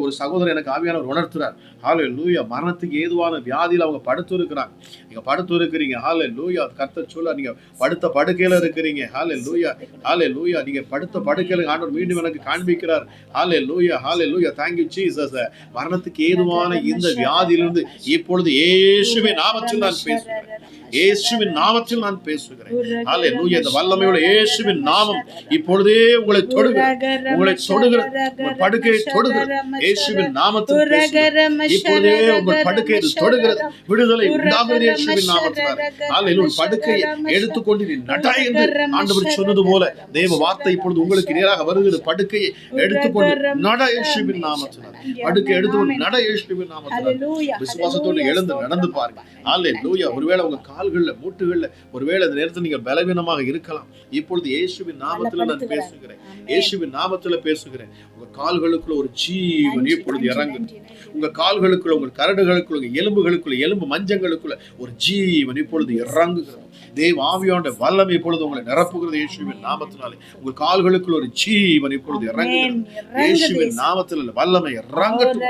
A: ஒரு சகோதரர் எனக்கு ஆவியானவர் உணர்த்துறார். ஹல்லேலூயா. மரணத்துக்கு ஏதுவான வியாதியில அவங்க படுத்து இருக்கிறாங்க. நீங்க படுத்து இருக்கிறீங்க. ஹல்லேலூயா. கர்த்தர் சொல்ல நீங்க படுத்த படுக்கையில இருக்கிறீங்க. ஹல்லேலூயா. ஹல்லேலூயா. நீங்க படுத்த படுக்கையில ஆண்டவர் மீண்டும் எனக்கு காண்பிக்கிறார். ஹல்லேலூயா. ஹல்லேலூயா. Thank you Jesus. மரணத்துக்கு ஏதுவான இந்த வியாதியிலிருந்து இப்பொழுது இயேசுவின் நாமத்தில் நான் பேசுகிறேன். இயேசுவின் நாமத்தில் நான் பேசுகிறேன். ஹல்லேலூயா. இந்த வல்லமையுள்ள இயேசுவின் நாமம் இப்பொழுதே உங்களை தொடுகிறது. உங்களை தொடுகிறது. உங்கள் படுக்கையை தொடுகிறது. இயேசுவின் நாமத்தில் பேசுகிறேன். இப்பொழுதே உங்கள் படுக்கையை தொடுகிறது. விடுதலை உண்டாகிறது இயேசுவின் நாமத்தில். ஹல்லேலூயா. படுக்கையை எடுத்துக்கொண்டு நீ நட என்று ஆண்டவர் சொன்னது போல தேவ வார்த்தை இப்பொழுது உங்களுக்கு நேராக வருகிறது. படுக்கையை எடுத்துக்கொண்டு நட இயேசுவின் நாமத்தில். படுக்கை எடுத்துக்கொண்டு நட இயேசுவின் நாமத்தில். விசுவாசத்தோடு எழுந்து நடந்து பாருங்க. ஹல்லேலூயா. ஒருவேளை உங்க கால்கள்ல மூட்டுகள்ல ஒருவேளை அந்த நேரத்தில் நீங்க பலவீனமாக இருக்கலாம். இப்பொழுது இயேசுவின் நாமத்துல நான் பேசுகிறேன். இயேசுவின் நாமத்துல பேசுகிறேன். உங்க கால்களுக்குள்ள ஒரு ஜீவன் இப்பொழுது இறங்குது. உங்க கால்களுக்குள்ள, உங்க கரடுகளுக்குள்ள, உங்க எலும்புகளுக்குள்ள, எலும்பு மஞ்சங்களுக்குள்ள ஒரு ஜீவன் இப்பொழுது இறங்குகிறது. தேவ ஆவியானவருடைய வல்லமை இப்பொழுது உங்களை நிரப்புகிறது இயேசுவின் நாமத்தினாலே. உங்க கால்களுக்குள்ள ஒரு ஜீவன் இப்பொழுது இறங்குகிறது. இயேசுவின் நாமத்தில் வல்லமை இறங்கட்டும்.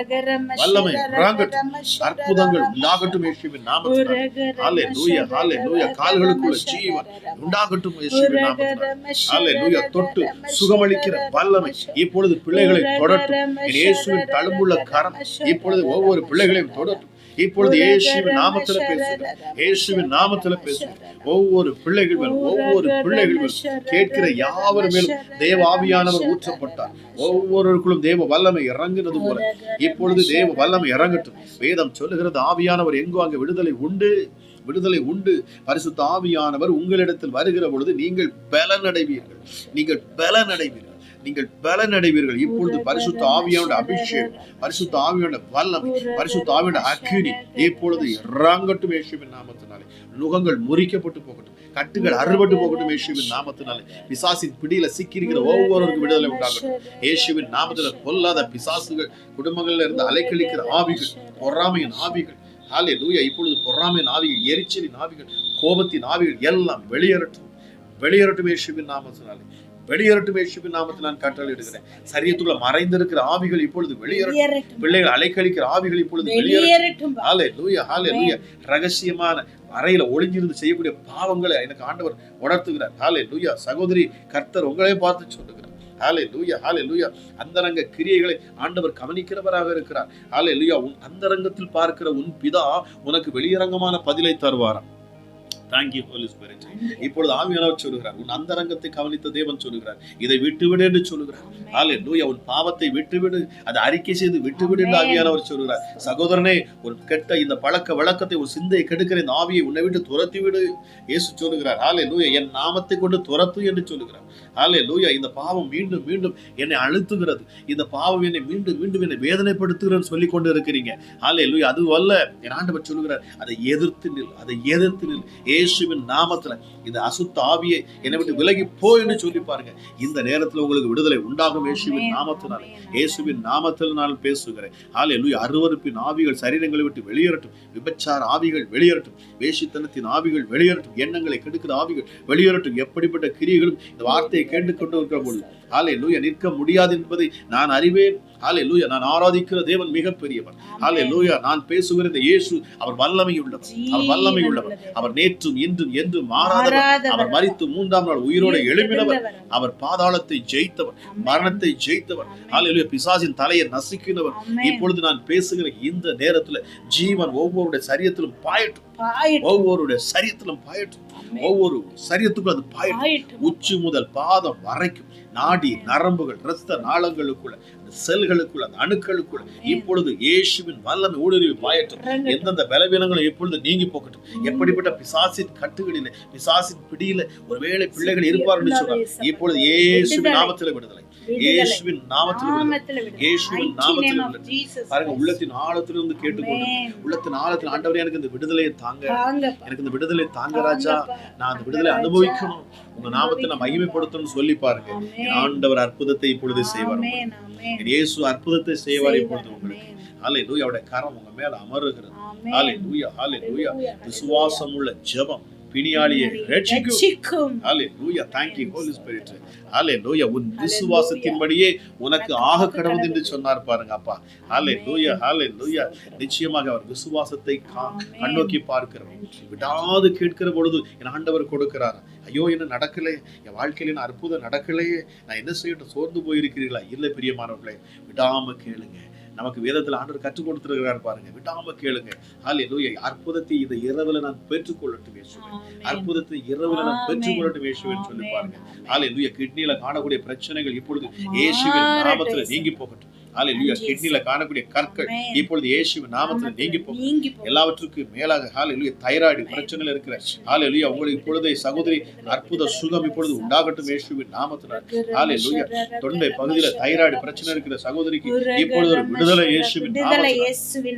A: வல்லமை இறங்கட்டும். அற்புதங்கள் உண்டாகட்டும் இயேசுவின் நாமத்தினாலே. ஹல்லேலூயா. ஹல்லேலூயா. கால்களுக்குள்ள ஜீவன் உண்டாகட்டும் இயேசுவின் நாமத்தினாலே. ஹல்லேலூயா. தொட்டு சுகமளிக்கிற வல்லமை இப்பொழுது பிள்ளைகளை தொடட்டும். இயேசுவின் தழும்புள்ள கரம் இப்பொழுது ஒவ்வொரு பிள்ளைகளையும் தொடட்டும். இப்பொழுது இயேசுவின் நாமத்துல பேசுகிறேன். இயேசுவின் நாமத்துல பேசுகிறேன். ஒவ்வொரு பிள்ளைகள் மேலும், ஒவ்வொரு பிள்ளைகள் மேலும், கேட்கிற யாவர் மேலும் தேவ ஆவியானவர் ஊற்றப்பட்டார். ஒவ்வொருவருக்குள்ளும் தேவ வல்லமை இறங்குகிறது போல இப்பொழுது தேவ வல்லமை இறங்கட்டும். வேதம் சொல்லுகிறது, ஆவியானவர் எங்கோ அங்கே விடுதலை உண்டு, விடுதலை உண்டு. பரிசுத்த ஆவியானவர் உங்களிடத்தில் வருகிற பொழுது நீங்கள் பலனடைவீர்கள். நீங்கள் பலனடைவீர்கள். நீங்கள் பலனடைவீர்கள். இப்பொழுது பரிசுத்த ஆவியானவருடைய அபிஷேகம், பரிசுத்த ஆவியானவருடைய வல்லமை, பரிசுத்த ஆவியானவருடைய அக்கினி இப்பொழுது இறங்கட்டும் இயேசுவின் நாமத்தினாலே. நுகங்கள் முறிக்கப்பட்டு போகட்டும். கட்டுகள் அறுபட்டு போகட்டும் இயேசுவின் நாமத்தினாலே. பிசாசின் பிடியில சிக்கியிருக்கிற ஒவ்வொருவருக்கும் விடுதலை உண்டாகட்டும் இயேசுவின் நாமத்தில. பொல்லாத பிசாசுகள், குடும்பங்கள்ல இருந்து அலைக்கழிக்கிற ஆவிகள், பொறாமையின் ஆவிகள், ஹல்லேலூயா, இப்பொழுது பொறாமையின் ஆவிகள், எரிச்சலின் ஆவிகள், கோபத்தின் ஆவிகள் எல்லாம் வெளியேறட்டும். வெளியேறட்டும் இயேசுவின் நாமத்தினாலே. வெளியேறட்டும் இயேசுவின் நாமத்தில் நான் கட்டளையிடுகிறேன். சரீரத்துக்குள்ள மறைந்திருக்கிற ஆவிகள் இப்பொழுது வெளியேறட்டும். பிள்ளைகள் அலைக்கழிக்கிற ஆவிகள் இப்பொழுது வெளியேறட்டும். ஹல்லேலூயா. ஹல்லேலூயா. ரகசியமான அறையில ஒளிஞ்சிருந்து செய்யக்கூடிய பாவங்களை எனக்கு ஆண்டவர் உணர்த்துகிறார். ஹல்லேலூயா. சகோதரி, கர்த்தர் உங்களே பார்த்து சொல்லுகிறார். ஹல்லேலூயா. ஹல்லேலூயா. அந்தரங்க கிரியைகளை ஆண்டவர் கவனிக்கிறவராக இருக்கிறார். ஹல்லேலூயா. உன் அந்தரங்கத்தில் பார்க்கிற உன் பிதா உனக்கு வெளியரங்கமான பதிலை தருவாராம். Thank you Holy Spirit. இப்பொழுது ஆவியானவர் சொல்லுகிறார், உன் அந்தரங்கத்தை கவனித்த தேவன் சொல்லுகிறார், இதை விட்டுவிடு என்று சொல்லுகிறார். ஹல்லேலூயா. உன் பாவத்தை விட்டுவிடு, அதை அறிக்கை செய்து விட்டுவிடு என்று ஆவியானவர் சொல்லுகிறார். சகோதரனே, ஒரு கெட்ட இந்த பழக்க வழக்கத்தை, ஒரு சிந்தையை கெடுக்கிற இந்த ஆவியை உன்னை விட்டு துரத்தி விடு இயேசு சொல்லுகிறார். ஹல்லேலூயா. என் நாமத்தை கொண்டு துரத்து என்று சொல்லுகிறார். ஹல்லேலூயா. இந்த பாவம் மீண்டும் மீண்டும் என்னை அழுத்துகிறது, இந்த பாவம் என்னை மீண்டும் மீண்டும் என்னை வேதனைப்படுத்துகிறன்னு சொல்லி கொண்டு இருக்கிறீங்க. ஹல்லேலூயா. அது அல்ல, என் ஆண்டவர் சொல்லுகிறார், அதை எதிர்த்து நில், அதை எதிர்த்து நில் இயேசுவின் நாமத்துல. இந்த அசுத்த ஆவியை என்னை விட்டு விலகி போ என்று சொல்லி பாருங்க. இந்த நேரத்தில் உங்களுக்கு விடுதலை உண்டாகும் இயேசுவின் நாமத்தினாலே. இயேசுவின் நாமத்தில் நான் பேசுகிறேன். ஹல்லேலூயா. அருவருப்பின் ஆவிகள் சரீரங்களை விட்டு வெளியேறட்டும். விபச்சார ஆவிகள் வெளியேறட்டும். வேசித்தனத்தின் ஆவிகள் வெளியேறட்டும். எண்ணங்களை கெடுக்கிற ஆவிகள் வெளியேறட்டும். எப்படிப்பட்ட கிரியைகளும் இந்த வார்த்தையை கேட்டுக்கொண்டு இருக்கிற பொழுது ஹல்லேலூயா நிற்க முடியாது என்பதை நான் அறிவேன். ஹல்லேலூயா. நான் ஆராதிக்கிற தேவன் மிகப்பெரியவர். ஹல்லேலூயா. நான் பேசுகிற இந்த இயேசு அவர் வல்லமை உள்ளவர். அவர் வல்லமை உள்ளவர். அவர் நேற்றும் இன்றும் என்றும் மாறாதவர். அவர் மரித்து மூன்றாம் நாள் உயிரோடு எழுப்பினவர். அவர் பாதாளத்தை ஜெயித்தவர், மரணத்தை ஜெயித்தவர். ஹல்லேலூயா. பிசாசின் தலையை நசுக்கினவர். இப்பொழுது நான் பேசுகிற இந்த நேரத்துல ஜீவன் ஒவ்வொருடைய சரீரத்திலும் பாயட்டும், ஒவ்வொருடைய சரீரத்திலும் பாயட்டும், ஒவ்வொரு சரீரத்துக்கும் அது பாயட்டும். உச்சி முதல் பாதம் வரைக்கும் நாடி நரம்புகள் இரத்த நாளங்களுக்குள்ள செல்களுக்குள்ள அந்த அணுக்களுக்குள்ள இப்பொழுது இயேசுவின் வல்லமை ஊடுருவி பாயட்டும். எந்தெந்த பலவீனங்களும் இப்பொழுது நீங்கி போகட்டும். எப்படிப்பட்ட பிசாசின் கட்டுகளிலே பிசாசின் பிடியில ஒருவேளை பிள்ளைகள் இருப்பார்கள் சொன்னார், இப்பொழுது இயேசுவின் நாமத்திலே விடுதலை, இயேசுவின் நாமத்திலே விடுதலை, இயேசுவின் நாமத்திலே விடுதலை. பாருங்க, உள்ளத்தின் ஆழத்திலிருந்து கேட்டுக்கொண்டு உள்ளத்தின் ஆழத்தில் ஆண்டவரே எனக்கு இந்த விடுதலையை தாங்க, எனக்கு இந்த விடுதலை தாங்க ராஜா, நான் அந்த விடுதலை அனுபவிக்கணும், உங்க நாமத்தை நான் மகிமைப்படுத்தணும்னு சொல்லி பாருங்க. ஆண்டவர் அற்புதத்தை இப்பொழுது செய்வார். இயேசு அற்புதத்தை செய்வார் இப்பொழுது உங்களுக்கு. ஹல்லேலூயா. அவருடைய கரம் உங்க மேல அமருகிறது. ஹல்லேலூயா. ஹல்லேலூயா. விசுவாசம் உள்ள ஜெபம் பிணியாளியை ரட்சிக்கும். ஹல்லேலூயா. Thank you Holy Spirit. ஹல்லேலூயா. உன் விசுவாசத்தின்படியே உனக்கு ஆக கடவுள் என்று சொன்னார் பாருங்க அப்பா. ஹல்லேலூயா. ஹல்லேலூயா. நிச்சயமாக அவர் விசுவாசத்தை கண்ணோக்கி பார்க்கிறவர். விடாது கேட்கிற பொழுது என் ஆண்டவர் கொடுக்கிறார். ஐயோ என்ன நடக்கலையே, என் வாழ்க்கையில அற்புதம் நடக்கலையே, நான் என்ன செய்யட்டும், சோர்ந்து போயிருக்கிறீர்களா? இல்லை பிரியமானவர்களே, விடாம கேளுங்க. நமக்கு வேதத்தில் ஆண்டவர் கற்றுக் கொடுத்திருக்கிறார் பாருங்க. விடாம கேளுங்க. ஹல்லேலூயா. அற்புதத்தை இந்த இரவுல நான் பெற்றுக்கொள்ளட்டும் இயேசுவே, அற்புதத்தை இரவுல நான் பெற்றுக்கொள்ளட்டும் இயேசுவேன்னு சொல்லி பாருங்க. ஹல்லேலூயா. கிட்னில காணக்கூடிய பிரச்சனைகள் இப்பொழுது இயேசுவின் நாமத்துல நீங்கி போகட்டும். ஹல்லேலூயா. கிட்னில காணக்கூடிய கற்கள் இப்பொழுது இயேசுவின் நாமத்துல நீங்கி போகட்டும். எல்லாவற்றுக்கும் மேலாக ஹல்லேலூயா தைராய்டு பிரச்சனையில் இருக்கிற ஹல்லேலூயா உங்களுக்கு இப்பொழுதே சகோதரி அற்புத சுகம் இப்பொழுது உண்டாகட்டும் இயேசுவின் நாமத்துல. ஹல்லேலூயா. தொண்டை பகுதியில தைராய்டு பிரச்சனை இருக்கிற சகோதரிக்கு இப்பொழுது ஒரு விடுதலை இயேசுவின்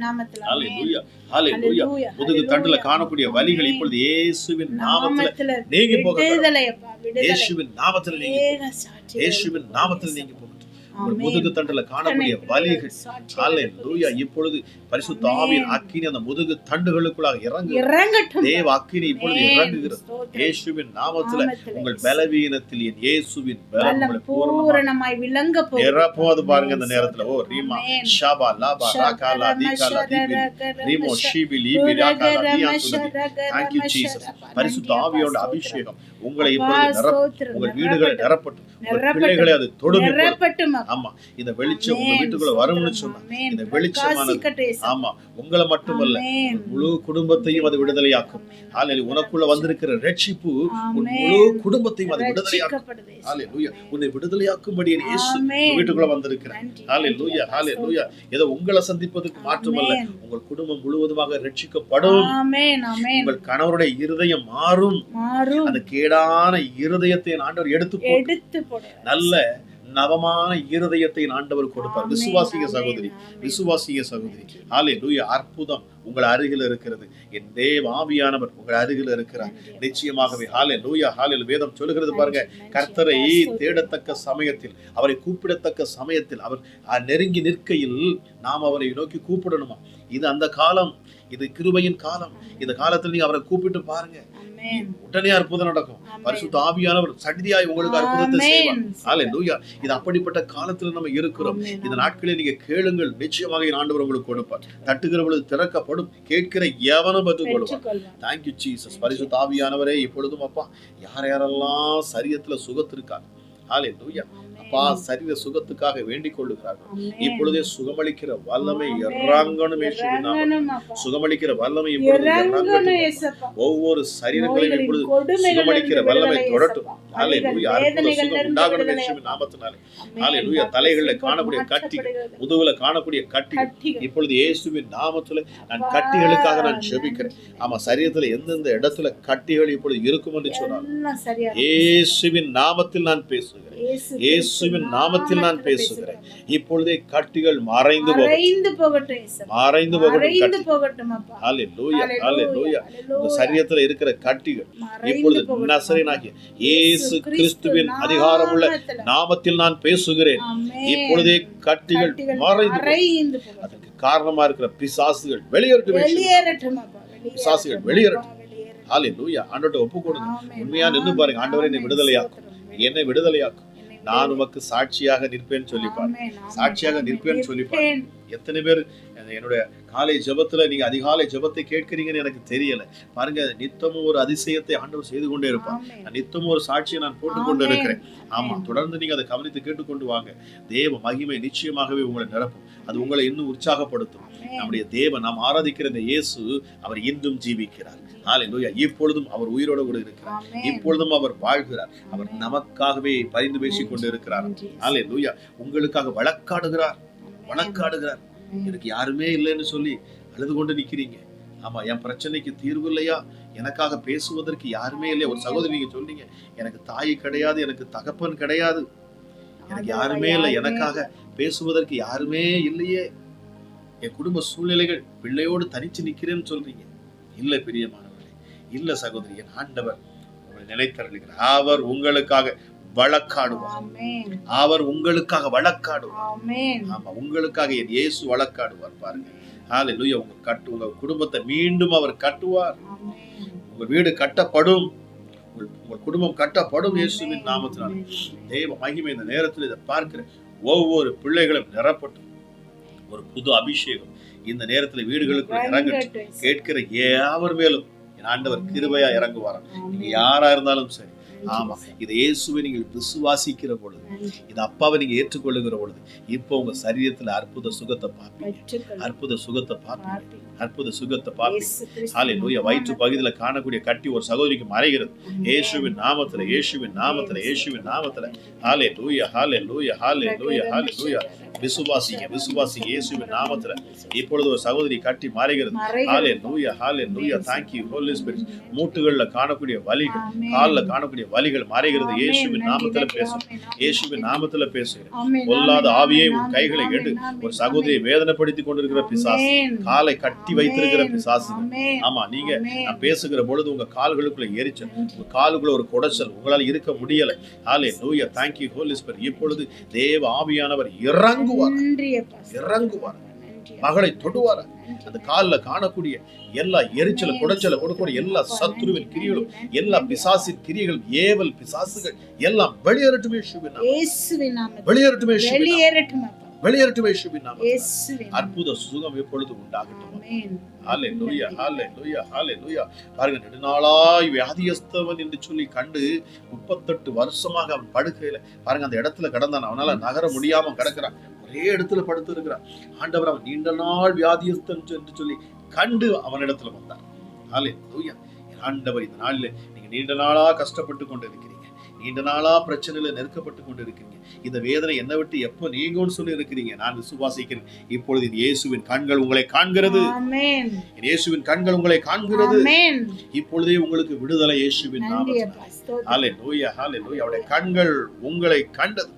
A: நாமத்துல. ஹல்லேலூயா. ஹல்லேலூயா. முதுகு தண்டுல காணக்கூடிய வலிகள் இப்பொழுது இயேசுவின் நாமத்துல நீங்கி போகட்டும். இயேசுவின் நாமத்துல நீங்கி போகட்டும். இயேசுவின் நாமத்துல நீங்கி போகட்டும். முதுகு தண்டுல காணக்கூடிய வலிகள் ஹல்லேலூயா இப்பொழுது பரிசுத்த ஆவியின் அக்கினி அந்த முதுகு தண்டுகளுக்குள்ளாக இறங்கட்டும். தேவ அக்கினி இப்பொழுது இறங்குகிறது இயேசுவின் நாமத்துல. உங்கள் பலவீனத்தில் என் இயேசுவின் பலம் உங்களை பூரணமாய் விளங்க போகுது பாருங்க இந்த நேரத்துல. ஓ ரீமா ஷாபா லாபா ராகாலா தீகாலா தீபி ரீமோ ஷீபி லீபி ராகாலா தியாசுலி. Thank you Jesus. பரிசுத்த ஆவியோட அபிஷேகம் உங்களை இப்பொழுது நிரப்பட்டும். உங்கள் வீடுகளை நிரப்பட்டும். உங்கள் பிள்ளைகளை அது தொடுங்கட்டும். ஆமா, இந்த வெளிச்சம் உங்க வீட்டுக்குள்ள வரும்னு சொன்னா இந்த வெளிச்சமானது ஆமா உங்களை மட்டுமல்ல முழு குடும்பத்தையும் அது விடுதலையாக்கும். ஹல்லேலூயா. உனக்குள்ள வந்திருக்கிற ரட்சிப்பு உன் முழு குடும்பத்தையும் அது விடுதலையாக்கும். ஹல்லேலூயா. உன்னை விடுதலையாக்கும்படி இயேசு வீட்டுக்குள்ள வந்திருக்கிறார். ஹல்லேலூயா. ஹல்லேலூயா. ஏதோ உங்களை சந்திப்பதற்கு மாற்றமல்ல, உங்கள் குடும்பம் முழுவதுமாக ரட்சிக்கப்படும். உங்கள் கணவருடைய இருதயம் மாறும். அந்த கேடான இருதயத்தை ஆண்டவர் எடுத்து போடு நல்ல நவமான இருதயத்தை ஆண்டவர் கொடுப்பார். விசுவாசிக சகோதரி, விசுவாசிக சகோதரி. ஹல்லேலூயா. அற்புதம் உங்கள் அருகில் இருக்கிறது. என் தேவ ஆவியானவர் உங்கள் அருகில் இருக்கிறார். நிச்சயமாகவே ஹல்லேலூயா. ஹல்லேலூயா. வேதம் சொல்லுகிறது பாருங்க, கர்த்தரை தேடத்தக்க சமயத்தில், அவரை கூப்பிடத்தக்க சமயத்தில், அவர் நெருங்கி நிற்கையில் நாம் அவரை நோக்கி கூப்பிடணுமா. இது அந்த காலம், இது கிருபையின் காலம். இந்த காலத்தில் நீங்க அவரை கூப்பிட்டு பாருங்க, உடனே அற்புதம் நடக்கும். பரிசுத்த ஆவியானவர் சடிதியாய் உங்களுக்கு அற்புதத்தை செய்வார். ஹல்லேலூயா. இது அப்படிப்பட்ட காலத்துல நம்ம இருக்கிறோம். இந்த நாட்களில் நீங்க கேளுங்கள், நிச்சயமாக ஆண்டவர் உங்களுக்கு கொடுப்பார். தட்டுகிற பொழுது திறக்கப்படும், கேட்கிற எவனும் பெற்றுக்கொள்வார். Thank you Jesus. பரிசுத்த ஆவியானவரே இப்பொழுதும் அப்பா யாரெல்லாம் சரீரத்துல சுகத்திருக்காங்க ஹல்லேலூயா அப்பா சரீர சுகத்துக்காக வேண்டிக் கொள்ளுகிறார்கள். இப்பொழுதே சுகமளிக்கிற வல்லமை இறங்கணும் இயேசுவின் நாமத்தில். சுகமளிக்கிற வல்லமை இப்பொழுது இறங்கட்டும். ஒவ்வொரு சரீரங்களையும் இப்பொழுது சுகமளிக்கிற வல்லமை தொடட்டும். ஹல்லேலூயா. அற்புத சுகம் உண்டாகணும் இயேசுவின் நாமத்தினாலே. ஹல்லேலூயா. தலைகளில காணக்கூடிய கட்டிகள், முதுகுல காணக்கூடிய கட்டிகள் இப்பொழுது இயேசுவின் நாமத்திலே நான் கட்டிகளுக்காக நான் ஜெபிக்கிறேன். ஆமா, சரீரத்துல எந்தெந்த இடத்துல கட்டிகள் இப்பொழுது இருக்கும் என்று சொன்னார் இயேசுவின் நாமத்தில் நான் பேசுகிறேன். இயேசுவின் நாமத்தில் நான் பேசுகிறேன். இப்பொழுதே கட்டிகள் மறைந்து போகட்டும். மறைந்து போகட்டும். ஹல்லேலூயா. ஹல்லேலூயா. உங்க சரீரத்துல இருக்கிற கட்டிகள் இப்பொழுது நசரேயனாகிய இயேசு கிறிஸ்துவின் அதிகாரமுள்ள நாமத்தில் நான் பேசுகிறேன். இப்பொழுதே கட்டிகள் மறைந்து அதற்கு காரணமா இருக்கிற பிசாசுகள் வெளியேறட்டும். பிசாசுகள் வெளியேறட்டும். ஹல்லேலூயா. ஆண்டவர்ட்ட ஒப்பு கொடுங்க. உண்மையா நின்னு பாருங்க. ஆண்டவரே என்னை விடுதலையாக்கும், என்னை விடுதலையாக்கும். நான் உமக்கு சாட்சியாக நிற்பேன்னு சொல்லிப்பார். சாட்சியாக நிற்பேன்னு சொல்லிப்பார். எத்தனை பேர் என்னுடைய காலை ஜெபத்துல நீங்க அதிகாலை ஜெபத்தை கேட்கிறீங்கன்னு எனக்கு தெரியல. பாருங்க, நித்தமும் ஒரு அதிசயத்தை ஆண்டவர் செய்து கொண்டே இருப்பார். நித்தமும் ஒரு சாட்சியை நான் போட்டுக்கொண்டு இருக்கிறேன். ஆமா, தொடர்ந்து நீங்க அதை கவனித்து கேட்டுக்கொண்டு வாங்க. தேவ மகிமை நிச்சயமாகவே உங்களை நிரப்பும். அது உங்களை இன்னும் உற்சாகப்படுத்தும். நம்முடைய தேவன், நாம் ஆராதிக்கிற இந்த இயேசு, அவர் இன்றும் ஜீவிக்கிறார். ஹல்லேலூயா. இப்பொழுதும் அவர் உயிரோடு கூட இருக்கிறார். இப்பொழுதும் அவர் வாழ்கிறார். அவர் நமக்காகவே பரிந்து பேசிக் கொண்டு இருக்கிறார். ஹல்லேலூயா. உங்களுக்காக வழக்காடுகிறார். எனக்கு யாருமே இல்லைன்னு சொல்லி அழுது கொண்டு நிக்கிறீங்க. ஆமா, என் பிரச்சனைக்கு தீர்வு இல்லையா, எனக்காக பேசுவதற்கு யாருமே இல்லையா? ஒரு சகோதரி நீங்க சொன்னீங்க, எனக்கு தாய் கிடையாது, எனக்கு தகப்பன் கிடையாது, எனக்கு யாருமே இல்லை, எனக்காக பேசுவதற்கு யாருமே இல்லையே, என் குடும்ப சூழ்நிலைகள், பிள்ளையோடு தனிச்சு நிக்கிறேன்னு சொல்றீங்க. இல்ல பிரியமானவர்களே, இல்ல சகோதரி, என் ஆண்டவர் உங்களை நிலைத்தருளுகிறார். அவர் உங்களுக்காக வழக்காடுவார். அவர் உங்களுக்காக வழக்காடுவார். ஆமா, உங்களுக்காக என் இயேசு வழக்காடுவார். பாருங்க, ஹல்லேலூயா. உங்க குடும்பத்தை மீண்டும் அவர் கட்டுவார். உங்க வீடு கட்டப்படும், உங்கள் குடும்பம் கட்டப்படும் இயேசுவின் நாமத்தினால். தேவ மகிமை இந்த நேரத்தில் இதை பார்க்கிற ஒவ்வொரு பிள்ளைகளும் நிரப்பட்டும். ஒரு புது அபிஷேகம் இந்த நேரத்தில் வீடுகளுக்குள்ள இறங்கட்டும். கேட்கிற யாவர் மேலும் என் ஆண்டவர் கிருபையா இறங்குவாராம். நீங்க யாரா இருந்தாலும் சரி. ஆமா, இது இயேசுவை நீங்கள் விசுவாசிக்கிற பொழுது, இது அப்பாவை நீங்க ஏற்றுக்கொள்ளுகிற பொழுது, இப்போ உங்க சரீரத்துல அற்புத சுகத்தை பார்ப்பீங்க. அற்புத சுகத்தை பார்ப்பீங்க. அற்புத சுகத்தை பார்ப்பீங்க. ஹல்லேலூயா. வயிற்று பகுதியில காணக்கூடிய கட்டி ஒரு சகோதரிக்கு மறைகிறது. இயேசுவின் நாமத்துல, இயேசுவின் நாமத்துல, இயேசுவின் நாமத்துல. ஹல்லேலூயா, ஹல்லேலூயா, ஹல்லேலூயா, ஹல்லேலூயா. விசுவாசிங்க, விசுவாசிங்க இயேசுவின் நாமத்துல. இப்பொழுது ஒரு சகோதரி கட்டி மறைகிறது. ஹல்லேலூயா, ஹல்லேலூயா. Thank you Holy Spirit. மூட்டுகள்ல காணக்கூடிய வலிகள், கால்ல காணக்கூடிய வலிகள் மறைகிறது. இயேசுவின் நாமத்துல பேசுகிறேன். இயேசுவின் நாமத்துல பேசுகிறேன். பொல்லாத ஆவியை உன் கைகளை எடு. ஒரு சகோதரியை வேதனைப்படுத்தி கொண்டிருக்கிற பிசாசு, காலை கட்டி வைத்திருக்கிற பிசாசு. ஆமா, நீங்க நான் பேசுகிற பொழுது உங்க கால்களுக்குள்ள எரிச்சல், உங்க காலுக்குள்ள ஒரு குடைச்சல், உங்களால் இருக்க முடியல. ஹல்லேலூயா. Thank you Holy Spirit. இப்பொழுது தேவ ஆவியானவர் இறங்குவார். மகளை தொடுவார். அந்த காலில் காணக்கூடிய எல்லா எரிச்சல குடைச்சல கொடுக்கக்கூடிய எல்லா சத்துருவின் கிரியைகளும், எல்லா பிசாசின் கிரியைகள், ஏவல் பிசாசுகள் எல்லாம் வெளியேறட்டுமே. அற்புத சுகம் எப்பொழுது உண்டாகட்டும். ஹல்லேலூயா, ஹல்லேலூயா, ஹல்லேலூயா. பாருங்க, நெடுநாளாய் வியாதியஸ்தவன் என்று சொல்லி கண்டு 38 வருஷமாக அவன் படுக்கையில பாருங்க அந்த இடத்துல கடந்தான். அவனால நகர முடியாம கிடக்கிறான். ஒரே இடத்துல படுத்து இருக்கிறான். ஆண்டவர் அவன் நீண்ட நாள் வியாதியஸ்தன் என்று சொல்லி கண்டு அவனிடத்துல வந்தார். ஹல்லேலூயா. ஆண்டவர் இந்த நாளில் நீங்க நீண்ட நாளா கஷ்டப்பட்டு கொண்டு இருக்கிறீங்க, நீண்ட நாளா பிரச்சனையில நெருக்கப்பட்டு கொண்டு இருக்கிறீங்க. இந்த வேதனை என்னை விட்டு எப்போ நீங்கும்னு சொல்லி இருக்கிறீங்க. நான் விசுவாசிக்கிறேன். இப்பொழுது இயேசுவின் கண்கள் உங்களை காண்கிறது. இயேசுவின் கண்கள் உங்களை காண்கிறது. இப்பொழுதே உங்களுக்கு விடுதலை இயேசுவின் நாமத்தினாலே. ஹல்லேலூயா, ஹல்லேலூயா. அவருடைய கண்கள் உங்களை கண்டது.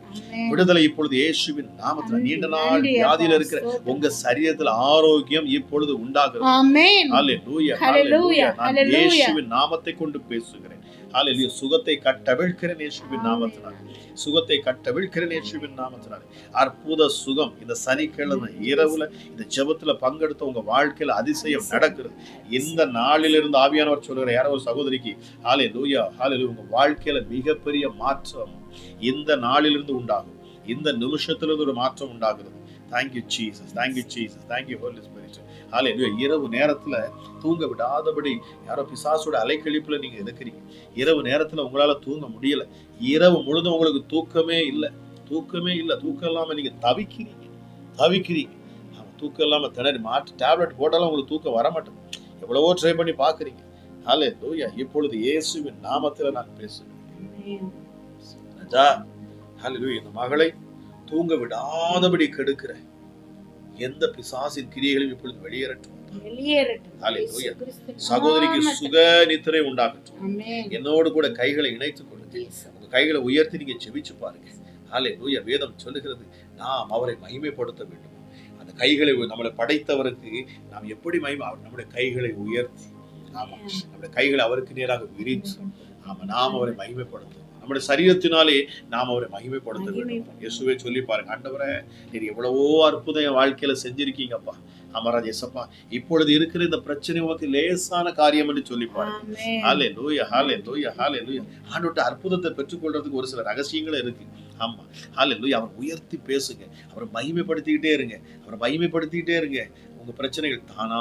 A: விடுதலை இப்பொழுது இயேசுவின் நாமத்தினாலே. நீண்ட நாள் வியாதியில இருக்கிற உங்க சரீரத்தில் ஆரோக்கியம் இப்பொழுது உண்டாகிறது. ஹல்லேலூயா, ஹல்லேலூயா. நான் இயேசுவின் நாமத்தை கொண்டு பேசுகிறேன். ஹல்லேலூயா. சுகத்தை கட்டவிழ்க்கிறேன் இயேசுவின் நாமத்தினாலே. சுகத்தை கட்டவிழ்க்கிறேன் இயேசுவின் நாமத்தினாலே. அற்புத சுகம் இந்த சனிக்கிழமை இரவுல இந்த ஜெபத்துல பங்கெடுத்த உங்க வாழ்க்கையில அதிசயம் நடக்கிறது. இந்த நாளிலிருந்து ஆவியானவர் சொல்கிற யாரோ ஒரு சகோதரிக்கு ஹல்லேலூயா, ஹல்லேலூயா, உங்க வாழ்க்கையில மிகப்பெரிய மாற்றம் இந்த நாளிலிருந்து உண்டாகும். இந்த நிமிஷத்திலிருந்து ஒரு மாற்றம் உண்டாகிறது. Thank you Jesus, thank you Jesus, thank you Holy Spirit. ஹல்லேலூயா. இரவு நேரத்துல தூங்க விடாதபடி யாரோ பிசாசோட அலைக்கழிப்புல நீங்க இருக்கிறீங்க. இரவு நேரத்துல உங்களால தூங்க முடியல. இரவு முழுதும் உங்களுக்கு தூக்கமே இல்லை. தூக்கம் இல்லாம நீங்க தவிக்கிறீங்க. தூக்கம் இல்லாம திணறி மாற்று டேப்லெட் போட்டாலும் உங்களுக்கு தூக்கம் வர மாட்டேங்குது. எவ்வளவோ ட்ரை பண்ணி பாக்குறீங்க. ஹல்லேலூயா. இப்பொழுது இயேசுவின் நாமத்துல நான் பேசுகிறேன். ஹல்லேலூயா. இந்த மகளை தூங்க விடாதபடி கெடுக்கிற எந்த பிசாசின் கிரியைகளையும் இப்பொழுது வெளியேறட்டும். ஹல்லேலூயா. சகோதரிக்கு சுக நித்திரை உண்டாகட்டும். என்னோடு கூட கைகளை இணைத்துக் கொள்ளுங்க. உங்க கைகளை உயர்த்தி நீங்க ஜெபிச்சு பாருங்க. ஹல்லேலூயா. வேதம் சொல்லுகிறது, நாம் அவரை மகிமைப்படுத்த வேண்டும். அந்த கைகளை நம்மளை படைத்தவருக்கு நாம் எப்படி நம்முடைய கைகளை உயர்த்தி, ஆமா, நம்முடைய கைகளை அவருக்கு நேராக விரித்து, ஆமா, நாம் அவரை மகிமைப்படுத்தும். நம்முடைய சரீரத்தினாலே நாம் அவரை மகிமைப்படுத்த வேண்டும். இயேசுவே சொல்லி பாருங்க, ஆண்டவரே நீர் எவ்வளவோ அற்புதம் என் வாழ்க்கையில செஞ்சிருக்கீங்கப்பா. அமராஜ் ஏசப்பா, இப்பொழுது இருக்கிற இந்த பிரச்சனை உனக்கு லேசான காரியம் என்று சொல்லி பாருங்க. ஹல்லேலூயா, ஹல்லேலூயா, ஹல்லேலூயா. ஆண்டவர்ட்ட அற்புதத்தை பெற்றுக்கொள்றதுக்கு ஒரு சில ரகசியங்களும் இருக்கு. ஆமா, ஹல்லேலூயா. அவர் உயர்த்தி பேசுங்க, அவரை மகிமைப்படுத்திக்கிட்டே இருங்க, அவரை மகிமைப்படுத்திக்கிட்டே இருங்க. உங்க பிரச்சனைகள் தானா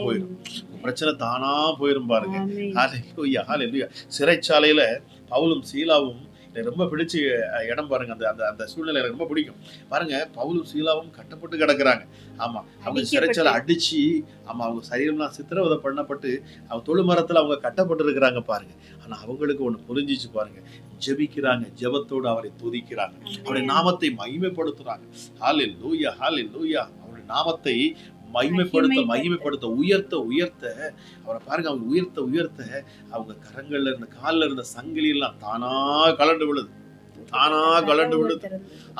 A: போயிடும், உங்க பிரச்சனை தானா போயிடும் பாருங்க. ஹல்லேலூயா, ஹல்லேலூயா. சிறைச்சாலையில பவுலும் சீலாவும் எனக்கு ரொம்ப பிடிச்ச இடம் பாருங்க. அந்த அந்த அந்த சூழ்நிலை எனக்கு ரொம்ப பிடிக்கும் பாருங்க. பவுலும் சீலாவும் கட்டப்பட்டு கிடக்குறாங்க. ஆமா, அவங்க சிறைச்சாலை அடிச்சு, ஆமா, அவங்க சரீரம்லாம் சித்திரவதை பண்ணப்பட்டு அவங்க தொழுமரத்துல அவங்க கட்டப்பட்டு இருக்கிறாங்க பாருங்க. ஆனா அவங்களுக்கு ஒண்ணு புரிஞ்சிச்சு பாருங்க. ஜெபிக்கிறாங்க, ஜெபத்தோடு அவரை துதிக்கிறாங்க, அவருடைய நாமத்தை மகிமைப்படுத்துறாங்க. ஹல்லேலூயா, ஹல்லேலூயா. அவருடைய நாமத்தை மகிமைப்படுத்த உயர்த்த அவரை பாருங்க. அவங்க உயர்த்த அவங்க கரங்கள்ல இருந்த காலில் இருந்த சங்கிலி எல்லாம் தானா கலண்டு விழுது.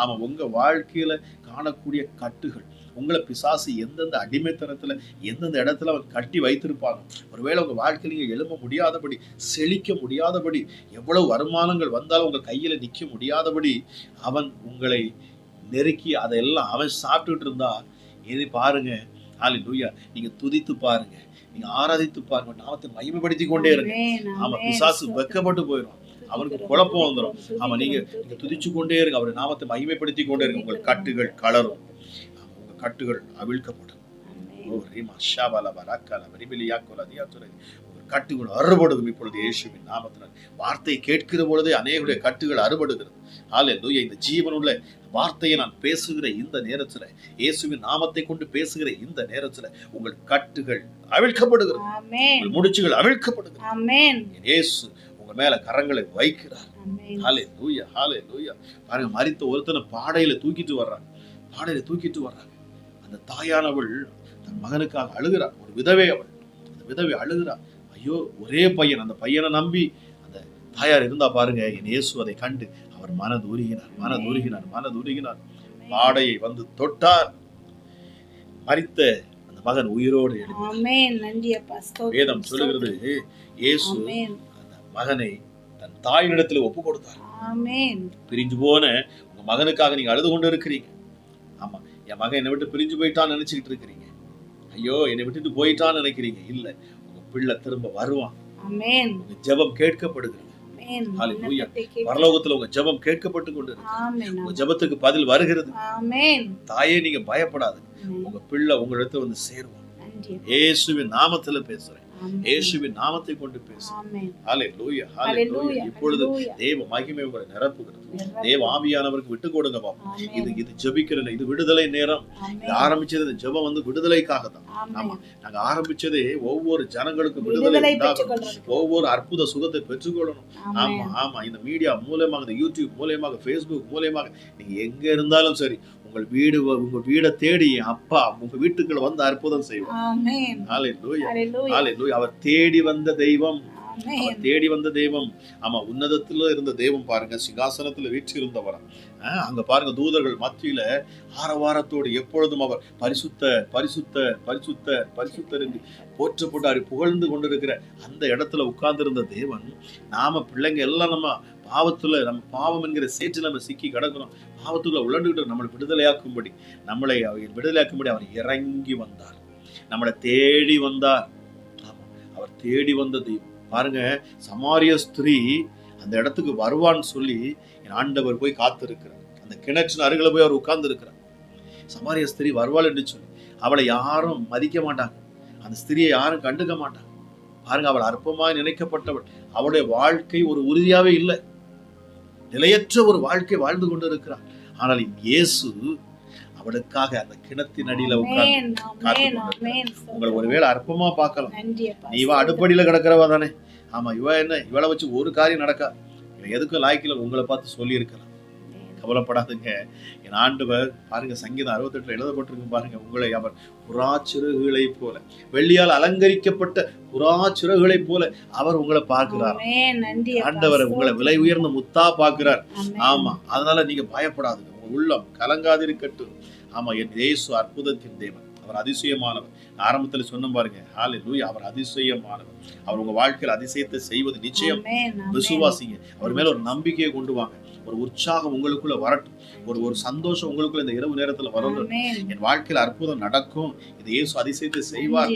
A: ஆமா, உங்க வாழ்க்கையில காணக்கூடிய கட்டுகள், உங்களை பிசாசு எந்தெந்த அடிமைத்தனத்துல எந்தெந்த இடத்துல அவன் கட்டி வைத்திருப்பாங்க. ஒருவேளை உங்க வாழ்க்கையில நீங்க எழும்ப முடியாதபடி, செழிக்க முடியாதபடி, எவ்வளவு வருமானங்கள் வந்தாலும் உங்க கையில நிக்க முடியாதபடி அவன் உங்களை நெருக்கி அதையெல்லாம் அவன் சாப்பிட்டுட்டு இருந்தா, இனி பாருங்க, ஹல்லேலூயா, நீங்க துதித்து பாருங்க, நீங்க ஆராதித்து பாருங்க, நாமத்தை மகிமைப்படுத்தி கொண்டே இருங்க. ஆமா, பிசாசு வெக்கப்பட்டு போயிடும், அவனுக்கு குழப்பம் வந்துடும். ஆமா, நீங்க துதிச்சு கொண்டே இருங்க, அவருடைய நாமத்தை மகிமைப்படுத்தி கொண்டே இருங்க. உங்கள் கட்டுகள் கலரும், உங்க கட்டுகள் அவிழ்க்கப்படும். கட்டுகள் அறுபடுகும் இப்பொழுது இயேசுவின் நாமத்தினால். வார்த்தையை கேட்கிற பொழுதே அநேகருடைய கட்டுகள் அறுபடுகிறது. ஹல்லேலூயா. இந்த ஜீவனுள்ள வார்த்தையை நான் பேசுகிற இந்த நேரத்துல, இயேசுவின் நாமத்தை கொண்டு பேசுகிற இந்த நேரத்துல உங்கள் கட்டுகள் அவிழ்க்கப்படுகிறது, உங்கள் முடிச்சுகள் அவிழ்க்கப்படுகிறது. இயேசு உங்க மேல கரங்களை வைக்கிறார். ஹல்லேலூயா, ஹல்லேலூயா. பாருங்க, மரித்த ஒருத்தனை பாடையில தூக்கிட்டு வர்றாங்க. அந்த தாயானவள் தன் மகனுக்காக அழுகிறார். ஒரு விதவை அவள், அந்த விதவை அழுகிறார். ஐயோ, ஒரே பையன், அந்த பையனை நம்பி அந்த தாயார் இருந்தா பாருங்க. என் இயேசு அதை கண்டு அவர் மனதுருகினார். பாடையை வந்து தொட்டார். மரித்த அந்த மகன் உயிரோடு எழுந்தார். வேதம் சொல்லுகிறது, இயேசு அந்த மகனை தன் தாயினிடத்தில் ஒப்பு கொடுத்தார். பிரிஞ்சு போன உங்க மகனுக்காக நீங்க அழுது கொண்டு இருக்கிறீங்க. ஆமா, என் மகன் என்னை விட்டு பிரிஞ்சு போயிட்டான்னு நினைச்சுக்கிட்டு இருக்கிறீங்க. ஐயோ, என்னை விட்டுட்டு போயிட்டான்னு நினைக்கிறீங்க. இல்ல, உங்க பிள்ளை திரும்ப வருவான். உங்க ஜெபம் கேட்கப்படுகிறது. ஹல்லேலூயா. பரலோகத்துல உங்க ஜெபம் கேட்கப்பட்டு கொண்டு உங்க ஜெபத்துக்கு பதில் வருகிறது. தாயே, நீங்க பயப்படாது, உங்க பிள்ளை உங்களிடத்துல வந்து சேருவான். இயேசுவின் நாமத்துல பேசுறேன், இயேசுவின் நாமத்தை கொண்டு பேசுறேன். ஹல்லேலூயா, ஹல்லேலூயா. இப்பொழுது தேவ மகிமை உங்களை நிரப்புகிறது. தேவ ஆவியானவருக்கு விட்டு கொடுங்க பாப்பா. இது ஜெபிக்கிற, இது விடுதலை நேரம். இது ஆரம்பிச்சது, இந்த ஜெபம் வந்து விடுதலைக்காக தான். ஆமா, நாங்க ஆரம்பிச்சதே ஒவ்வொரு ஜனங்களுக்கும் விடுதலை உண்டாகணும், ஒவ்வொரு அற்புத சுகத்தை பெற்றுக்கொள்ளணும். ஆமா, ஆமா. இந்த மீடியா மூலமாக, இந்த யூடியூப் மூலமாக, ஃபேஸ்புக் மூலமாக, நீங்க எங்க இருந்தாலும் சரி, உங்க வீடை தேடி அப்பா உங்க வீட்டுக்குள்ள வந்து அற்புதம் செய்வார். ஹல்லேலூயா, ஹல்லேலூயா. அவர் தேடி வந்த தெய்வம். ஆமா, உன்னதத்துல இருந்த தெய்வம் பாருங்க, சிங்காசனத்துல வீற்றிருந்தவர். அங்க பாருங்க, தூதர்கள் மத்தியில ஆரவாரத்தோடு எப்பொழுதும் அவர் பரிசுத்தர் என்று போற்றப்பட்டார், புகழ்ந்து கொண்டிருக்கிற அந்த இடத்துல உட்கார்ந்திருந்த தேவன், நாம பிள்ளைங்க எல்லாம் நம்ம பாவத்துல, நம்ம பாவம் என்கிற சேற்றில் நம்ம சிக்கி கிடக்கிறோம். பாவத்துக்குள்ள உழண்டுகிட்டு நம்மளை விடுதலையாக்கும்படி அவர் இறங்கி வந்தார், நம்மளை தேடி வந்தார். ஆமா, அவர் தேடி வந்த தெய்வம் பாருங்க. சமாரிய ஸ்திரீ அந்த இடத்துக்கு வருவான்னு சொல்லி என் ஆண்டவர் போய் காத்திருக்கிறார். அந்த கிணற்றின் அருகில போய் அவர் உட்கார்ந்து இருக்கிறார். சமாரிய ஸ்திரீ வருவாள் என்று சொல்லி அவளை யாரும் மதிக்க மாட்டாங்க, அந்த ஸ்திரியை யாரும் கண்டுக்க மாட்டாங்க. பாருங்க, அவள் அற்பமாய் நினைக்கப்பட்டவள். அவளுடைய வாழ்க்கை ஒரு உறுதியாவே இல்லை, நிலையற்ற ஒரு வாழ்க்கை வாழ்ந்து கொண்டு இருக்கிறார். ஆனால் இயேசு அவளுக்காக அந்த கிணத்தின் அடியில உட்கார்ந்து உங்களை ஒருவேளை அற்பமா பார்க்கலாம். நீ இவ அடுப்படியில கிடக்கிறவா தானே. ஆமா, இவளை வச்சு ஒரு காரியம் நடக்கா, இவன் எதுக்கும் லாய்க்கில உங்களை பார்த்து சொல்லி இருக்கலாம். கவலைப்படாதுங்க, என் ஆண்டவர் பாருங்க, சங்கீதம் 68 எழுதப்பட்டிருக்கு பாருங்க, உங்களை அவர் புறாச்சிறகுகளை போல, வெள்ளியால் அலங்கரிக்கப்பட்ட புறாச்சிறகுகளை போல அவர் உங்களை பார்க்கிறார். ஆண்டவர் உங்களை விலை உயர்ந்த முத்தா பார்க்கிறார். ஆமா, அதனால நீங்க பயப்படாதுங்க, உங்க உள்ளம் கலங்காதிருக்கட்டும். ஆமா, என் இயேசு அற்புதத்தின் தேவன், அவர் அதிசயமானவர். ஆரம்பத்தில் சொன்ன பாருங்க, ஹல்லேலூயா, அவர் அதிசயமானவர். அவர் உங்க வாழ்க்கையில் அதிசயத்தை செய்வது நிச்சயம். விசுவாசிங்க, அவர் மேல ஒரு நம்பிக்கையை கொண்டு வாங்க, ஒரு உற்சாகம் உங்களுக்குள்ள வரட்டும், ஒரு சந்தோஷம் உங்களுக்குள்ள இந்த இரவு நேரத்துல வரணும். என் வாழ்க்கையில் அற்புதம் நடக்கும், இது இயேசு அதிசயத்தை செய்வார்.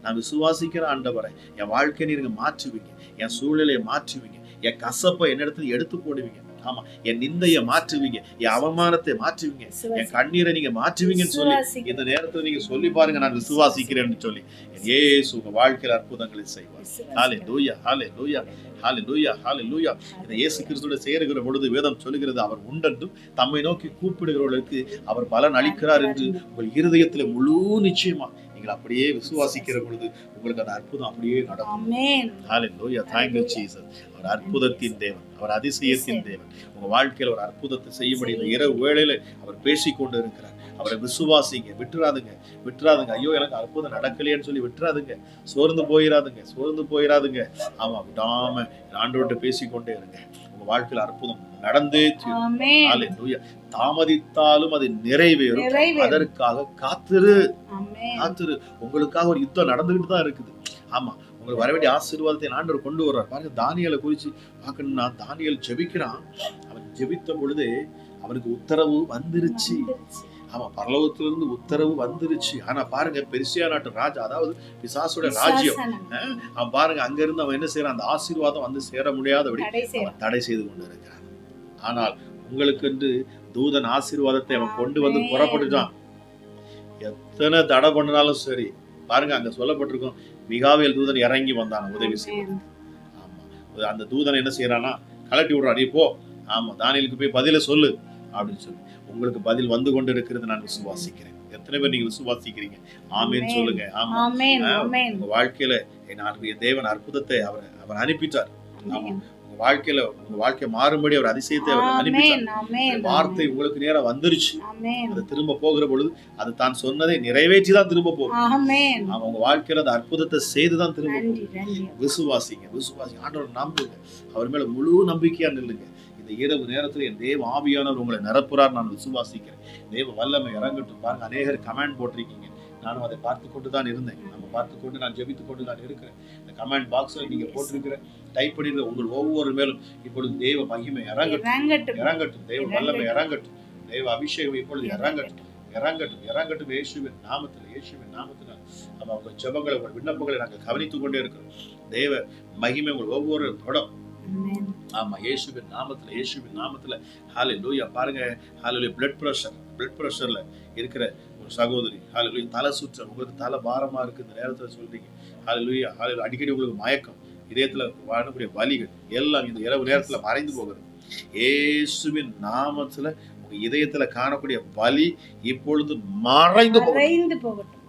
A: நான் விசுவாசிக்கிறேன் ஆண்டவரை. என் வாழ்க்கையை நீங்க மாற்றுவீங்க, என் சூழ்நிலையை மாற்றுவீங்க, என் கசப்பை என்னிடத்துல எடுத்து போடுவீங்க. ஆமா, என் நிந்தையை மாற்றுவீங்க, என் அவமானத்தை மாற்றுவீங்க, என் கண்ணீரை நீங்க மாற்றுவீங்கன்னு சொல்லி இந்த நேரத்துல நீங்க சொல்லி பாருங்க, நான் விசுவாசிக்கிறேன்னு சொல்லி இயேசு உங்க வாழ்க்கையில அற்புதங்களை செய்வார். ஹல்லேலூயா, ஹல்லேலூயா, ஹல்லேலூயா, ஹல்லேலூயா. இந்த இயேசு கிறிஸ்துவோட சேருகிற பொழுது வேதம் சொல்லுகிறது, அவர் உண்டென்றும் தம்மை நோக்கி கூப்பிடுகிறவர்களுக்கு அவர் பலன் அளிக்கிறார் என்று உங்கள் இருதயத்துல முழு நிச்சயமா நீங்கள் அப்படியே விசுவாசிக்கிற பொழுது உங்களுக்கு அந்த அற்புதம் அப்படியே நடக்கும். ஹல்லேலூயா, thank you Jesus. அவர் அற்புதத்தின் தேவன், அவர் அதிசயத்தின் தேவன். உங்க வாழ்க்கையில ஒரு அற்புதத்தை செய்யும்படி இந்த இரவு வேளையில அவர் பேசிக்கொண்டு இருக்கிறார். அவரை விசுவாசிங்க, விட்டுறாதுங்க. ஐயோ எனக்கு அற்புதம் நடக்கலையேன்னு சொல்லி விட்டுறாதுங்க, சோர்ந்து போயிடாதுங்க. ஆமா, விடாம ஆண்டவர்கிட்ட பேசிக்கொண்டே இருங்க. உங்க வாழ்க்கையில அற்புதம் நடந்தே தீரும். ஹல்லேலூயா. தாமதித்தாலும் அது நிறைவேறும், அதற்காக காத்திரு. உங்களுக்காக ஒரு யுத்தம் நடந்துகிட்டு தான் இருக்குது. ஆமா, உங்களுக்கு வர வேண்டிய ஆசீர்வாதத்தை ஆண்டவர் கொண்டு வர்றார். பாருங்க, தானியேலை குறிச்சு பார்க்கணும்னா, தானியேல் ஜெபிக்கிறான். அவன் ஜெபித்த பொழுது அவனுக்கு உத்தரவு வந்துருச்சு. ஆமா, பரலோகத்திலிருந்து உத்தரவு வந்துருச்சு. ஆனா பாருங்க, பெர்சியா நாட்டு ராஜா, அதாவது பிசாசுடைய ராஜ்யம், அவன் பாருங்க அங்க இருந்து அவன் என்ன செய்யறான், அந்த ஆசீர்வாதம் வந்து சேர முடியாதபடி அவன் தடை செய்து கொண்டு இருக்கிறான். ஆனால் உங்களுக்கு என்று தூதன் ஆசீர்வாதத்தை அவன் கொண்டு வந்து புறப்பட்டுட்டான். எத்தனை தடை பண்ணாலும் சரி, பாருங்க அங்க சொல்லப்பட்டிருக்கும், மிகாவேல் தூதன் இறங்கி வந்தான் உதவி செய்ய. ஆமா, அந்த தூதன் என்ன செய்யறானா, கலட்டி விடுறான், நீ போ, ஆமா தானியேலுக்கு போய் பதில சொல்லு அப்படின்னு சொல்லி. உங்களுக்கு பதில் வந்து கொண்டு இருக்கிறது நான் விசுவாசிக்கிறேன். எத்தனை பேர் நீங்க விசுவாசிக்கிறீங்க? ஆமேன்னு சொல்லுங்க. ஆமா, உங்க வாழ்க்கையில என் தேவன் அற்புதத்தை அவர் அனுப்பிட்டார். ஆமா, உங்க வாழ்க்கை மாறும்படி அவர் அதிசயத்தை அவர் அனுப்பிட்டார். வார்த்தை உங்களுக்கு நேரம் வந்துருச்சு. அது திரும்ப போகிற பொழுது அது தான் சொன்னதை நிறைவேற்றிதான் திரும்ப போகும். ஆமா, உங்க வாழ்க்கையில அந்த அற்புதத்தை செய்துதான் திரும்ப போகும். விசுவாசிங்க. ஆண்டவர் நம்புங்க, அவர் மேல முழு நம்பிக்கையா நில்லுங்க. இந்த இரவு நேரத்தில் என் தேவ ஆவியானவர் உங்களை நிரப்புறார், நான் விசுவாசிக்கிறேன். தேவ வல்லமை இறங்கட்டும். பாருங்க, அநேகர் கமெண்ட் போட்டிருக்கீங்க, நானும் அதை பார்த்து கொண்டு தான் இருந்தேன். நம்ம பார்த்து கொண்டு நான் ஜெபித்து கொண்டு தான் இருக்கிறேன். இந்த கமெண்ட் பாக்ஸ்ல நீங்க போட்டிருக்கிற டைப் பண்ணிருக்கிற உங்கள் ஒவ்வொரு மேலும் இப்பொழுது தேவ மகிமை இறங்கட்டும், தேவ வல்லமை இறங்கட்டும், தேவ அபிஷேகம் இப்பொழுது இறங்கட்டும். இயேசுவின் நாமத்தில் நம்ம உங்க ஜெபங்களை, உங்கள் விண்ணப்பங்களை நாங்கள் கவனித்துக் கொண்டே இருக்கிறோம். தேவ மகிமை உங்கள் ஒவ்வொரு தொடம். ஆமா, இயேசுவின் நாமத்துல ஹல்லேலூயா. பாருங்க, ஹல்லேலூயா. பிளட் பிரஷர்ல இருக்கிற ஒரு சகோதரி, ஹல்லேலூயா, தலை சுற்ற, உங்களுக்கு தலை பாரமா இருக்கு இந்த நேரத்துல சொல்றீங்க, ஹல்லேலூயா, ஹல்லேலூயா. அடிக்கடி உங்களுக்கு மயக்கம், இதயத்துல வரக்கூடிய வலிகள் எல்லாம் இந்த இரவு நேரத்துல மறைந்து போகிறது. இயேசுவின் நாமத்துல உங்க இதயத்துல காணக்கூடிய வலி இப்பொழுது மறைந்து போகட்டும்.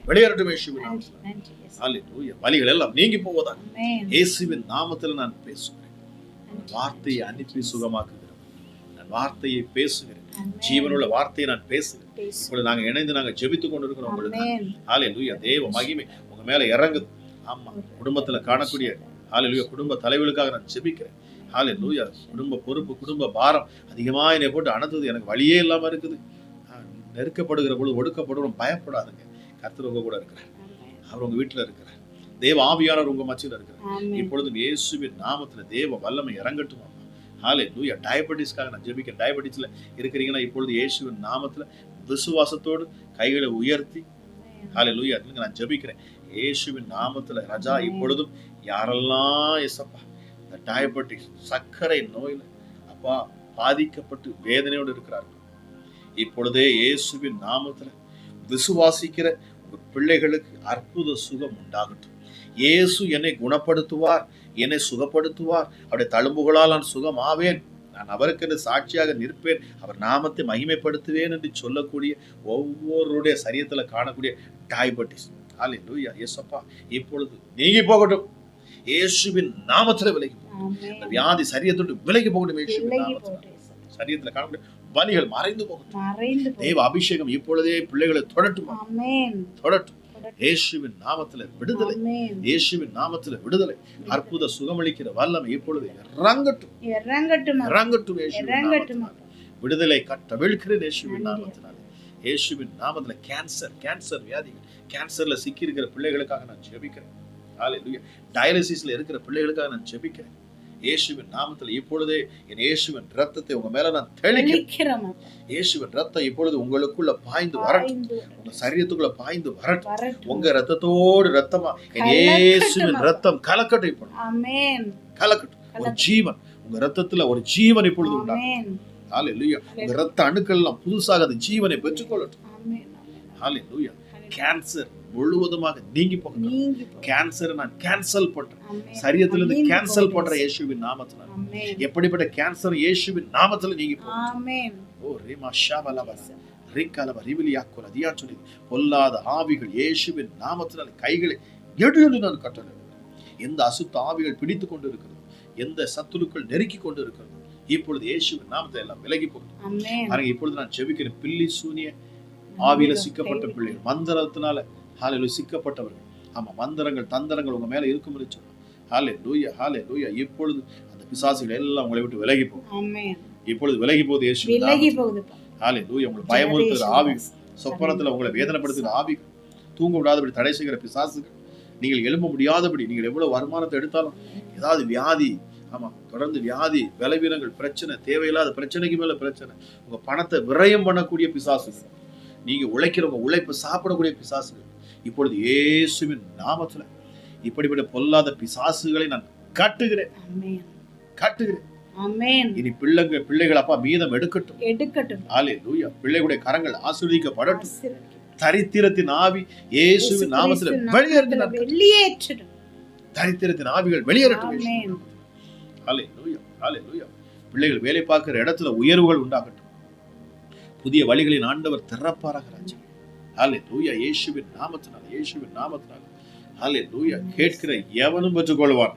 A: வெளியேறட்டும். வலிகள் எல்லாம் நீங்கி போவதாக இயேசுவின் நாமத்தில் நான் பேசுகிறேன். வார்த்தையை அனுப்பி சுகமாக்குகிறேன். நான் வார்த்தையை பேசுகிறேன், ஜீவனுள்ள வார்த்தையை நான் பேசுகிறேன். இப்பொழுது நாங்க இணைந்து நாங்க ஜெபித்துக் கொண்டிருக்கிறோம். உங்களுக்கு ஹல்லேலூயா, தேவ மகிமை உங்க மேல இறங்குது. ஆமா, குடும்பத்துல காணக்கூடிய ஹல்லேலூயா குடும்ப தலைவர்களுக்காக நான் ஜெபிக்கிறேன். ஹல்லேலூயா. குடும்ப பொறுப்பு, குடும்ப பாரம் அதிகமா என்னை போட்டு அணைத்தது, எனக்கு வழியே இல்லாம இருக்குது. நெருக்கப்படுகிற பொழுது, ஒடுக்கப்படுறோம், பயப்படாதுங்க. கர்த்தர் உங்க கூட இருக்கிறார், அவர் உங்க வீட்டுல இருக்கிறார். தேவ ஆவியானவர் உங்க மத்தியில இருக்கிறார். இப்பொழுது இயேசுவின் நாமத்துல தேவ வல்லமை இறங்கட்டும். ஹல்லேலூயா. டயபெட்டிஸ்க்காக நான் ஜெபிக்கிறேன். டயபெட்டிஸ்ல இருக்கிறீங்கன்னா இப்பொழுது இயேசுவின் நாமத்துல விசுவாசத்தோடு கைகளை உயர்த்தி ஹல்லேலூயா நான் ஜெபிக்கிறேன். இயேசுவின் நாமத்துல ராஜா, இப்பொழுதும் யாரெல்லாம் எசப்பா இந்த டயபெட்டிஸ் சர்க்கரை நோயில அப்பா பாதிக்கப்பட்டு வேதனையோடு இருக்கிறார்கள், இப்பொழுதே இயேசுவின் நாமத்துல விசுவாசிக்கிற உங்க பிள்ளைகளுக்கு அற்புத சுகம் உண்டாகட்டும். இயேசு என்னை குணப்படுத்துவார், என்னை சுகப்படுத்துவார், அவருடைய தழும்புகளால் நான் சுகமாவேன், நான் அவருக்கு சாட்சியாக நிற்பேன், அவர் நாமத்தை மகிமைப்படுத்துவேன் என்று சொல்லக்கூடிய ஒவ்வொருடைய சரீரத்துல காணக்கூடிய டயபெட்டிஸ் ஹல்லேலூயா இயேசப்பா இப்பொழுது நீங்கி போகட்டும். இயேசுவின் நாமத்துல விலகி போகட்டும். இந்த வியாதி சரீரத்தோடு விலகி போகட்டும். இயேசுவின் நாமத்துல சரீரத்துல காணக்கூடிய வலிகள் மறைந்து போகட்டும். தேவ அபிஷேகம் இப்பொழுதே பிள்ளைகளை தொடட்டும். இயேசுவின் நாமத்துல விடுதலை, இயேசுவின் நாமத்துல விடுதலை, அற்புத சுகமளிக்கிற வல்லமை இப்பொழுது இறங்கட்டும். விடுதலை கட்டவிழ்கிறேன் இயேசுவின் நாமத்தினால. இயேசுவின் நாமத்துல கேன்சர் வியாதிகள், கேன்சர்ல சிக்கி இருக்கிற பிள்ளைகளுக்காக நான் ஜெபிக்கிறேன். ஹல்லேலூயா. டயாலிசிஸ்ல இருக்கிற பிள்ளைகளுக்காக நான் ஜெபிக்கிறேன். இயேசுவின் நாமத்தில் இப்பொழுதே என் இயேசுவின் ரத்தத்தை உங்க மேல நான் தெளிக்கிறேன். இயேசுவின் ரத்தம் இப்பொழுது உங்களுக்குள்ள பாய்ந்து வரட்டும், உங்க சரீரத்துக்குள்ள பாய்ந்து வரட்டும். உங்க ரத்தத்தோடு ரத்தமா என் இயேசுவின் ரத்தம் கலக்கட்டும். இப்போ கலக்கட்டும். ஒரு ஜீவன், உங்க ரத்தத்துல ஒரு ஜீவன் இப்பொழுது உண்டாகும். ஹalleluya. உங்க ரத்த அணுக்கள் எல்லாம் புதுசாக அந்த ஜீவனை பெற்றுக்கொள்ளட்டும். ஹalleluya. கேன்சர் முழுவதுமாக நீங்கி போகட்டும். கேன்சரை நான் கேன்சல் பண்றேன். சரீரத்திலிருந்து கேன்சல் பண்றேன் இயேசுவின் நாமத்தினால. எப்படிப்பட்ட கேன்சர் இயேசுவின் நாமத்தில நீங்கி போகட்டும். ஆமென். ஓ ரீமா ஷாபலபா ரிக்கலபா ரிவிலியாக்குல தியா சொல்லி பொல்லாத ஆவிகள் இயேசுவின் நாமத்தினால கைகளை எடு என்று நான் கட்டளையிடுகிறேன். எந்த அசுத்த ஆவிகள் பிடித்துக் கொண்டு இருக்கிறது, எந்த சத்துருக்கள் நெருக்கி கொண்டு இருக்கிறது, இப்பொழுது இயேசுவின் நாமத்தை எல்லாம் விலகி போகட்டும். ஆமென். இப்பொழுது நான் ஜெபிக்கிறேன். பில்லி சூனிய ஆவியில சிக்கப்பட்ட பிள்ளைகள், மந்திரத்தினால ஹalleluya சிக்கப்பட்டவர்கள், ஆமா மந்திரங்கள் தந்திரங்கள் உங்க மேல இருக்கும் என்று சொல்றேன். ஹalleluya ஹalleluya. இப்பொழுது அந்த பிசாசுகள் எல்லாம் உங்களை விட்டு விலகி போகும். ஆமென். இப்பொழுது விலகி போகுது இயேசுவின் நாமத்தில். விலகி போகுதுப்பா. ஹalleluya. உங்களை பயமுறுத்துகிற ஆவிகள், சொப்பனத்துல உங்களை வேதனைப்படுத்துகிற ஆவிகள், தூங்க விடாதபடி தடை செய்கிற பிசாசுகள், நீங்கள் எழும்ப முடியாதபடி, நீங்கள் எவ்வளவு வருமானத்தை எடுத்தாலும் ஏதாவது வியாதி, ஆமா தொடர்ந்து வியாதி, பலவீனங்கள், பிரச்சனை, தேவையில்லாத பிரச்சனைக்கு மேல பிரச்சனை, உங்க பணத்தை விரயம் பண்ணக்கூடிய பிசாசுகள், நீங்க உழைக்கிறவங்க உழைப்பு சாப்பிடக்கூடிய பிசாசுகள், இப்பொழுது இயேசுவின் நாமத்துல இப்படிப்பட்ட பொல்லாத பிசாசுகளை நான் காட்டுகிறேன். ஆமென். இனி பிள்ளைகள் அப்பா மீதம் எடுக்கட்டும். ஹalleluya. பிள்ளைகளுடைய கரங்கள் ஆசீர்வதிக்கப்படட்டும். தரித்திரத்தின் ஆவி இயேசுவின் நாமத்துல வெளியேற்றட்டும். தரித்திரத்தின் ஆவிகள் வெளியேறட்டும். ஆமென். ஹalleluya ஹalleluya. பிள்ளைகள் வேலை பார்க்கிற இடத்துல உயர்வுகள் உண்டாகட்டும். புதிய வழிகளின் ஆண்டவர் திறப்பாராக ராஜா. ஹalleluya. இயேசுவின் நாமத்தினால ஹalleluya. கேட்கிற எவனும் பெற்றுக்கொள்வான்.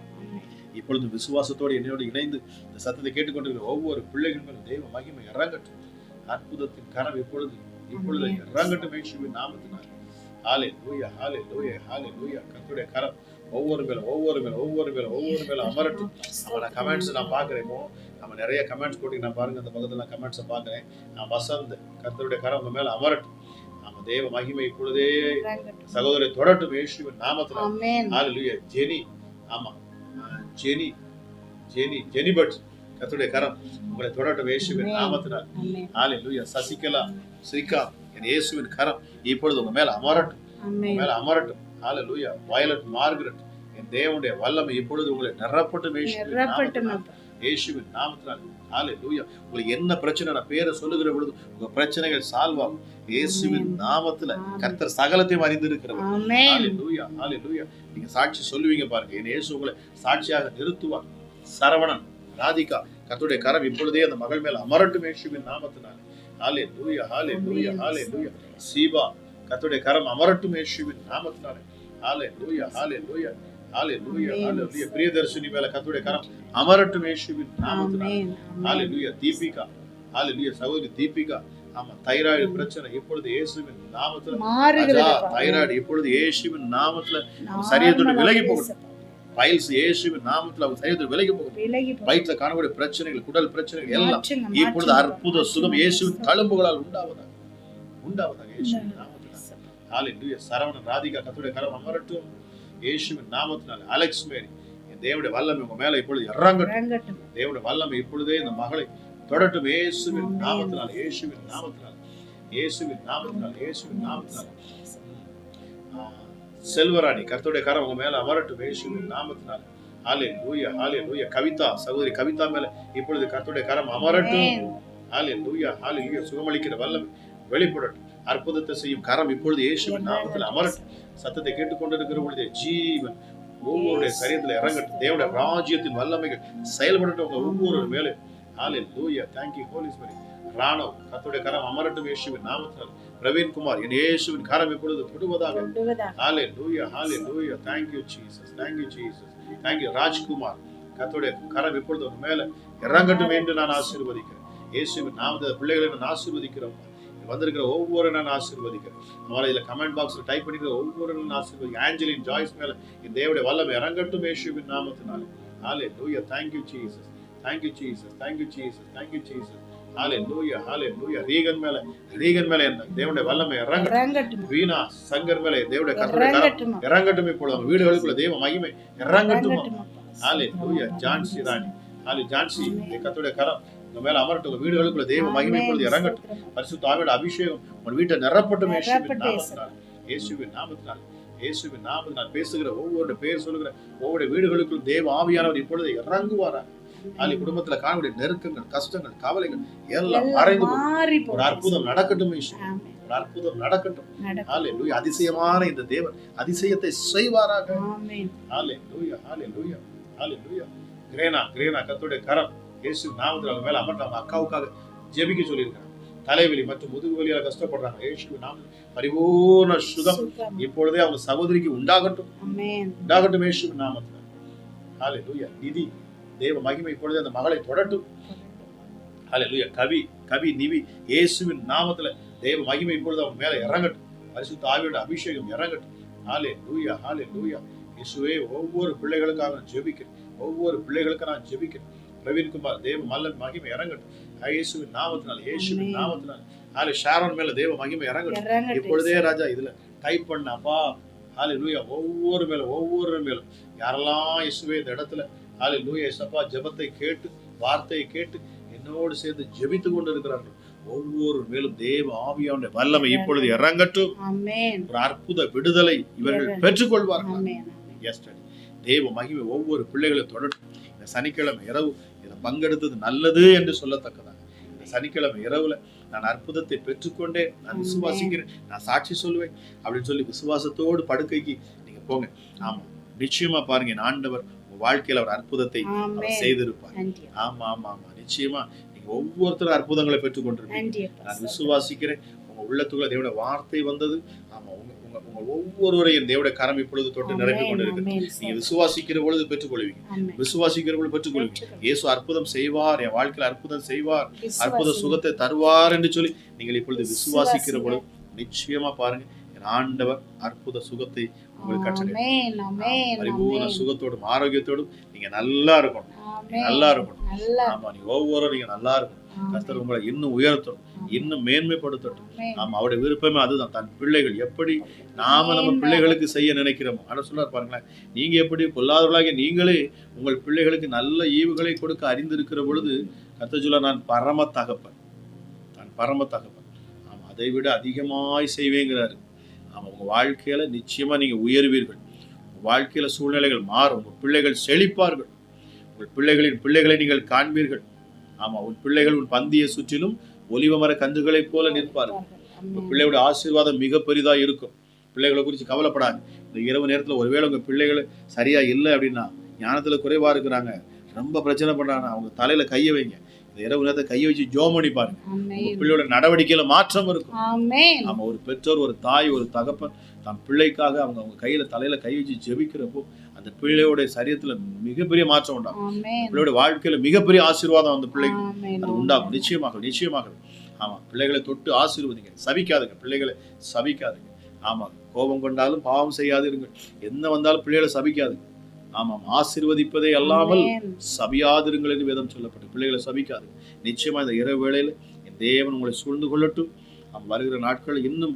A: இப்பொழுது விசுவாசத்தோடு என்னோடு இணைந்து இந்த சத்தத்தை கேட்டுக்கொண்டிருக்கிற ஒவ்வொரு பிள்ளைகள் மேலும் தெய்வ மகிமை இறங்கட்டும். அற்புதத்தின் கரம் இப்பொழுது இறங்கட்டும் இயேசுவின் நாமத்தினால. ஹalleluya ஹalleluya ஹalleluya. கர்த்தருடைய கரம் ஒவ்வொரு மேல அமரட்டும். நான் கமெண்ட்ஸ் நான் பாக்குறேன். நம்ம நிறைய கமெண்ட்ஸ் போட்டு நான் பாருங்க, அந்த பக்கத்துல கமெண்ட்ஸை பாக்குறேன். நான் வசந்த், கர்த்தருடைய கரம் உங்க மேல அமரட்டும். நம்ம தேவ மகிமை இப்பொழுதே சகோதரி தொடரட்டும் இயேசுவின் நாமத்தினால. ஹalleluya. ஜெனி, ஆமா ஜெனி பட், கர்த்தருடைய கரம் உங்களை தொடரட்டும் இயேசுவின் நாமத்தினால. ஹalleluya. சசிகலா, ஸ்ரீகாந்த், என் இயேசுவின் கரம் இப்பொழுது உங்க மேல அமரட்டும். ஹalleluya. வயலட், மார்கரெட், என் தேவனுடைய வல்லமை இப்பொழுது உங்களை நிரப்பட்டும் இயேசுவின் நாமத்தினால. ஹalleluya. உங்களுக்கு என்ன பிரச்சனை நான் பேரை சொல்லுகிற பொழுது உங்க பிரச்சனைகள் சால்வ் ஆகும் இயேசுவின் நாமத்துல. கர்த்தர் சகலத்தையும் அறிந்திருக்கிறவர். ஹalleluya ஹalleluya. நீங்க சாட்சி சொல்லுவீங்க பாருங்க, என் இயேசு உங்களை சாட்சியாக நிறுத்துவார். சரவணன், ராதிகா, கர்த்தருடைய கரம் இப்பொழுதே அந்த மகள் மேல அமரட்டும் இயேசுவின் நாமத்தினால. ஹalleluya ஹalleluya ஹalleluya. சீபா, கர்த்தருடைய கரம் அமரட்டும் இயேசுவின் நாமத்தினால. ஹalleluya ஹalleluya ஹalleluya ஹalleluya. பிரியதர்ஷினி மேல கர்த்தருடைய கரம் அமரட்டும் இயேசுவின் நாமத்தினால. ஹalleluya. தீபிகா, ஹalleluya. சகோதரி தீபிகா, ஆமா தைராய்டு பிரச்சனை இப்பொழுது இயேசுவின் நாமத்துல தைராய்டு இப்பொழுது இயேசுவின் நாமத்துல சரீரத்தோடு விலகி போகட்டும். பைல்ஸ் இயேசுவின் நாமத்துல அவங்க சரீரத்தோடு விலகி போகட்டும். வயிற்றுல காணக்கூடிய பிரச்சனைகள், குடல் பிரச்சனைகள் எல்லாம் இப்பொழுது அற்புத சுகம் இயேசுவின் தழும்புகளால் உண்டாவதாக இயேசுவின் நாமத்துல. ஹalleluya. சரவணன், ராதிகா, கர்த்தருடைய கரம் அமரட்டும் இயேசுவின் நாமத்தினால. அலெக்ஸ் மேரி, என் தேவனுடைய வல்லமை உங்க மேல இப்பொழுது இறங்கட்டும். தேவனுடைய வல்லமை இப்பொழுதே இந்த மகளை தொடரட்டும் இயேசுவின் நாமத்தினால. செல்வராணி, கர்த்தருடைய கரம் உங்க மேல அமரட்டும் இயேசுவின் நாமத்தினால. ஹalleluya ஹalleluya. கவிதா, சகோதரி கவிதா மேல இப்பொழுது கர்த்தருடைய கரம் அமரட்டும். ஹalleluya ஹalleluya. சுகமளிக்கிற வல்லமை வெளிப்படட்டும். அற்புதத்தை செய்யும் கரம் இப்பொழுது இயேசுவின் நாமத்தில் அமரட்டும். சத்தத்தை கேட்டுக்கொண்டிருக்கிற பொழுதே ஜீவன் ஒவ்வொருடைய சரீரத்தில் இறங்கட்டும். தேவனுடைய ராஜ்யத்தின் வல்லமைகள் செயல்படட்டும் ஒவ்வொரு மேலே. ஹalleluya. thank you holy spirit. Raanav, கர்த்தருடைய கரம் அமரட்டும் இயேசுவின் நாமத்தில். பிரவீன் குமார், என் இயேசுவின் கரம் இப்பொழுது தொடுவதாக. ஹalleluya ஹalleluya. thank you jesus. thank you Rajkumar, கர்த்தருடைய கரம் இப்பொழுது உங்க மேல இறங்கட்டும் என்று நான் ஆசீர்வதிக்கிறேன் இயேசுவின் நாமத்தில். பிள்ளைகளை நான் ஆசீர்வதிக்கிறேன். வந்திருக்கிற ஒவ்வொரு நான் ஆசீர்வதிக்கிறேன். அவரை இதுல கமெண்ட் பாக்ஸ்ல டைப் பண்ணிக்கிற ஒவ்வொரு நான் ஆசீர்வதிக்கிறேன். ஆஞ்சலின் ஜாய்ஸ் மேல இந்த தேவனுடைய வல்லமை இறங்கட்டும் இயேசுவின் நாமத்தினால. Hallelujah. thank you jesus. Hallelujah hallelujah. ரீகன் மேல என்ன தேவனுடைய வல்லமை இறங்கட்டும். வீணா சங்கர் மேல தேவனுடைய கர்த்தருடைய கரம் இறங்கட்டும். இப்பொழுது அவங்க வீடுகளுக்குள்ள தேவ மகிமை இறங்கட்டும். ஹalleluya. ஜான்சி ராணி, ஜான்சி, கர்த்தருடைய கரம் உங்க மேல அமரட்டும். உங்க வீடுகளுக்குள்ள தேவ மகிமை இப்பொழுது இறங்கட்டும். பரிசுத்த ஆவியோட அபிஷேகம் உங்க வீட்டை நிரப்பட்டும் இயேசுவின் நாமத்தினால. இயேசுவின் நாமத்தில் நான் பேசுகிற ஒவ்வொரு பேர் சொல்லுகிற ஒவ்வொரு வீடுகளுக்குள் தேவ ஆவியானவர் இப்பொழுது இறங்குவாரா. குடும்பத்துல காணக்கூடிய நெருக்கங்கள், கஷ்டங்கள், கவலைகள் எல்லாம் மறைந்து ஒரு அற்புதம் நடக்கட்டும். ஒரு அற்புதம் நடக்கட்டும். ஹல்லேலூயா. அதிசயமான இந்த தேவன் அதிசயத்தை செய்வாராக. ஹல்லேலூயா, ஹல்லேலூயா, ஹல்லேலூயா. கிரேனா கர்த்தருடைய கரம் இயேசு நாமத்தில் அவங்க மேல அமர்ந்து அவங்க அக்காவுக்காக ஜெபிக்க சொல்லியிருக்காங்க. தலைவலி மற்றும் முதுகு வலியால கஷ்டப்படுறாங்க. இயேசுவின் நாமத்தில் பரிபூர்ண சுகம் இப்பொழுதே அவங்க சகோதரிக்கு உண்டாகட்டும். உண்டாகட்டும் இயேசுவின் நாமத்தில். ஹல்லேலூயா. நிதி தேவ மகிமை இப்பொழுது அந்த மகளை தொடட்டும். ஹல்லேலூயா. கவி நிவி இயேசுவின் நாமத்துல தேவ மகிமை இப்பொழுது அவங்க மேல இறங்கட்டும். பரிசுத்த ஆவியோட அபிஷேகம் இறங்கட்டும். ஹல்லேலூயா, ஹல்லேலூயா. இயேசுவே, ஒவ்வொரு பிள்ளைகளுக்காக நான் ஜெபிக்கிறேன். ஒவ்வொரு பிள்ளைகளுக்கு நான் ஜெபிக்கிறேன். பிரவீன்குமார் தேவ மல்லன் மகிமை இறங்கட்டும். இயேசுவின் நாமத்தினால், இயேசுவின் நாமத்தினால். ஷாரோன் மேல தேவ மகிமை இறங்கட்டும். இப்பொழுதே ராஜா இதுல டைப் பண்ணப்பா. ஹல்லேலூயா. ஒவ்வொரு மேலும் யாரெல்லாம் இயேசுவே இந்த இடத்துல ஹல்லேலூயா இயேசப்பா ஜெபத்தை கேட்டு வார்த்தையை கேட்டு என்னோடு சேர்ந்து ஜெபித்து கொண்டு இருக்கிறார்கள். ஒவ்வொரு மேலும் தேவ ஆவியானுடைய வல்லமை இப்பொழுது இறங்கட்டும். ஒரு அற்புத விடுதலை இவர்கள் பெற்றுக்கொள்வார்கள். தேவ மகிமை ஒவ்வொரு பிள்ளைகளும் தொடரும். இந்த சனிக்கிழமை இரவு இதை பங்கெடுத்தது நல்லது என்று சொல்லத்தக்கதாக இந்த சனிக்கிழமை இரவுல நான் அற்புதத்தை பெற்றுக்கொண்டேன், நான் விசுவாசிக்கிறேன், நான் சாட்சி சொல்லுவேன் அப்படின்னு சொல்லி விசுவாசத்தோடு படுக்கைக்கு நீங்க போங்க. ஆமா, நிச்சயமா பாருங்க, என் ஆண்டவர் வாழ்க்கையில ஒரு அற்புதத்தை செய்திருப்பார். ஆமா ஆமா ஆமா, நிச்சயமா நீங்க ஒவ்வொருத்தரும் அற்புதங்களை பெற்றுக் கொண்டிருப்பீங்க. நான் விசுவாசிக்கிறேன். உங்க உள்ளத்துக்குள்ள தேவனுடைய வார்த்தை வந்தது. ஆமா, உங்க ஒவ்வொருவரையும் தேவனுடைய கரம் இப்பொழுது தொட்டு நிரப்பி கொண்டிருக்கு. நீங்க விசுவாசிக்கிற பொழுது பெற்றுக்கொள்வீங்க. விசுவாசிக்கிற பொழுது பெற்றுக்கொள்வீங்க. இயேசு அற்புதம் செய்வார், என் வாழ்க்கையில அற்புதம் செய்வார், அற்புத சுகத்தை தருவார் என்று சொல்லி நீங்கள் இப்பொழுது விசுவாசிக்கிற பொழுது நிச்சயமா பாருங்க, ஆண்டவர் அற்புத சுகத்தை உங்களுக்கு கட்டளை. பரிபூர்ண சுகத்தோடும் ஆரோக்கியத்தோடும் நீங்க நல்லா இருக்கணும். நல்லா இருக்கணும். ஆமா, நீங்க ஒவ்வொருவரும் நீங்க நல்லா இருக்கணும். கர்த்தர் உங்களை இன்னும் உயர்த்தணும், இன்னும் மேன்மைப்படுத்தட்டும். ஆமா, அவருடைய விருப்பமே அதுதான். தன் பிள்ளைகள் எப்படி நாம நம்ம பிள்ளைகளுக்கு செய்ய நினைக்கிறோமோ அதை சொன்னார் பாருங்களேன். நீங்க எப்படி பொல்லாதவர்களாகிய நீங்களே உங்கள் பிள்ளைகளுக்கு நல்ல ஈவுகளை கொடுக்க அறிந்திருக்கிற பொழுது கர்த்தர் சொல்ல, நான் பரம தகப்பன். ஆமா, அதை விட அதிகமாய் செய்வேங்கிறாரு. ஆமா, உங்க வாழ்க்கையில நிச்சயமா நீங்க உயர்வீர்கள். உங்க வாழ்க்கையில சூழ்நிலைகள் மாறும். உங்க பிள்ளைகள் செழிப்பார்கள். உங்கள் பிள்ளைகளை நீங்கள் காண்பீர்கள். ஆமா, உன் பிள்ளைகள் உன் பந்தியை சுற்றிலும் ஒலிவமர கன்றுகளை போல நிற்பார்கள். உங்க பிள்ளையோட ஆசீர்வாதம் மிக பெரிதா இருக்கும். பிள்ளைகளை குறித்து கவலைப்படாது. இந்த இரவு நேரத்துல ஒருவேளை உங்க பிள்ளைகள் சரியா இல்லை அப்படின்னா, ஞானத்துல குறைவா இருக்கிறாங்க, ரொம்ப பிரச்சனை பண்றாங்க, அவங்க தலையில கையை வைங்க. இந்த இரவு நேரத்தை கையை வச்சு ஜெபம் பண்ணி பாருங்க. உங்க பிள்ளையோட நடவடிக்கையில மாற்றம் இருக்கும். ஆமா, ஒரு பெற்றோர், ஒரு தாய், ஒரு தகப்பன் தன் பிள்ளைக்காக அவங்க கையில தலையில கை வச்சு ஜெபிக்கிறப்போ அந்த பிள்ளையோட சரீரத்துல மிகப்பெரிய மாற்றம் உண்டாகும். பிள்ளையோட வாழ்க்கையில மிகப்பெரிய ஆசீர்வாதம் அந்த பிள்ளைக்கு அது உண்டாகும். நிச்சயமாக. ஆமா, பிள்ளைகளை தொட்டு ஆசீர்வதிங்க. சபிக்காதுங்க, பிள்ளைகளை சபிக்காதுங்க. ஆமா, கோபம் கொண்டாலும் பாவம் செய்யாதிருங்கள். என்ன வந்தாலும் பிள்ளைகளை சபிக்காதுங்க. ஆமாம், ஆசீர்வதிப்பதே அல்லாமல் சபியாதிருங்கள் என்று வேதம் சொல்லப்பட்டு பிள்ளைகளை சபிக்காது. நிச்சயமா இந்த இரவு வேளையில என் தேவன் உங்களை சூழ்ந்து கொள்ளட்டும். வருகிற நாட்கள் இன்னும்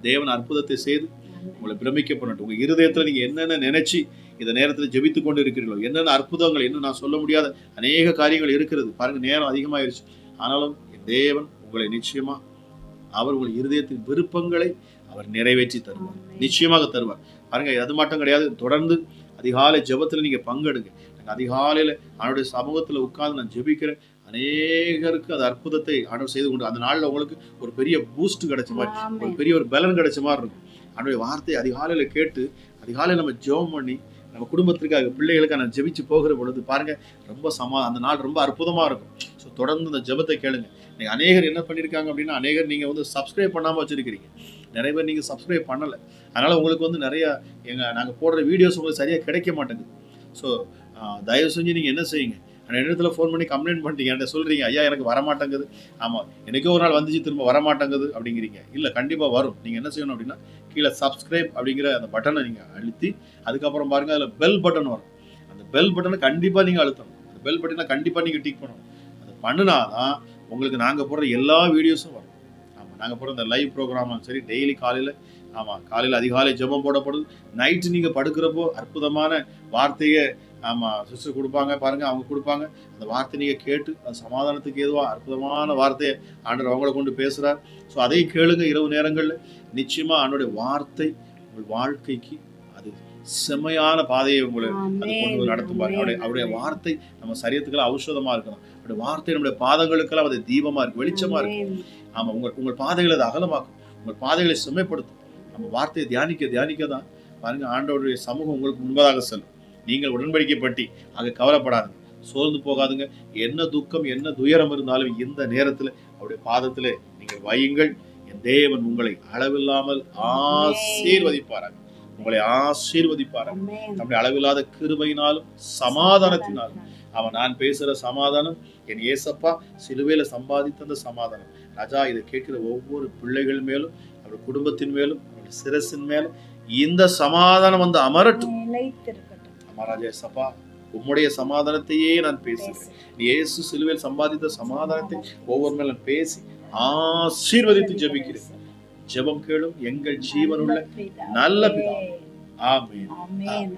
A: தேவன் அற்புதத்தை செய்து உங்களை பிரமிக்க பண்ணட்டும். உங்க இருதயத்துல நீங்க என்னென்ன நினைச்சு இந்த நேரத்துல ஜெபித்து கொண்டு இருக்கிறீர்களோ, என்னென்ன அற்புதங்கள், இன்னும் நான் சொல்ல முடியாத அநேக காரியங்கள் இருக்கிறது. பாருங்க, நேரம் அதிகமாயிருச்சு. ஆனாலும் என் தேவன் உங்களை நிச்சயமா அவர் உங்கள் இருதயத்தின் விருப்பங்களை அவர் நிறைவேற்றி தருவார். நிச்சயமாக தருவார். பாருங்க, அது மட்டும் கிடையாது, தொடர்ந்து அதிகாலை ஜெபத்துல நீங்க பங்கெடுங்க. அதிகாலையில அவனுடைய சமூகத்துல உட்கார்ந்து நான் ஜெபிக்கிறேன். அநேகருக்கு அது அற்புதத்தை ஆண்டவர் செய்து கொண்டு அந்த நாள்ல உங்களுக்கு ஒரு பெரிய பூஸ்ட் கிடைச்ச மாதிரி, ஒரு பெரிய ஒரு பலன் கிடைச்ச மாதிரி இருக்கும். அவனுடைய வார்த்தை அதிகாலையில கேட்டு அதிகாலையில நம்ம ஜெபம் பண்ணி நம்ம குடும்பத்திற்காக பிள்ளைகளுக்காக நான் ஜெபிச்சு போகிற பொழுது பாருங்க, ரொம்ப அந்த நாள் ரொம்ப அற்புதமா இருக்கும். ஸோ தொடர்ந்து இந்த ஜெபத்தை கேளுங்க. நீங்க அநேகர் என்ன பண்ணியிருக்காங்க அப்படின்னா, அநேகர் நீங்க வந்து சப்ஸ்கிரைப் பண்ணாம வச்சிருக்கிறீங்க. நிறைய பேர் நீங்க சப்ஸ்கிரைப் பண்ணல. அதனால உங்களுக்கு வந்து நிறைய நாங்க போடுற வீடியோஸ் உங்களுக்கு சரியா கிடைக்க மாட்டேங்குது. ஸோ தயவு செஞ்சு நீங்க என்ன செய்யுங்க, அந்த இடத்துல ஃபோன் பண்ணி கம்ப்ளைண்ட் பண்ணிட்டீங்க, என்கிட்ட சொல்றீங்க, ஐயா எனக்கு வரமாட்டேங்குது. ஆமா, எனக்கே ஒரு நாள் வந்துச்சு, திரும்ப வரமாட்டேங்குது அப்படிங்கிறீங்க. இல்ல, கண்டிப்பா வரும். நீங்க என்ன செய்யணும் அப்படின்னா, கீழே சப்ஸ்கிரைப் அப்படிங்கிற அந்த பட்டனை நீங்க அழுத்தி அதுக்கப்புறம் பாருங்க, அதுல பெல் பட்டன் வரும். அந்த பெல் பட்டனை கண்டிப்பா நீங்க அழுத்தணும். அந்த பெல் பட்டனை கண்டிப்பா நீங்க டிக் பண்ணணும். அதை பண்ணினாதான் உங்களுக்கு நாங்க போடுற எல்லா வீடியோஸும் வரும். ஆமா, நாங்க போடுற இந்த லைவ் ப்ரோக்ராமும் சரி, டெய்லி காலையில, ஆமா, காலையில அதிகாலை ஜெபம் போடப்படுது. நைட்டு நீங்க படுக்கிறப்போ அற்புதமான வார்த்தையை, ஆமா, சிஸ்டர் கொடுப்பாங்க பாருங்க, அவங்க கொடுப்பாங்க. அந்த வார்த்தை நீங்க கேட்டு அது சமாதானத்துக்கு ஏதுவா அற்புதமான வார்த்தையை ஆண்டவர் அவங்கள கொண்டு பேசுறார். ஸோ அதையும் கேளுங்க இரவு நேரங்கள்ல. நிச்சயமா அவனுடைய வார்த்தை உங்கள் வாழ்க்கைக்கு அது செம்மையான பாதையை உங்களை அது கொண்டு வந்து நடத்தும் பாருங்க. அவருடைய வார்த்தை நம்ம சரீரத்துக்கெல்லாம் ஔஷதமா இருக்கணும். அவருடைய வார்த்தை நம்முடைய பாதங்களுக்கெல்லாம் அது தீபமா இருக்கு, வெளிச்சமா இருக்கு. ஆமா, உங்கள் பாதைகளை அது அகலமாக்கும், உங்கள் பாதைகளை செம்மைப்படுத்தும். நம்ம வார்த்தையை தியானிக்க தான் பாருங்க, ஆண்டவருடைய சமூகம் உங்களுக்கு முன்பதாக செல்லும். நீங்கள் உடன்படிக்கை பற்றி அங்க கவலைப்படாதுங்க, சோர்ந்து போகாதுங்க. என்ன துக்கம் என்ன துயரம் இருந்தாலும் இந்த நேரத்துல அவருடைய பாதத்துல நீங்கள் வையுங்கள். என் தேவன் உங்களை அளவில்லாமல் ஆசீர்வதிப்பாராங்க, உங்களை ஆசீர்வதிப்பாராங்க. நம்முடைய அளவில்லாத கிருபையினாலும் சமாதானத்தினாலும். அவன் நான் பேசுற சமாதானம் என் ஏசப்பா சிலுவையில சம்பாதித்த அந்த சமாதானம். ராஜா, இதை கேட்கிற ஒவ்வொரு பிள்ளைகள் மேலும், அவருடைய குடும்பத்தின் மேலும், அவருடைய சிரசின் மேலும் இந்த சமாதானம் வந்து அமரட்டும். ராஜா ஏசப்பா, உம்முடைய சமாதானத்தையே நான் பேசுகிறேன். இயேசு சிலுவையில் சம்பாதித்த சமாதானத்தை ஒவ்வொரு மேலும் பேசி ஆசீர்வதித்து ஜெபிக்கிறேன். ஜெபம் கேளும் எங்கள் ஜீவனுள்ள நல்ல பிதா. ஆமென்.
B: ஆமென். ஆமென்.